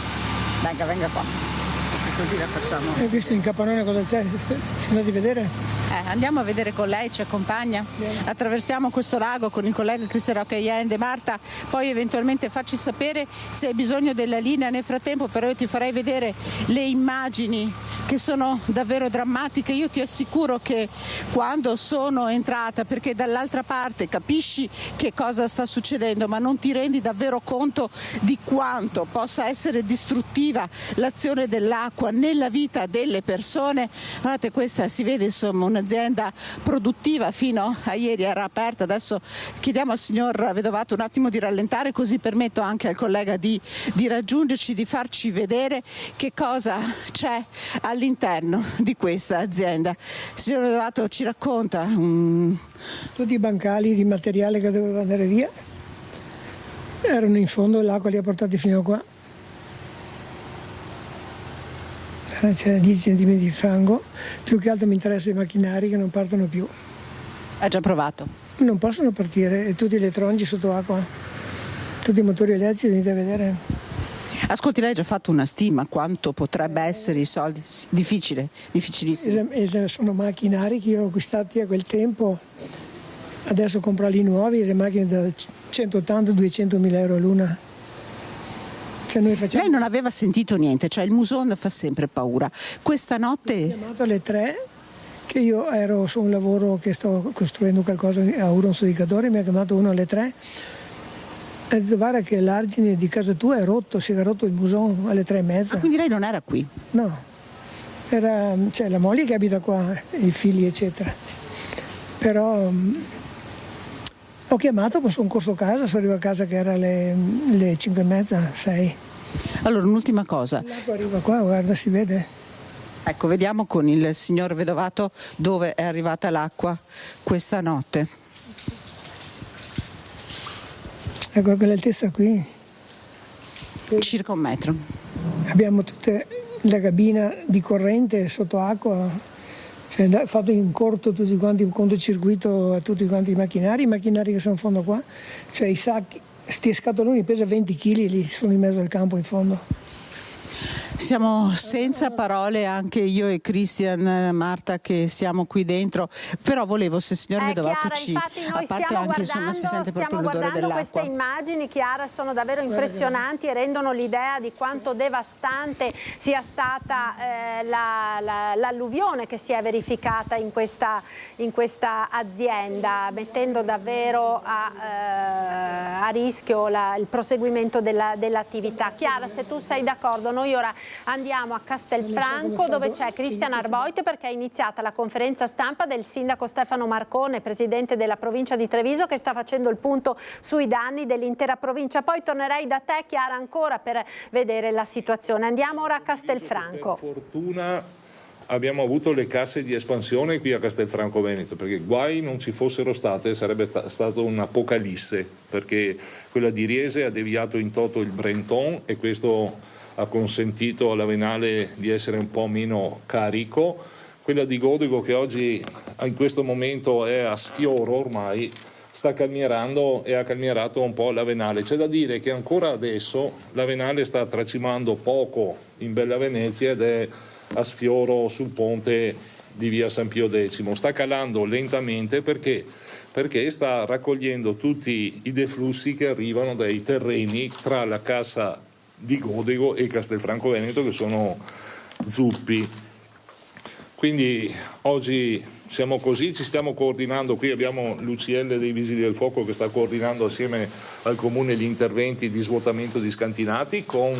Venga qua, perché così la facciamo. Hai visto in capannone cosa c'è? Si andate a vedere? Andiamo a vedere con lei, ci accompagna? Attraversiamo questo lago con il collega Cristian Roccaiende. Marta, poi eventualmente facci sapere se hai bisogno della linea. Nel frattempo però io ti farei vedere le immagini che sono davvero drammatiche. Io ti assicuro che quando sono entrata, perché dall'altra parte capisci che cosa sta succedendo, ma non ti rendi davvero conto di quanto possa essere distruttiva l'azione dell'acqua nella vita delle persone. Guardate, questa si vede insomma un'azienda produttiva, fino a ieri era aperta. Adesso chiediamo al signor Vedovato un attimo di rallentare, così permetto anche al collega di raggiungerci, di farci vedere che cosa c'è all'interno di questa azienda. Signor Vedovato, ci racconta? Tutti i bancali di materiale che doveva andare via erano in fondo e l'acqua li ha portati fino a qua. C'è 10 cm di fango, più che altro mi interessa i macchinari che non partono più. Ha già provato? Non possono partire, e tutti gli elettronici sotto acqua, tutti i motori elettrici, venite a vedere. Ascolti, lei ha già fatto una stima quanto potrebbe essere i soldi? Difficile, difficilissimo. Sono macchinari che io ho acquistati a quel tempo, adesso comprarli nuovi, le macchine da 180-200 mila euro l'una. Lei non aveva sentito niente, cioè il muson fa sempre paura. Questa notte... Mi ha chiamato alle 3, che io ero su un lavoro che sto costruendo qualcosa a Urons di Cadore, mi ha chiamato uno alle 3 e ha detto guarda che l'argine di casa tua è rotto, si è rotto il muson alle 3:30. Ah, quindi lei non era qui? No, c'è la moglie che abita qua, i figli eccetera. Però ho chiamato, sono corso a casa, sono arrivato a casa che era le 5:30, 6. Allora, un'ultima cosa. L'acqua arriva qua, guarda, si vede. Ecco, vediamo con il signor Vedovato dove è arrivata l'acqua questa notte. Ecco quell'altezza qui. Circa 1 metro. Abbiamo tutta la cabina di corrente sotto acqua. Cioè, fatto in corto tutti quanti, un controcircuito a tutti quanti i macchinari che sono in fondo qua, cioè i sacchi, sti scatoloni pesa 20 kg, lì sono in mezzo al campo in fondo. Siamo senza parole anche io e Cristian, Marta, che siamo qui dentro, però volevo, se il signor Vedovato ci, a parte anche insomma si sente proprio l'odore dell'acqua. Queste immagini, Chiara, sono davvero impressionanti e rendono l'idea di quanto devastante sia stata l'alluvione che si è verificata in questa azienda, mettendo davvero a rischio il proseguimento dell'attività. Chiara, se tu sei d'accordo, noi ora andiamo a Castelfranco dove c'è Cristian Arboit, perché è iniziata la conferenza stampa del sindaco Stefano Marcone, presidente della provincia di Treviso, che sta facendo il punto sui danni dell'intera provincia. Poi tornerei da te, Chiara, ancora per vedere la situazione. Andiamo ora a Castelfranco. Per fortuna abbiamo avuto le casse di espansione qui a Castelfranco Veneto, perché guai non ci fossero state, sarebbe stato un'apocalisse, perché quella di Riese ha deviato in toto il Brenton e questo ha consentito alla Venale di essere un po' meno carico. Quella di Godego, che oggi in questo momento è a sfioro ormai, sta calmierando e ha calmierato un po' la Venale. C'è da dire che ancora adesso la Venale sta tracimando poco in Bella Venezia ed è a sfioro sul ponte di via San Pio X. Sta calando lentamente perché sta raccogliendo tutti i deflussi che arrivano dai terreni tra la Cassa di Godego e Castelfranco Veneto, che sono zuppi. Quindi oggi siamo così, ci stiamo coordinando, qui abbiamo l'UCL dei Vigili del Fuoco che sta coordinando assieme al Comune gli interventi di svuotamento di scantinati con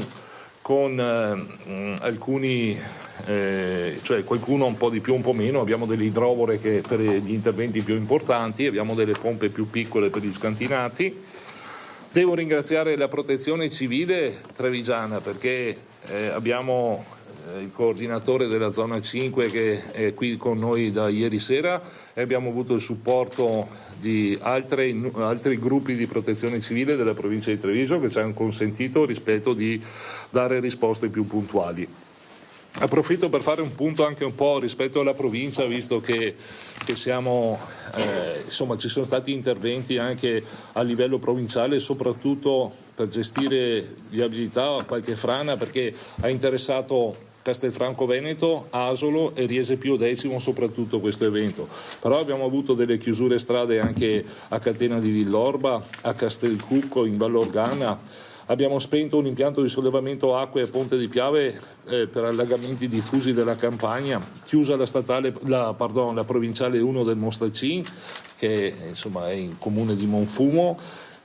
alcuni, cioè qualcuno un po' di più, un po' meno. Abbiamo delle idrovore che per gli interventi più importanti, abbiamo delle pompe più piccole per gli scantinati. Devo ringraziare la Protezione Civile trevigiana perché abbiamo il coordinatore della zona 5 che è qui con noi da ieri sera e abbiamo avuto il supporto di altri gruppi di protezione civile della provincia di Treviso che ci hanno consentito, rispetto, di dare risposte più puntuali. Approfitto per fare un punto anche un po' rispetto alla provincia, visto che siamo, insomma, ci sono stati interventi anche a livello provinciale, soprattutto per gestire viabilità o qualche frana, perché ha interessato Castelfranco Veneto, Asolo e Riese Pio X soprattutto questo evento. Però abbiamo avuto delle chiusure strade anche a Catena di Villorba, a Castelcucco in Vallorgana. Abbiamo spento un impianto di sollevamento acque a Ponte di Piave per allagamenti diffusi della campagna, chiusa la provinciale 1 del Mostacin, che insomma è in comune di Monfumo,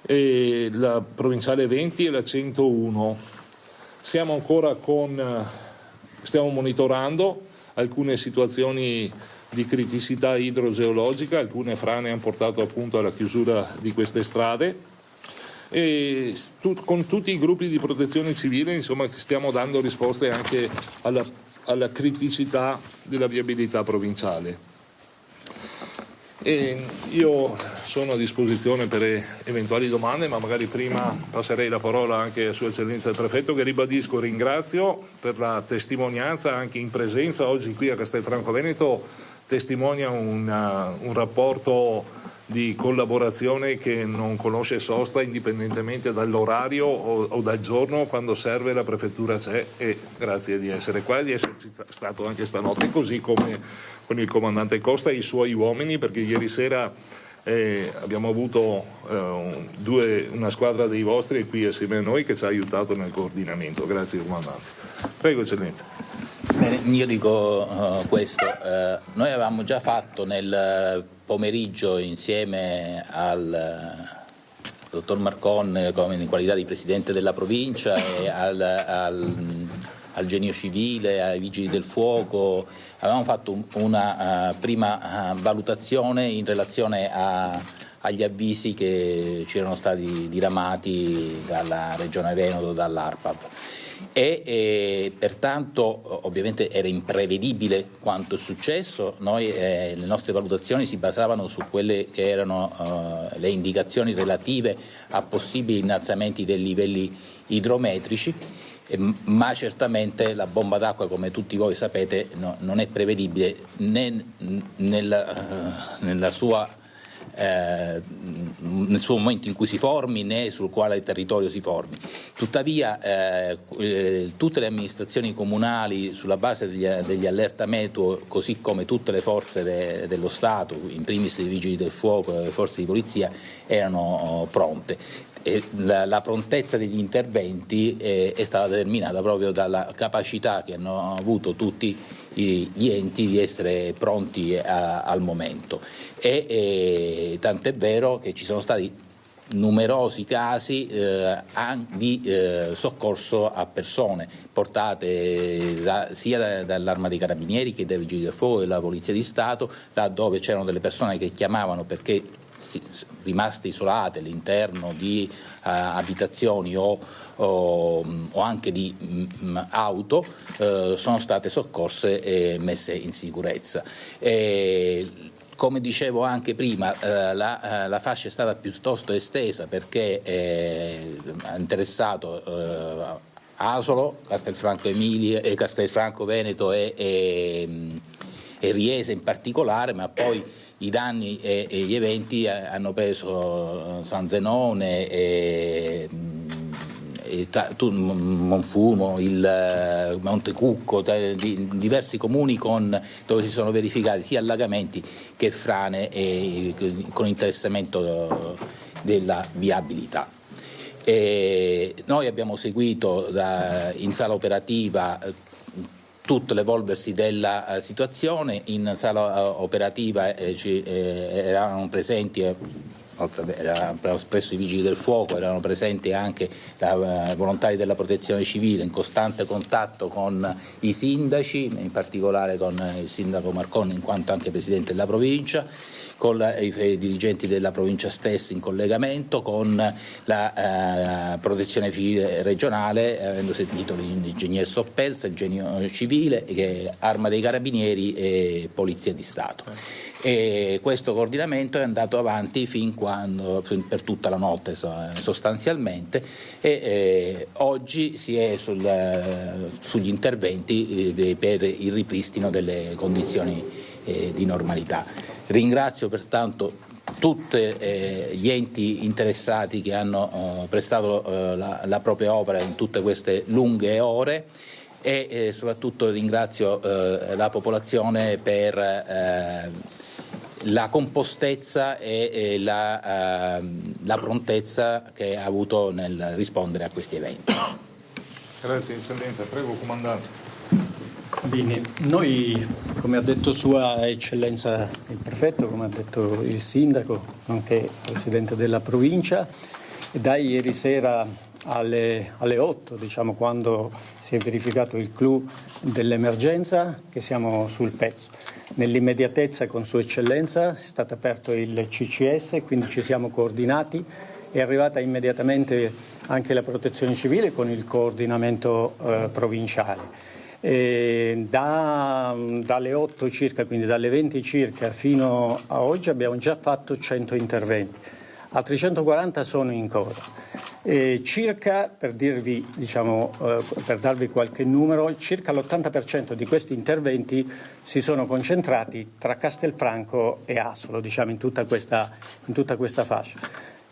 e la provinciale 20 e la 101. Stiamo monitorando alcune situazioni di criticità idrogeologica, alcune frane hanno portato appunto alla chiusura di queste strade e con tutti i gruppi di protezione civile insomma stiamo dando risposte anche alla criticità della viabilità provinciale. E io sono a disposizione per eventuali domande, ma magari prima passerei la parola anche a Sua Eccellenza il Prefetto, che ribadisco ringrazio per la testimonianza anche in presenza oggi qui a Castelfranco Veneto, testimonia un rapporto di collaborazione che non conosce sosta indipendentemente dall'orario o dal giorno. Quando serve la Prefettura c'è, e grazie di essere qua e di esserci stato anche stanotte, così come con il comandante Costa e i suoi uomini, perché ieri sera abbiamo avuto una squadra dei vostri qui assieme a noi che ci ha aiutato nel coordinamento. Grazie comandante. Prego Eccellenza. Bene, io dico questo, noi avevamo già fatto nel pomeriggio insieme al dottor Marcon come in qualità di Presidente della provincia e al Genio Civile, ai Vigili del Fuoco, avevamo fatto una prima valutazione in relazione agli avvisi che ci erano stati diramati dalla Regione Veneto, dall'ARPAV. E pertanto ovviamente era imprevedibile quanto è successo. Noi le nostre valutazioni si basavano su quelle che erano le indicazioni relative a possibili innalzamenti dei livelli idrometrici, ma certamente la bomba d'acqua, come tutti voi sapete, non è prevedibile né nel suo momento in cui si formi né sul quale il territorio si formi. Tuttavia tutte le amministrazioni comunali, sulla base degli allerta meteo, così come tutte le forze dello Stato, in primis i Vigili del Fuoco e le forze di polizia, erano pronte. E la prontezza degli interventi è stata determinata proprio dalla capacità che hanno avuto tutti gli enti di essere pronti al momento, e tant'è vero che ci sono stati numerosi casi di soccorso a persone portate sia dall'Arma dei Carabinieri che dai Vigili del Fuoco e della Polizia di Stato, laddove c'erano delle persone che chiamavano perché rimaste isolate all'interno di abitazioni o anche di auto, sono state soccorse e messe in sicurezza. Come dicevo anche prima, la fascia è stata piuttosto estesa perché ha interessato Asolo, Castelfranco Veneto e Riese in particolare, ma poi i danni e gli eventi hanno preso San Zenone, Monfumo, il Montecucco, diversi comuni dove si sono verificati sia allagamenti che frane con interessamento della viabilità. Noi abbiamo seguito in sala operativa tutto l'evolversi della situazione. In sala operativa erano presenti, presso i Vigili del Fuoco, erano presenti anche volontari della Protezione Civile in costante contatto con i sindaci, in particolare con il sindaco Marcon in quanto anche Presidente della provincia, con i dirigenti della provincia stessa in collegamento, con la protezione civile regionale, avendo sentito l'ingegner Soppelsa, il genio civile, Arma dei Carabinieri e Polizia di Stato. E questo coordinamento è andato avanti per tutta la notte sostanzialmente, e oggi si è sugli interventi per il ripristino delle condizioni di normalità. Ringrazio pertanto tutti gli enti interessati che hanno prestato la propria opera in tutte queste lunghe ore, e soprattutto ringrazio la popolazione per la compostezza e la prontezza che ha avuto nel rispondere a questi eventi. Grazie Eccellenza, prego Comandante. Bene, noi, come ha detto Sua Eccellenza il Prefetto, come ha detto il Sindaco, nonché Presidente della Provincia, da ieri sera alle 8, diciamo, quando si è verificato il clou dell'emergenza, che siamo sul pezzo. Nell'immediatezza con Sua Eccellenza è stato aperto il CCS, quindi ci siamo coordinati, è arrivata immediatamente anche la Protezione Civile con il coordinamento provinciale. Dalle 8 circa, quindi dalle 20 circa fino a oggi abbiamo già fatto 100 interventi, altri 140 sono in coda. Circa, per dirvi, per darvi qualche numero, circa l'80% di questi interventi si sono concentrati tra Castelfranco e Asolo, in tutta questa fascia.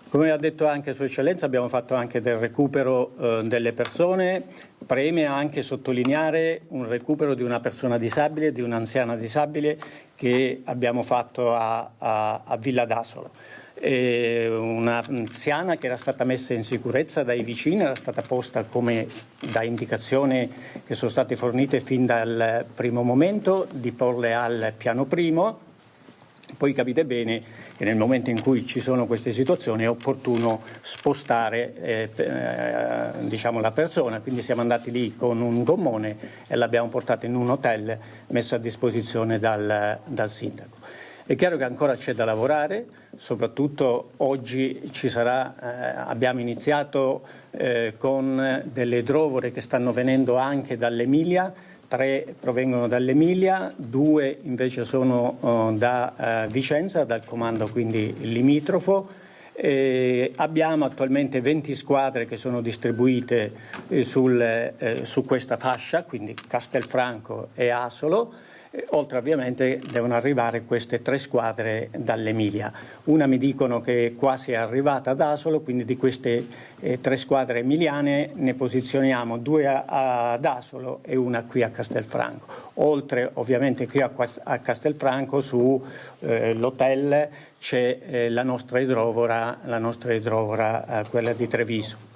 Come ha detto anche Sua Eccellenza, abbiamo fatto anche del recupero delle persone. Preme anche sottolineare un recupero di una persona disabile, di un'anziana disabile che abbiamo fatto a Villa d'Asolo. Un'anziana che era stata messa in sicurezza dai vicini, era stata posta come da indicazioni che sono state fornite fin dal primo momento di porle al piano primo. Poi capite bene che nel momento in cui ci sono queste situazioni è opportuno spostare la persona, quindi siamo andati lì con un gommone e l'abbiamo portata in un hotel messo a disposizione dal Sindaco. È chiaro che ancora c'è da lavorare, soprattutto oggi abbiamo iniziato con delle idrovore che stanno venendo anche dall'Emilia. 3 provengono dall'Emilia, 2 invece sono da Vicenza, dal comando quindi limitrofo. Abbiamo attualmente 20 squadre che sono distribuite su questa fascia, quindi Castelfranco e Asolo. Oltre ovviamente devono arrivare queste 3 squadre dall'Emilia. Una mi dicono che quasi è arrivata ad Asolo, quindi di queste 3 squadre emiliane ne posizioniamo 2 ad Asolo e una qui a Castelfranco. Oltre ovviamente qui a Castelfranco sull'hotel c'è la nostra idrovora, quella di Treviso.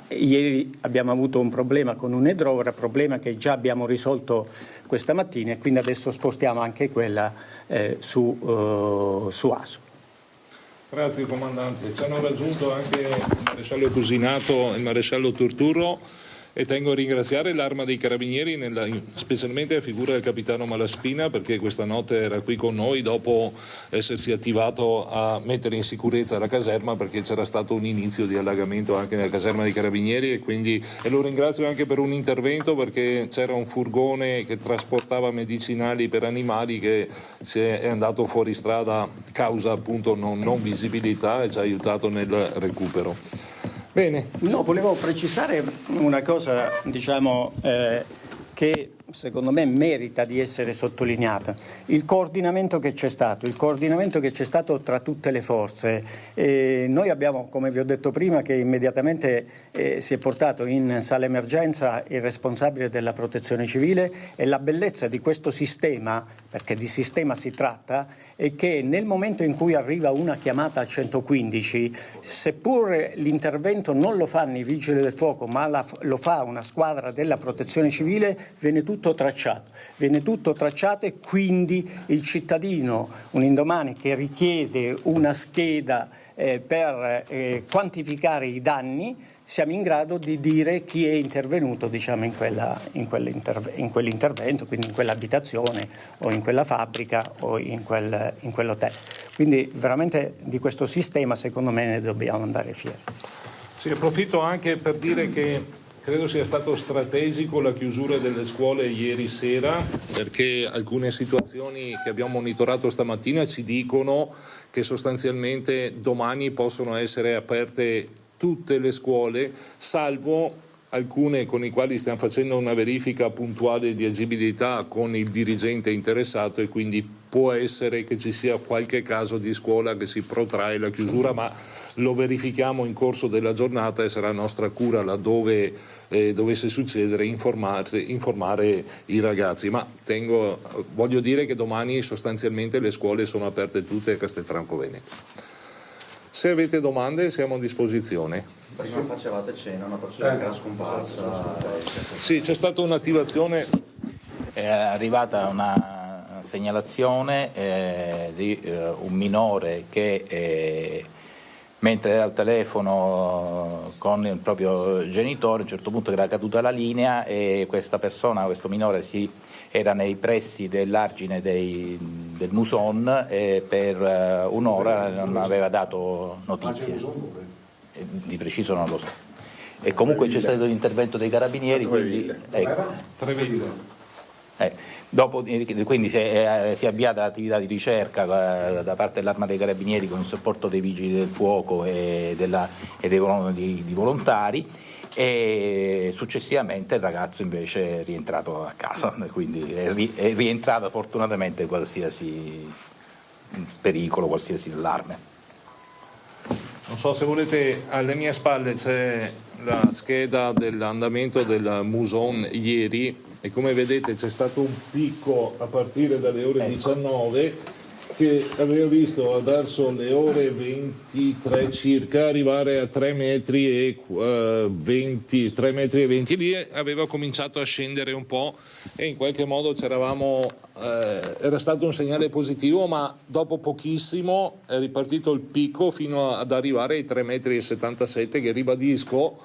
Ieri abbiamo avuto un problema con un'idrovora, problema che già abbiamo risolto questa mattina, e quindi adesso spostiamo anche quella su Asolo. Grazie Comandante. Ci hanno raggiunto anche il Maresciallo Cusinato e il Maresciallo Turturro, e tengo a ringraziare l'Arma dei Carabinieri, specialmente la figura del Capitano Malaspina, perché questa notte era qui con noi dopo essersi attivato a mettere in sicurezza la caserma, perché c'era stato un inizio di allagamento anche nella caserma dei Carabinieri, e lo ringrazio anche per un intervento, perché c'era un furgone che trasportava medicinali per animali che è andato fuori strada causa appunto non visibilità, e ci ha aiutato nel recupero. Bene. No, volevo precisare una cosa, che secondo me merita di essere sottolineata. Il coordinamento che c'è stato tra tutte le forze. Noi abbiamo, come vi ho detto prima, che immediatamente si è portato in sala emergenza il responsabile della Protezione Civile, e la bellezza di questo sistema, perché di sistema si tratta, è che nel momento in cui arriva una chiamata a 115, seppur l'intervento non lo fanno i vigili del fuoco, ma lo fa una squadra della Protezione Civile, viene tutto tutto tracciato e quindi il cittadino un indomani che richiede una scheda per quantificare i danni, siamo in grado di dire chi è intervenuto, diciamo, in quell'intervento, quindi in quell'abitazione o in quella fabbrica o in quell'hotel. Quindi veramente di questo sistema secondo me ne dobbiamo andare fieri. Sì, approfitto anche per dire che credo sia stato strategico la chiusura delle scuole ieri sera, perché alcune situazioni che abbiamo monitorato stamattina ci dicono che sostanzialmente domani possono essere aperte tutte le scuole, salvo alcune con i quali stiamo facendo una verifica puntuale di agibilità con il dirigente interessato, e quindi può essere che ci sia qualche caso di scuola che si protrae la chiusura, ma lo verifichiamo in corso della giornata e sarà nostra cura, laddove dovesse succedere, informare i ragazzi. Ma voglio dire che domani sostanzialmente le scuole sono aperte tutte a Castelfranco Veneto. Se avete domande siamo a disposizione. Prima facevate cena, una persona che era scomparsa. Sì, c'è stata un'attivazione. È arrivata una segnalazione di un minore che mentre era al telefono con il proprio genitore, a un certo punto era caduta la linea e questo minore era nei pressi dell'argine del Muson e per un'ora non aveva dato notizie. Di preciso non lo so. E comunque c'è stato l'intervento dei carabinieri, quindi quindi si è avviata l'attività di ricerca da parte dell'Arma dei Carabinieri con il supporto dei Vigili del Fuoco e dei volontari, e successivamente il ragazzo invece è rientrato a casa, quindi è rientrato fortunatamente qualsiasi pericolo, qualsiasi allarme. Non so se volete, alle mie spalle c'è la scheda dell'andamento del Muson ieri, e come vedete c'è stato un picco a partire dalle ore 19 che aveva visto verso le ore 23 circa arrivare a 3 metri e 20, lì aveva cominciato a scendere un po' e in qualche modo era stato un segnale positivo, ma dopo pochissimo è ripartito il picco fino ad arrivare ai 3 metri e 77, che ribadisco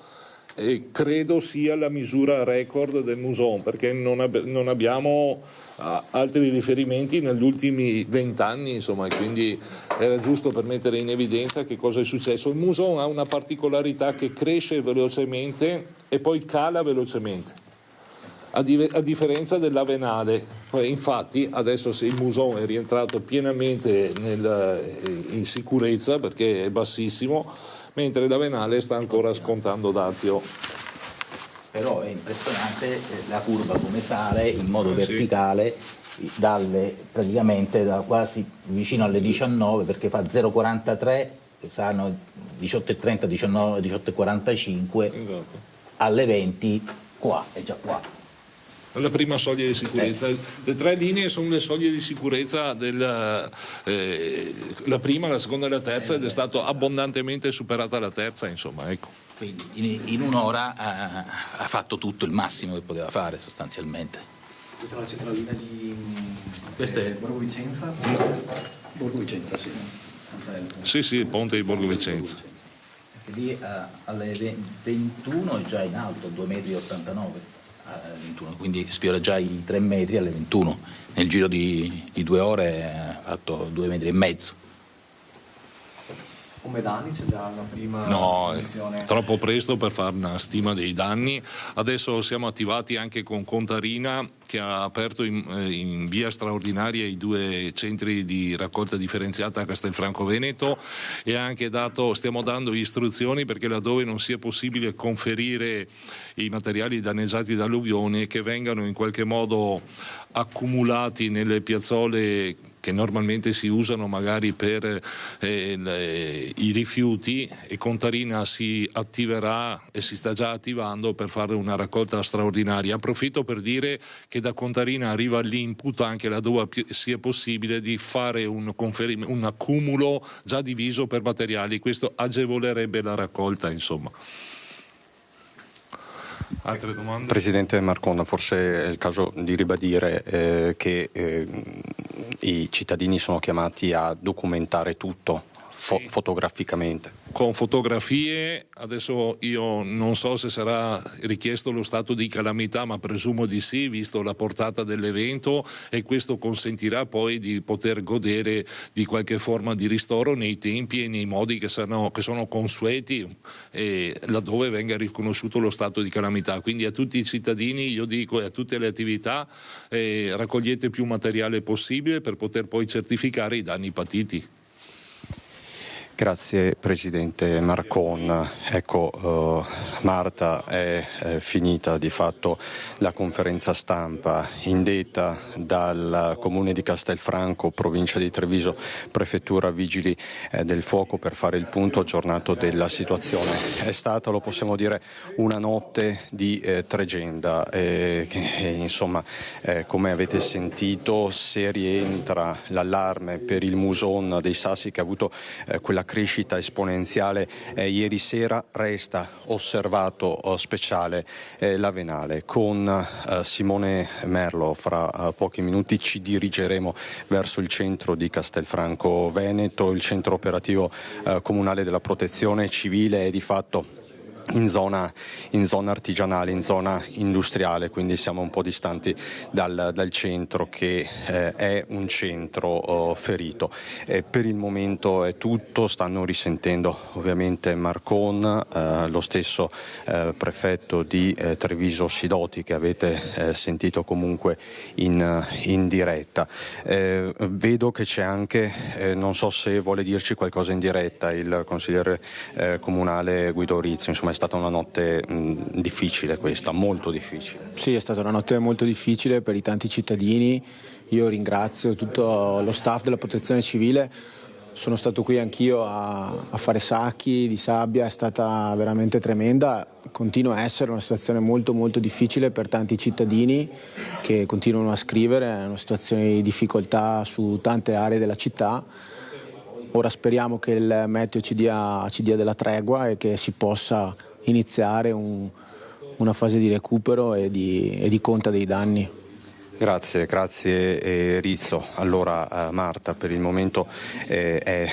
credo sia la misura record del Muson, perché non abbiamo altri riferimenti negli ultimi 20 anni, insomma, e quindi era giusto per mettere in evidenza che cosa è successo. Il Muson ha una particolarità che cresce velocemente e poi cala velocemente, a differenza dell'Avenale. Infatti adesso se il Muson è rientrato pienamente in sicurezza perché è bassissimo, mentre l'Avenale sta ancora scontando dazio. Però è impressionante la curva come sale in modo verticale praticamente da quasi vicino alle 19, perché fa 0,43, che saranno 18,30, 19, 18,45, esatto. Alle 20 qua, è già qua. La prima soglia di sicurezza. Le 3 linee sono le soglie di sicurezza la prima, la seconda e la terza, ed è stato abbondantemente superata la terza, insomma, ecco. Quindi in un'ora ha fatto tutto il massimo che poteva fare sostanzialmente. Questa è la centralina di Borgo Vicenza? Borgo Vicenza, sì. Sì, il ponte di Borgo Vicenza. Lì alle 21 è già in alto, 2,89 metri. 21, quindi sfiora già i 3 metri alle 21. Nel giro di 2 ore ha fatto 2,5 metri. Come danni c'è già una prima missione? Troppo presto per fare una stima dei danni. Adesso siamo attivati anche con Contarina, che ha aperto in via straordinaria i 2 centri di raccolta differenziata a Castelfranco Veneto, e anche stiamo dando istruzioni perché laddove non sia possibile conferire i materiali danneggiati da alluvione, che vengano in qualche modo accumulati nelle piazzole che normalmente si usano magari per i rifiuti, e Contarina si attiverà e si sta già attivando per fare una raccolta straordinaria. Approfitto per dire che da Contarina arriva l'input anche laddove sia possibile di fare un accumulo già diviso per materiali. Questo agevolerebbe la raccolta, insomma. Altre domande? Presidente Marcon, forse è il caso di ribadire che i cittadini sono chiamati a documentare tutto fotograficamente. Con fotografie, adesso io non so se sarà richiesto lo stato di calamità, ma presumo di sì, visto la portata dell'evento, e questo consentirà poi di poter godere di qualche forma di ristoro nei tempi e nei modi che sono consueti, laddove venga riconosciuto lo stato di calamità. Quindi a tutti i cittadini io dico, e a tutte le attività, raccogliete più materiale possibile per poter poi certificare i danni patiti. Grazie Presidente Marcon. Ecco, Marta, è finita di fatto la conferenza stampa indetta dal Comune di Castelfranco, provincia di Treviso, Prefettura Vigili del Fuoco, per fare il punto aggiornato della situazione. È stata, lo possiamo dire, una notte di tregenda. Insomma, come avete sentito, se rientra l'allarme per il Muson dei Sassi, che ha avuto quella crescita esponenziale ieri sera, resta osservato speciale l'Avenale. Con Simone Merlo fra pochi minuti ci dirigeremo verso il centro di Castelfranco Veneto. Il centro operativo comunale della protezione civile è di fatto in zona artigianale, in zona industriale, quindi siamo un po' distanti dal centro, che è un centro ferito. Per il momento è tutto, stanno risentendo ovviamente Marcon, lo stesso prefetto di Treviso Sidoti, che avete sentito comunque in diretta. Vedo che c'è anche, non so se vuole dirci qualcosa in diretta, il consigliere comunale Guido Rizzo. Insomma, è stata una notte difficile questa, molto difficile. Sì, è stata una notte molto difficile per i tanti cittadini. Io ringrazio tutto lo staff della Protezione Civile. Sono stato qui anch'io a fare sacchi di sabbia, è stata veramente tremenda. Continua a essere una situazione molto molto difficile per tanti cittadini che continuano a scrivere, è una situazione di difficoltà su tante aree della città. Ora speriamo che il meteo ci dia della tregua e che si possa iniziare una fase di recupero e di conta dei danni. Grazie Rizzo. Allora Marta, per il momento è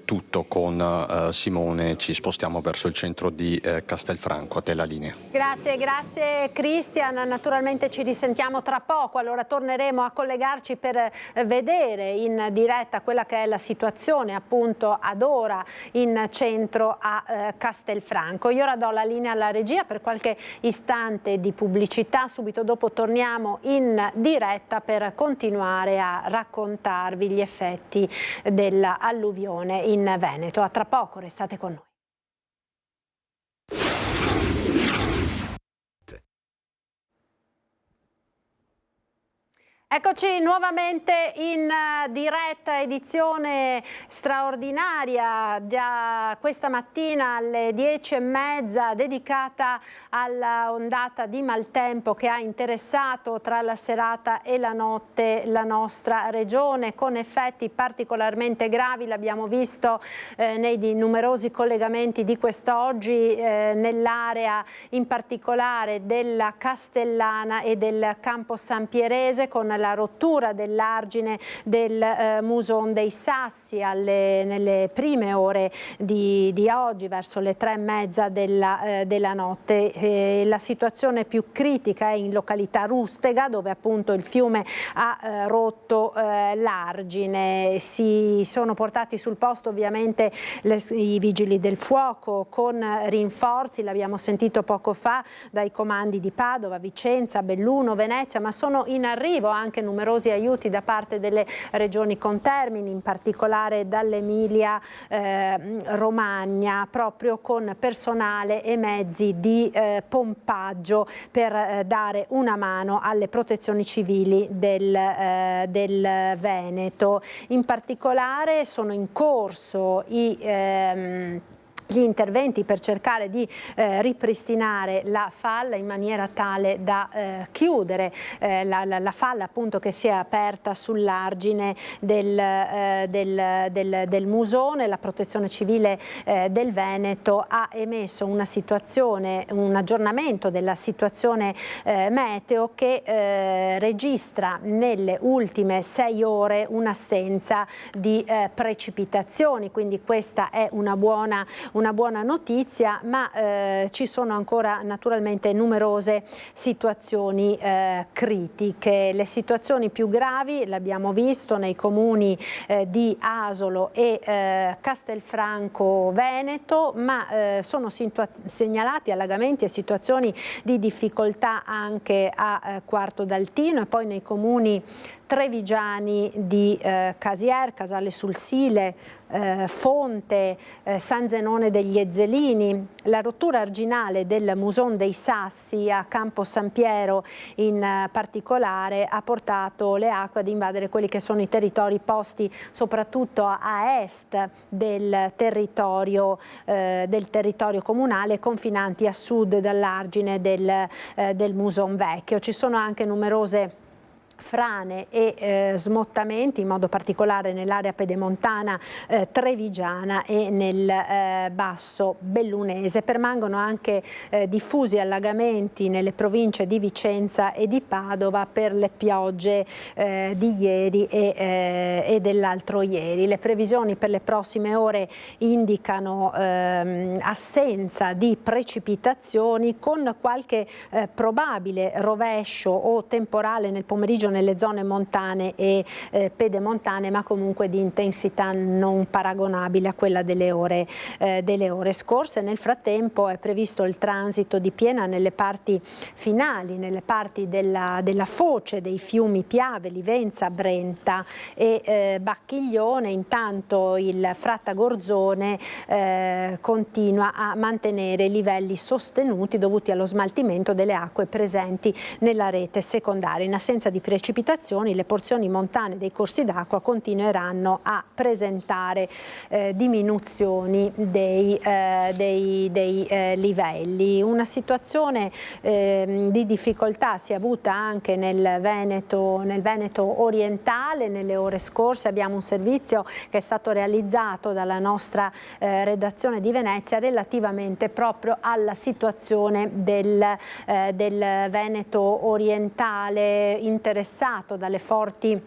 tutto con Simone, ci spostiamo verso il centro di Castelfranco, a te la linea. Grazie Cristian, naturalmente ci risentiamo tra poco, allora torneremo a collegarci per vedere in diretta quella che è la situazione appunto ad ora in centro a Castelfranco. Io ora do la linea alla regia per qualche istante di pubblicità, subito dopo torniamo in diretta per continuare a raccontarvi gli effetti dell'alluvione in Veneto. A tra poco, restate con noi. Eccoci nuovamente in diretta, edizione straordinaria da questa mattina alle 10:30, dedicata alla ondata di maltempo che ha interessato tra la serata e la notte la nostra regione, con effetti particolarmente gravi. L'abbiamo visto nei numerosi collegamenti di quest'oggi nell'area in particolare della Castellana e del Campo San Pierese, con la rottura dell'argine del Muson dei Sassi nelle prime ore di oggi, verso le 3:30 della notte. La situazione più critica è in località Rustega, dove appunto il fiume ha rotto l'argine. Si sono portati sul posto ovviamente i vigili del fuoco con rinforzi, l'abbiamo sentito poco fa, dai comandi di Padova, Vicenza, Belluno, Venezia, ma sono in arrivo anche numerosi aiuti da parte delle regioni contermini, in particolare dall'Emilia Romagna, proprio con personale e mezzi di pompaggio per dare una mano alle protezioni civili del Veneto. In particolare sono in corso gli interventi per cercare di ripristinare la falla in maniera tale da chiudere la falla appunto che si è aperta sull'argine del Musone. La Protezione Civile del Veneto ha emesso un aggiornamento della situazione meteo che registra nelle ultime 6 ore un'assenza di precipitazioni, quindi questa è una buona notizia, ma ci sono ancora naturalmente numerose situazioni critiche. Le situazioni più gravi, l'abbiamo visto, nei comuni di Asolo e Castelfranco Veneto, ma sono segnalati allagamenti e situazioni di difficoltà anche a Quarto d'Altino e poi nei comuni trevigiani di Casier, Casale sul Sile, Fonte, San Zenone degli Ezzelini. La rottura arginale del Muson dei Sassi a Campo San Piero in particolare ha portato le acque ad invadere quelli che sono i territori posti soprattutto a est del territorio comunale, confinanti a sud dall'argine del Muson Vecchio. Ci sono anche numerose frane e smottamenti, in modo particolare nell'area pedemontana trevigiana e nel basso bellunese. Permangono anche diffusi allagamenti nelle province di Vicenza e di Padova per le piogge di ieri e dell'altro ieri. Le previsioni per le prossime ore indicano assenza di precipitazioni con qualche probabile rovescio o temporale nel pomeriggio nelle zone montane e pedemontane, ma comunque di intensità non paragonabile a quella delle ore scorse. Nel frattempo è previsto il transito di piena nelle parti finali, nelle parti della foce dei fiumi Piave, Livenza, Brenta e Bacchiglione. Intanto il Frattagorzone continua a mantenere livelli sostenuti dovuti allo smaltimento delle acque presenti nella rete secondaria. In assenza di precipitazioni, le porzioni montane dei corsi d'acqua continueranno a presentare diminuzioni dei livelli. Una situazione di difficoltà si è avuta anche nel Veneto orientale. Nelle ore scorse abbiamo un servizio che è stato realizzato dalla nostra redazione di Venezia relativamente proprio alla situazione del Veneto orientale, interessato dalle forti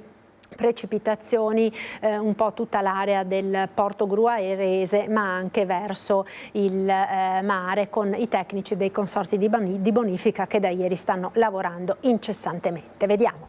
precipitazioni un po' tutta l'area del porto gruaerese, ma anche verso il mare, con i tecnici dei consorzi di bonifica che da ieri stanno lavorando incessantemente. Vediamo.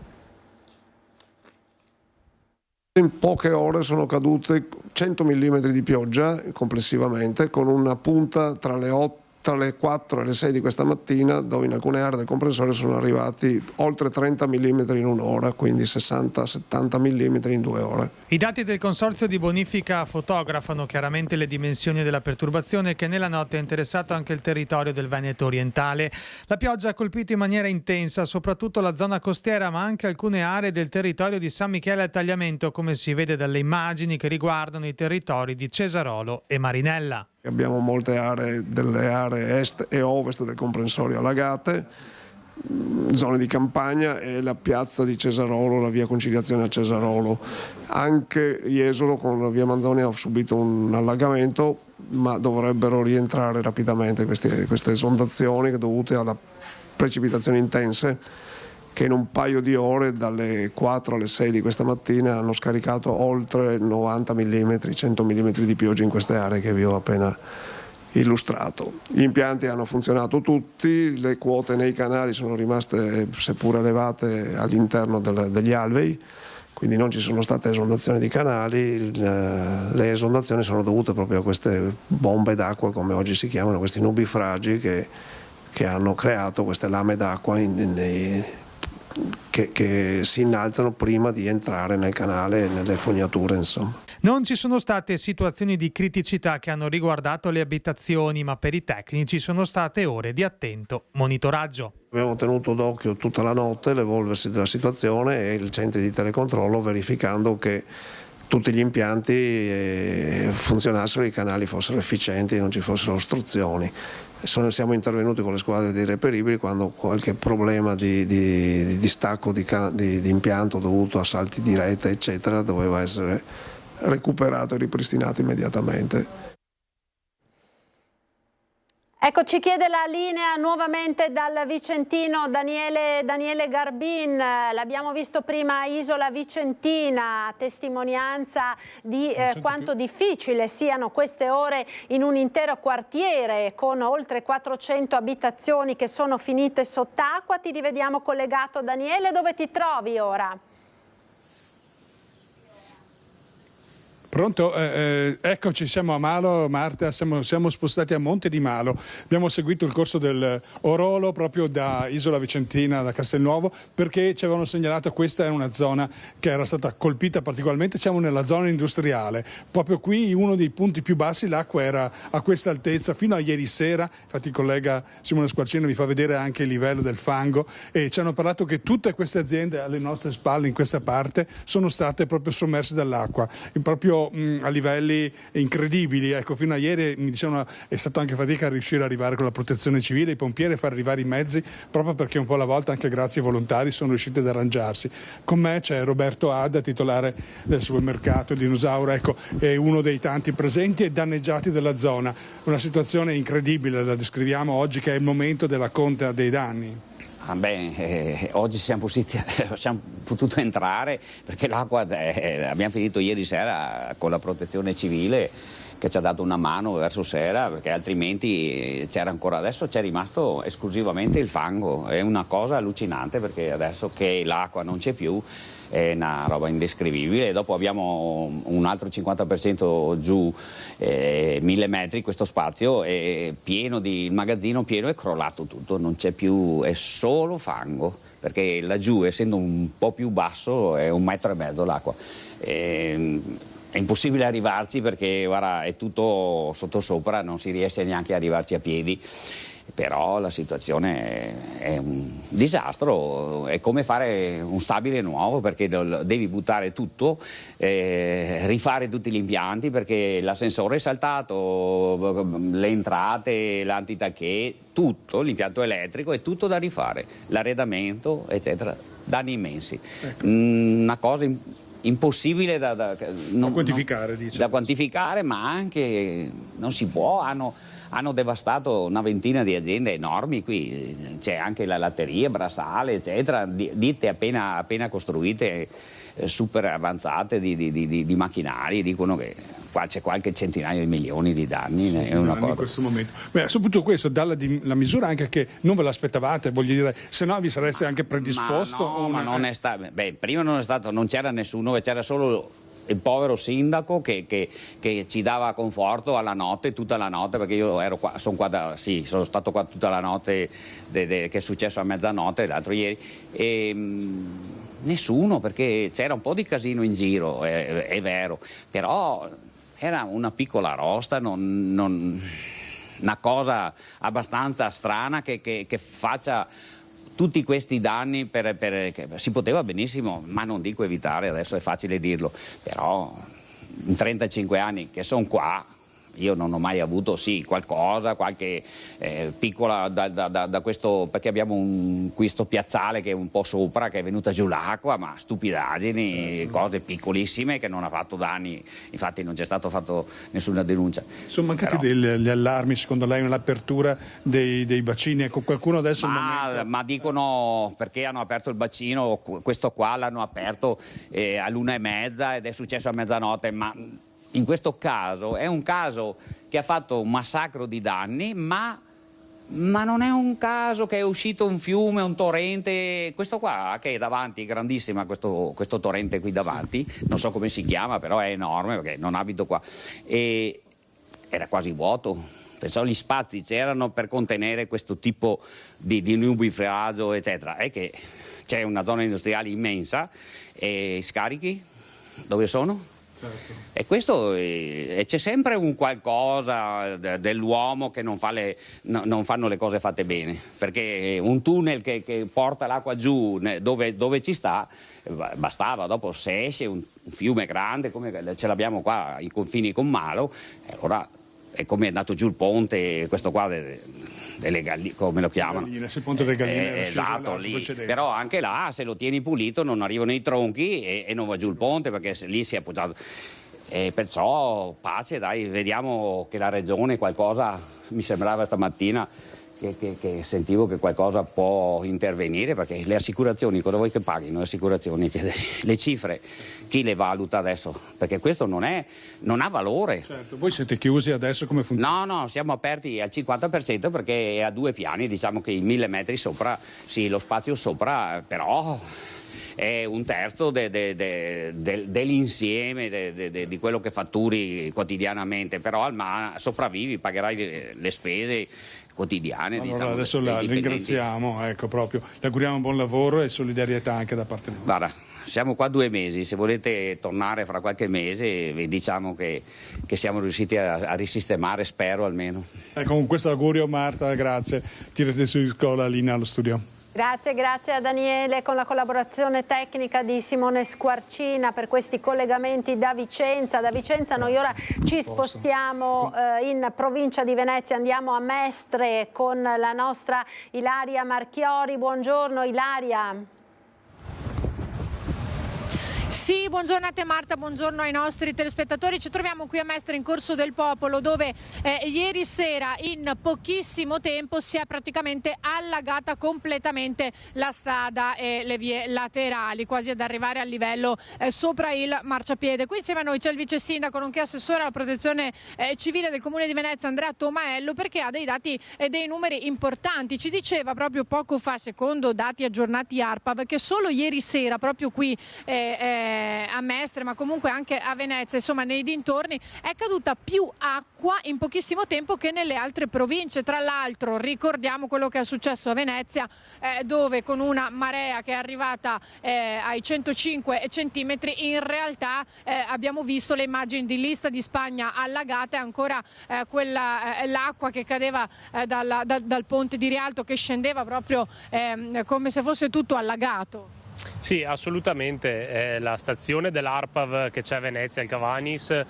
In poche ore sono cadute 100 mm di pioggia complessivamente, con una punta tra le 4 e le 6 di questa mattina, dove in alcune aree del comprensore sono arrivati oltre 30 mm in un'ora, quindi 60-70 mm in 2 ore. I dati del consorzio di bonifica fotografano chiaramente le dimensioni della perturbazione che nella notte ha interessato anche il territorio del Veneto orientale. La pioggia ha colpito in maniera intensa soprattutto la zona costiera, ma anche alcune aree del territorio di San Michele al Tagliamento, come si vede dalle immagini che riguardano i territori di Cesarolo e Marinella. Abbiamo molte aree, delle aree est e ovest del comprensorio allagate, zone di campagna e la piazza di Cesarolo, la via Conciliazione a Cesarolo. Anche Jesolo con la via Manzoni ha subito un allagamento, ma dovrebbero rientrare rapidamente queste esondazioni dovute alla precipitazioni intense che in un paio di ore, dalle 4 alle 6 di questa mattina, hanno scaricato oltre 90 mm, 100 mm di pioggia in queste aree che vi ho appena illustrato. Gli impianti hanno funzionato tutti, le quote nei canali sono rimaste seppur elevate all'interno degli alvei, quindi non ci sono state esondazioni di canali. Le esondazioni sono dovute proprio a queste bombe d'acqua, come oggi si chiamano, questi nubifragi che hanno creato queste lame d'acqua che si innalzano prima di entrare nel canale e nelle fognature, insomma. Non ci sono state situazioni di criticità che hanno riguardato le abitazioni, ma per i tecnici sono state ore di attento monitoraggio. Abbiamo tenuto d'occhio tutta la notte l'evolversi della situazione e i centri di telecontrollo, verificando che tutti gli impianti funzionassero, i canali fossero efficienti e non ci fossero ostruzioni. Siamo intervenuti con le squadre dei reperibili quando qualche problema di stacco di impianto dovuto a salti di rete eccetera doveva essere recuperato e ripristinato immediatamente. Ecco, ci chiede la linea nuovamente dal vicentino Daniele Garbin. L'abbiamo visto prima a Isola Vicentina, testimonianza di quanto difficile siano queste ore in un intero quartiere con oltre 400 abitazioni che sono finite sott'acqua. Ti rivediamo collegato, Daniele, dove ti trovi ora? Pronto? Eccoci, siamo a Malo, Marta, siamo spostati a Monte di Malo. Abbiamo seguito il corso del Orolo proprio da Isola Vicentina, da Castelnuovo, perché ci avevano segnalato che questa è una zona che era stata colpita particolarmente, siamo nella zona industriale. Proprio qui, uno dei punti più bassi, l'acqua era a questa altezza fino a ieri sera, infatti il collega Simone Squarcino vi fa vedere anche il livello del fango e ci hanno parlato che tutte queste aziende alle nostre spalle in questa parte sono state proprio sommerse dall'acqua, proprio a livelli incredibili. Ecco, fino a ieri mi dicevano è stato anche fatica a riuscire ad arrivare con la protezione civile, i pompieri, a far arrivare i mezzi, proprio perché un po' alla volta anche grazie ai volontari sono riusciti ad arrangiarsi. Con me c'è Roberto Adda, titolare del supermercato Il Dinosauro, ecco, è uno dei tanti presenti e danneggiati della zona. Una situazione incredibile, la descriviamo oggi che è il momento della conta dei danni. Oggi siamo potuti entrare perché l'acqua, abbiamo finito ieri sera con la protezione civile che ci ha dato una mano verso sera, perché altrimenti c'era ancora, adesso c'è rimasto esclusivamente il fango. È una cosa allucinante perché adesso che l'acqua non c'è più è una roba indescrivibile. Dopo abbiamo un altro 50% giù, 1000 metri, questo spazio è pieno il magazzino pieno, è crollato tutto, non c'è più, è solo fango, perché laggiù, essendo un po' più basso, è 1,5 metri l'acqua. È impossibile arrivarci perché guarda, è tutto sottosopra, non si riesce neanche a arrivarci a piedi. Però la situazione è un disastro, è come fare un stabile nuovo perché devi buttare tutto, rifare tutti gli impianti perché l'ascensore è saltato, le entrate, l'antitacché, tutto, l'impianto elettrico è tutto da rifare, l'arredamento eccetera, danni immensi. Una cosa impossibile da quantificare, dice. Da quantificare, ma anche non si può, hanno devastato una ventina di aziende enormi qui, c'è anche la latteria, Brassale, eccetera, ditte appena costruite, super avanzate di macchinari, dicono che qua c'è qualche centinaio di milioni di danni. È una cosa. In questo momento. Soprattutto questo dà la misura anche che non ve l'aspettavate, voglio dire, se no vi sareste anche predisposto. Ma non è stato, prima non c'era nessuno, c'era solo il povero sindaco che ci dava conforto alla notte, tutta la notte, perché io ero qua, sono stato qua tutta la notte che è successo a mezzanotte, l'altro ieri, e nessuno, perché c'era un po' di casino in giro, è vero, però era una piccola rosta, una cosa abbastanza strana che faccia tutti questi danni si poteva benissimo, ma non dico evitare, adesso è facile dirlo, però in 35 anni che sono qua io non ho mai avuto qualcosa, qualche piccola da questo, perché abbiamo questo piazzale che è un po' sopra, che è venuta giù l'acqua, ma stupidaggini, cose piccolissime che non ha fatto danni, infatti non c'è stato fatto nessuna denuncia. Sono mancati degli allarmi secondo lei nell'apertura dei bacini? Ecco, qualcuno adesso ma dicono perché hanno aperto il bacino, questo qua l'hanno aperto all'1:30 ed è successo a mezzanotte, ma in questo caso è un caso che ha fatto un massacro di danni, ma non è un caso che è uscito un fiume, un torrente, questo qua che è davanti, grandissima, questo torrente qui davanti, non so come si chiama, però è enorme perché non abito qua, e era quasi vuoto, perciò gli spazi c'erano per contenere questo tipo di nubifragio eccetera, è che c'è una zona industriale immensa e scarichi dove sono? E questo c'è sempre un qualcosa dell'uomo che non fanno le cose fatte bene, perché un tunnel che porta l'acqua giù dove ci sta bastava. Dopo se esce un fiume grande come ce l'abbiamo qua ai confini con Malo, allora è come è andato giù il ponte, questo qua delle galline, come lo chiamano? Il ponte delle galline. Esatto, lì. Però anche là, se lo tieni pulito, non arrivano i tronchi e non va giù il ponte, perché lì si è appoggiato. E perciò pace, dai, vediamo che la regione qualcosa, mi sembrava stamattina che sentivo che qualcosa può intervenire, perché le assicurazioni, cosa vuoi che paghino le assicurazioni? Le cifre, chi le valuta adesso? Perché questo non ha valore. Certo, voi siete chiusi adesso, come funziona? No, siamo aperti al 50% perché è a 2 piani, diciamo che i 1000 metri sopra, sì, lo spazio sopra, però è un terzo dell'insieme di quello che fatturi quotidianamente, però sopravvivi, pagherai le spese quotidiane. Allora diciamo, adesso la ringraziamo, ecco, proprio, le auguriamo un buon lavoro e solidarietà anche da parte nostra. Guarda, siamo qua 2 mesi, se volete tornare fra qualche mese diciamo che siamo riusciti a risistemare, spero almeno. Ecco, con questo augurio Marta, grazie, tirati su di scuola, Lina allo studio. Grazie a Daniele, con la collaborazione tecnica di Simone Squarcina per questi collegamenti da Vicenza. Da Vicenza noi ora ci spostiamo in provincia di Venezia, andiamo a Mestre con la nostra Ilaria Marchiori. Buongiorno Ilaria. Sì, buongiorno a te Marta, buongiorno ai nostri telespettatori. Ci troviamo qui a Mestre in Corso del Popolo, dove ieri sera in pochissimo tempo si è praticamente allagata completamente la strada e le vie laterali, quasi ad arrivare al livello sopra il marciapiede. Qui insieme a noi c'è il vice sindaco nonché assessore alla protezione civile del Comune di Venezia, Andrea Tomaello, perché ha dei dati e dei numeri importanti. Ci diceva proprio poco fa, secondo dati aggiornati ARPAV, che solo ieri sera proprio qui a Mestre, ma comunque anche a Venezia, insomma nei dintorni, è caduta più acqua in pochissimo tempo che nelle altre province. Tra l'altro ricordiamo quello che è successo a Venezia, dove con una marea che è arrivata ai 105 centimetri, in realtà abbiamo visto le immagini di Lista di Spagna allagata e ancora l'acqua che cadeva dal ponte di Rialto, che scendeva proprio come se fosse tutto allagato. Sì, assolutamente. La stazione dell'ARPAV che c'è a Venezia, il Cavanis,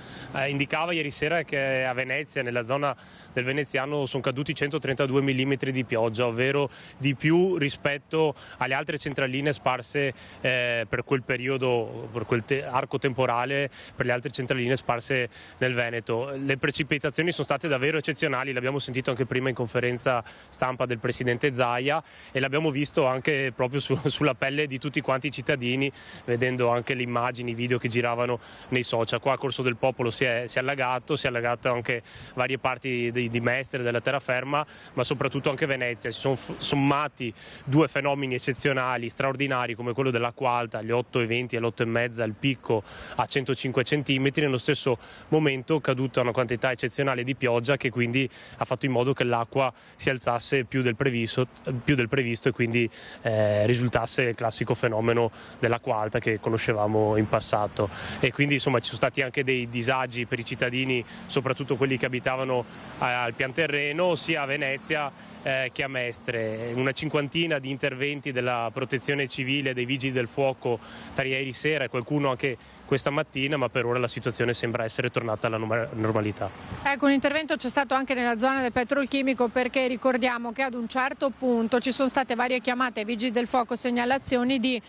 indicava ieri sera che a Venezia, nella zona del veneziano, sono caduti 132 mm di pioggia, ovvero di più rispetto alle altre centraline sparse per quel periodo, per quel arco temporale, per le altre centraline sparse nel Veneto. Le precipitazioni sono state davvero eccezionali, l'abbiamo sentito anche prima in conferenza stampa del Presidente Zaia e l'abbiamo visto anche proprio sulla pelle di tutti quanti i cittadini, vedendo anche le immagini, i video che giravano nei social. Qua a Corso del Popolo si è allagato anche varie parti di Mestre, della terraferma, ma soprattutto anche Venezia. Si sono sommati 2 fenomeni eccezionali, straordinari, come quello dell'acqua alta alle 8:20 e alle 8:30, il picco a 105 centimetri, nello stesso momento caduta una quantità eccezionale di pioggia che quindi ha fatto in modo che l'acqua si alzasse più del previsto e quindi risultasse il classico fenomeno dell'acqua alta che conoscevamo in passato. E quindi insomma ci sono stati anche dei disagi per i cittadini, soprattutto quelli che abitavano al pian terreno, sia a Venezia che a Mestre. Una cinquantina di interventi della protezione civile, dei vigili del fuoco tra ieri sera e qualcuno anche questa mattina, ma per ora la situazione sembra essere tornata alla normalità. Ecco, un intervento c'è stato anche nella zona del petrolchimico, perché ricordiamo che ad un certo punto ci sono state varie chiamate ai vigili del fuoco, segnalazioni di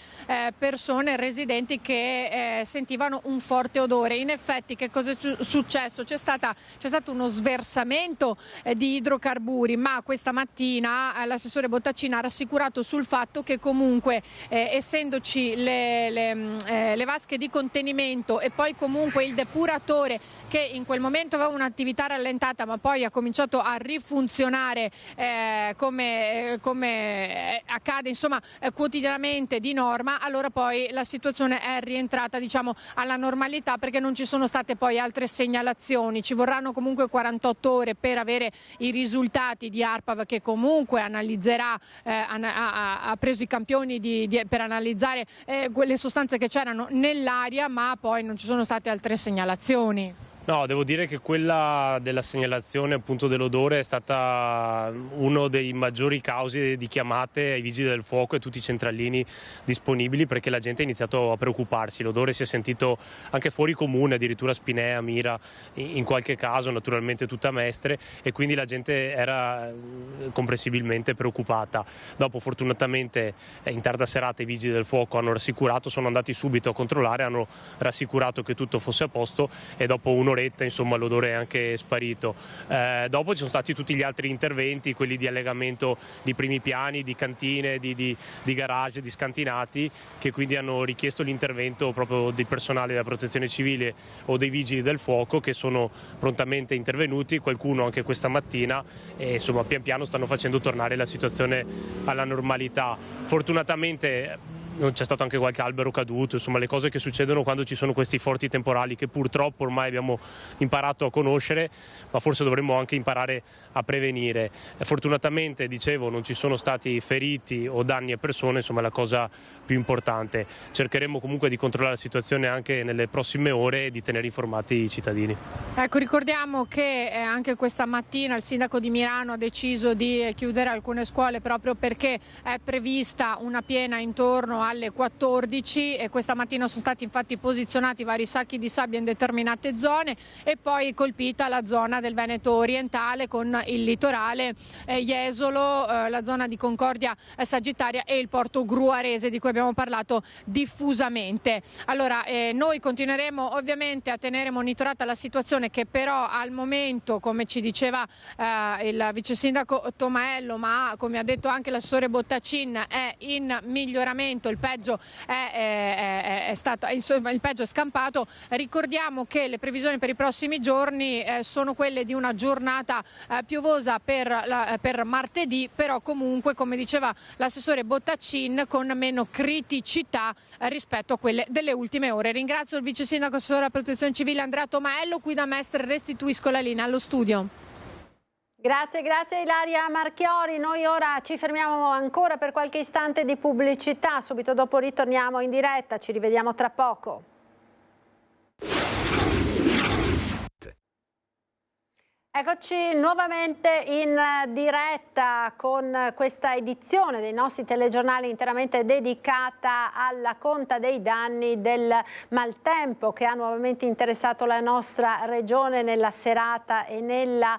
persone residenti che sentivano un forte odore. In effetti che cosa è successo? C'è stato uno sversamento di idrocarburi, ma questa mattina l'assessore Bottacina ha rassicurato sul fatto che comunque essendoci le vasche di contenimento e poi comunque il depuratore, che in quel momento aveva un'attività rallentata ma poi ha cominciato a rifunzionare come accade insomma quotidianamente di norma, allora poi la situazione è rientrata diciamo alla normalità, perché non ci sono state poi altre segnalazioni. Ci vorranno comunque 48 ore per avere i risultati di ARPAV, che comunque analizzerà, ha preso i campioni per analizzare quelle sostanze che c'erano nell'aria, ma poi non ci sono state altre segnalazioni. No, devo dire che quella della segnalazione appunto dell'odore è stata uno dei maggiori causi di chiamate ai vigili del fuoco e tutti i centralini disponibili, perché la gente ha iniziato a preoccuparsi. L'odore si è sentito anche fuori comune, addirittura a Spinea, Mira, in qualche caso, naturalmente tutta Mestre, e quindi la gente era comprensibilmente preoccupata. Dopo fortunatamente in tarda serata i vigili del fuoco hanno rassicurato, sono andati subito a controllare, hanno rassicurato che tutto fosse a posto e dopo un'oretta insomma l'odore è anche sparito. Dopo ci sono stati tutti gli altri interventi, quelli di allegamento di primi piani, di cantine, di garage, di scantinati, che quindi hanno richiesto l'intervento proprio del personale della protezione civile o dei vigili del fuoco, che sono prontamente intervenuti, qualcuno anche questa mattina, e insomma pian piano stanno facendo tornare la situazione alla normalità. Fortunatamente non c'è stato anche qualche albero caduto, insomma le cose che succedono quando ci sono questi forti temporali che purtroppo ormai abbiamo imparato a conoscere, ma forse dovremmo anche imparare a prevenire. Fortunatamente, dicevo, non ci sono stati feriti o danni a persone, insomma è la cosa più importante. Cercheremo comunque di controllare la situazione anche nelle prossime ore e di tenere informati i cittadini. Ecco, ricordiamo che anche questa mattina il sindaco di Milano ha deciso di chiudere alcune scuole proprio perché è prevista una piena intorno alle 14 e questa mattina sono stati infatti posizionati vari sacchi di sabbia in determinate zone e poi colpita la zona del Veneto orientale con il litorale Jesolo, la zona di Concordia Sagittaria e il porto gruarese di cui abbiamo parlato diffusamente. Allora noi continueremo ovviamente a tenere monitorata la situazione, che però al momento, come ci diceva il vice sindaco Tomaello, ma come ha detto anche l'assessore Bottacin, è in miglioramento, il peggio è scampato. Ricordiamo che le previsioni per i prossimi giorni sono quelle di una giornata piovosa per martedì, però comunque, come diceva l'assessore Bottacin, con meno criticità rispetto a quelle delle ultime ore. Ringrazio il vice sindaco assessore alla protezione civile Andrea Tomaello. Qui da Mestre restituisco la linea allo studio. Grazie Ilaria Marchiori. Noi ora ci fermiamo ancora per qualche istante di pubblicità, subito dopo ritorniamo in diretta, ci rivediamo tra poco. Eccoci nuovamente in diretta con questa edizione dei nostri telegiornali interamente dedicata alla conta dei danni del maltempo che ha nuovamente interessato la nostra regione nella serata e nella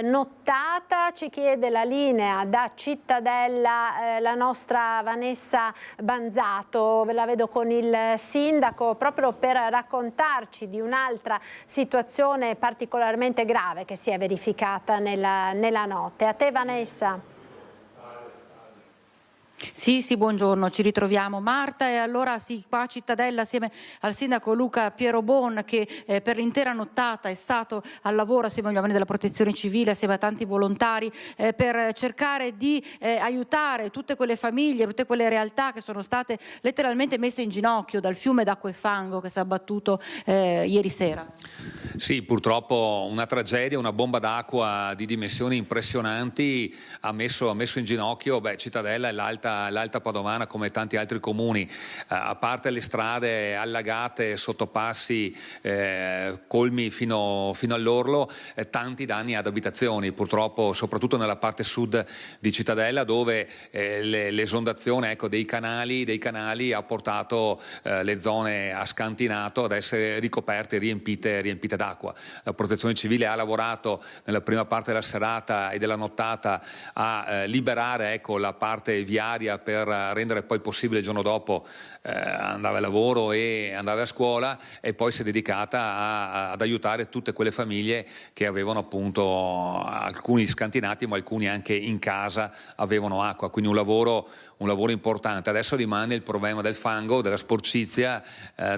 nottata. Ci chiede la linea da Cittadella la nostra Vanessa Banzato, ve la vedo con il sindaco proprio per raccontarci di un'altra situazione particolarmente grave che si è verificata nella notte. A te Vanessa. Sì, buongiorno, ci ritroviamo Marta e allora sì, qua a Cittadella assieme al sindaco Luca Pierobon che per l'intera nottata è stato al lavoro assieme agli uomini della protezione civile, assieme a tanti volontari per cercare di aiutare tutte quelle famiglie, tutte quelle realtà che sono state letteralmente messe in ginocchio dal fiume d'acqua e fango che si è abbattuto ieri sera. Sì, purtroppo una tragedia, una bomba d'acqua di dimensioni impressionanti ha messo in ginocchio Cittadella e l'Alta Padovana come tanti altri comuni, a parte le strade allagate, sottopassi, colmi fino all'orlo, tanti danni ad abitazioni, purtroppo soprattutto nella parte sud di Cittadella dove l'esondazione dei canali ha portato le zone a scantinato ad essere ricoperte, riempite d'acqua. La protezione civile ha lavorato nella prima parte della serata e della nottata a liberare la parte viaria per rendere poi possibile il giorno dopo andare al lavoro e andare a scuola, e poi si è dedicata ad aiutare tutte quelle famiglie che avevano appunto alcuni scantinati ma alcuni anche in casa avevano acqua, quindi un lavoro importante. Adesso rimane il problema del fango, della sporcizia,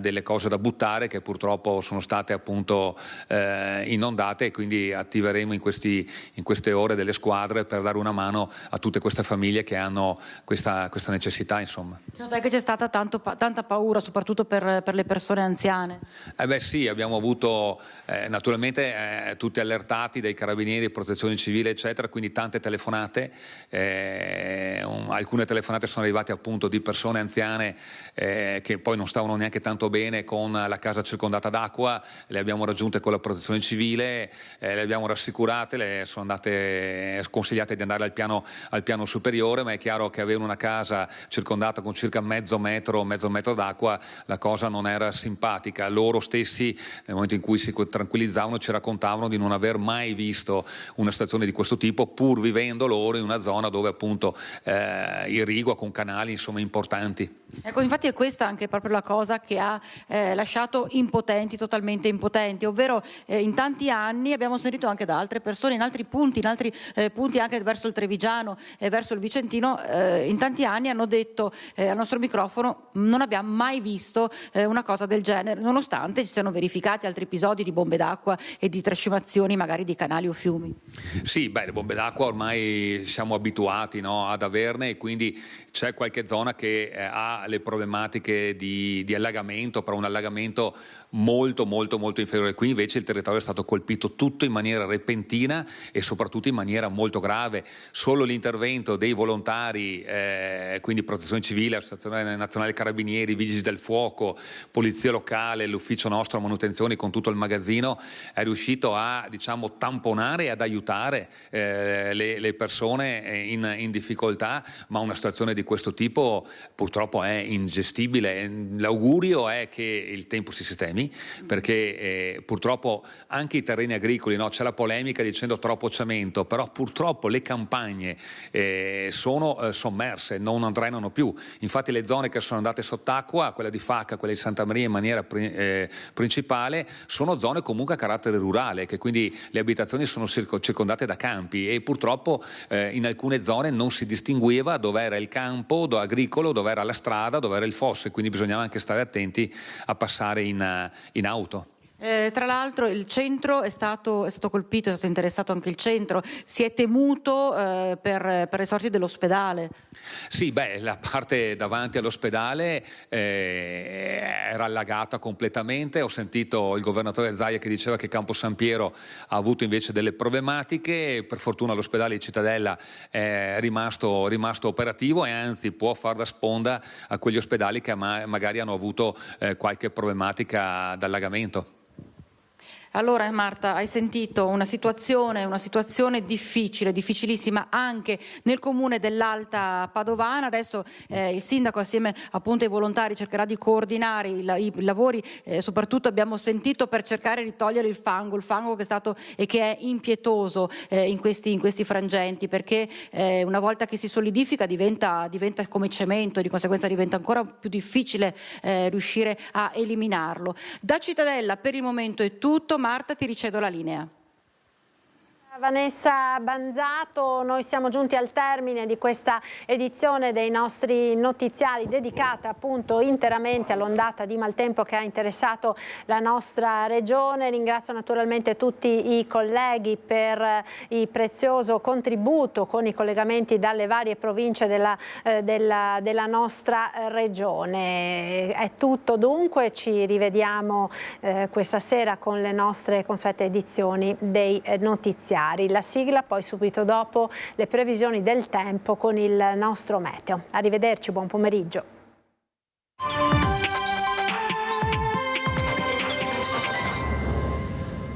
delle cose da buttare che purtroppo sono state appunto inondate, e quindi attiveremo in queste ore delle squadre per dare una mano a tutte queste famiglie che hanno questa questa necessità, insomma. Cioè che c'è stata tanta paura, soprattutto per le persone anziane? Sì, abbiamo avuto naturalmente tutti allertati dai carabinieri, protezione civile eccetera, quindi tante telefonate, alcune telefonate sono arrivate appunto di persone anziane che poi non stavano neanche tanto bene con la casa circondata d'acqua, le abbiamo raggiunte con la protezione civile, le abbiamo rassicurate, le sono andate consigliate di andare al piano superiore, ma è chiaro che avere una casa circondata con circa mezzo metro d'acqua, la cosa non era simpatica. Loro stessi nel momento in cui si tranquillizzavano ci raccontavano di non aver mai visto una situazione di questo tipo, pur vivendo loro in una zona dove appunto irrigua con canali insomma importanti. Ecco, infatti è questa anche proprio la cosa che ha lasciato totalmente impotenti, ovvero in tanti anni abbiamo sentito anche da altre persone in altri punti anche verso il Trevigiano e verso il Vicentino, in tanti anni hanno detto al nostro microfono non abbiamo mai visto una cosa del genere, nonostante ci siano verificati altri episodi di bombe d'acqua e di trascimazioni magari di canali o fiumi. Sì, le bombe d'acqua ormai siamo abituati, no, ad averne, e quindi c'è qualche zona che ha le problematiche di allagamento, però un allagamento molto inferiore. Qui invece il territorio è stato colpito tutto in maniera repentina e soprattutto in maniera molto grave. Solo l'intervento dei volontari, quindi Protezione Civile, Associazione Nazionale Carabinieri, Vigili del Fuoco, Polizia Locale, l'ufficio nostro manutenzioni con tutto il magazzino, è riuscito a tamponare e ad aiutare le persone in difficoltà, ma una situazione di questo tipo purtroppo è ingestibile. L'augurio è che il tempo si sistemi, perché purtroppo anche i terreni agricoli, no? C'è la polemica dicendo troppo cemento, però purtroppo le campagne sono sommerse, non drenano più. Infatti le zone che sono andate sott'acqua, quella di Facca, quella di Santa Maria in maniera principale, sono zone comunque a carattere rurale, che quindi le abitazioni sono circondate da campi, e purtroppo in alcune zone non si distingueva dove era il campo agricolo, dove era la strada, dove era il fosso, e quindi bisognava anche stare attenti a passare in auto. Tra l'altro il centro è stato colpito, è stato interessato anche il centro, si è temuto per le sorti dell'ospedale. Sì, la parte davanti all'ospedale era allagata completamente. Ho sentito il governatore Zaia che diceva che Campo San Piero ha avuto invece delle problematiche. Per fortuna l'ospedale di Cittadella è rimasto operativo e anzi può far da sponda a quegli ospedali che magari hanno avuto qualche problematica d'allagamento. Allora Marta, hai sentito una situazione difficilissima anche nel comune dell'Alta Padovana. Adesso il sindaco assieme appunto ai volontari cercherà di coordinare i lavori, soprattutto abbiamo sentito per cercare di togliere il fango che è stato e che è impietoso in questi frangenti, perché una volta che si solidifica diventa come cemento e di conseguenza diventa ancora più difficile riuscire a eliminarlo. Da Cittadella per il momento è tutto. Marta, ti ricedo la linea. Vanessa Banzato, noi siamo giunti al termine di questa edizione dei nostri notiziari dedicata appunto interamente all'ondata di maltempo che ha interessato la nostra regione. Ringrazio naturalmente tutti i colleghi per il prezioso contributo con i collegamenti dalle varie province della nostra regione. È tutto dunque, ci rivediamo questa sera con le nostre consuete edizioni dei notiziari. La sigla, poi subito dopo le previsioni del tempo con il nostro meteo. Arrivederci, buon pomeriggio.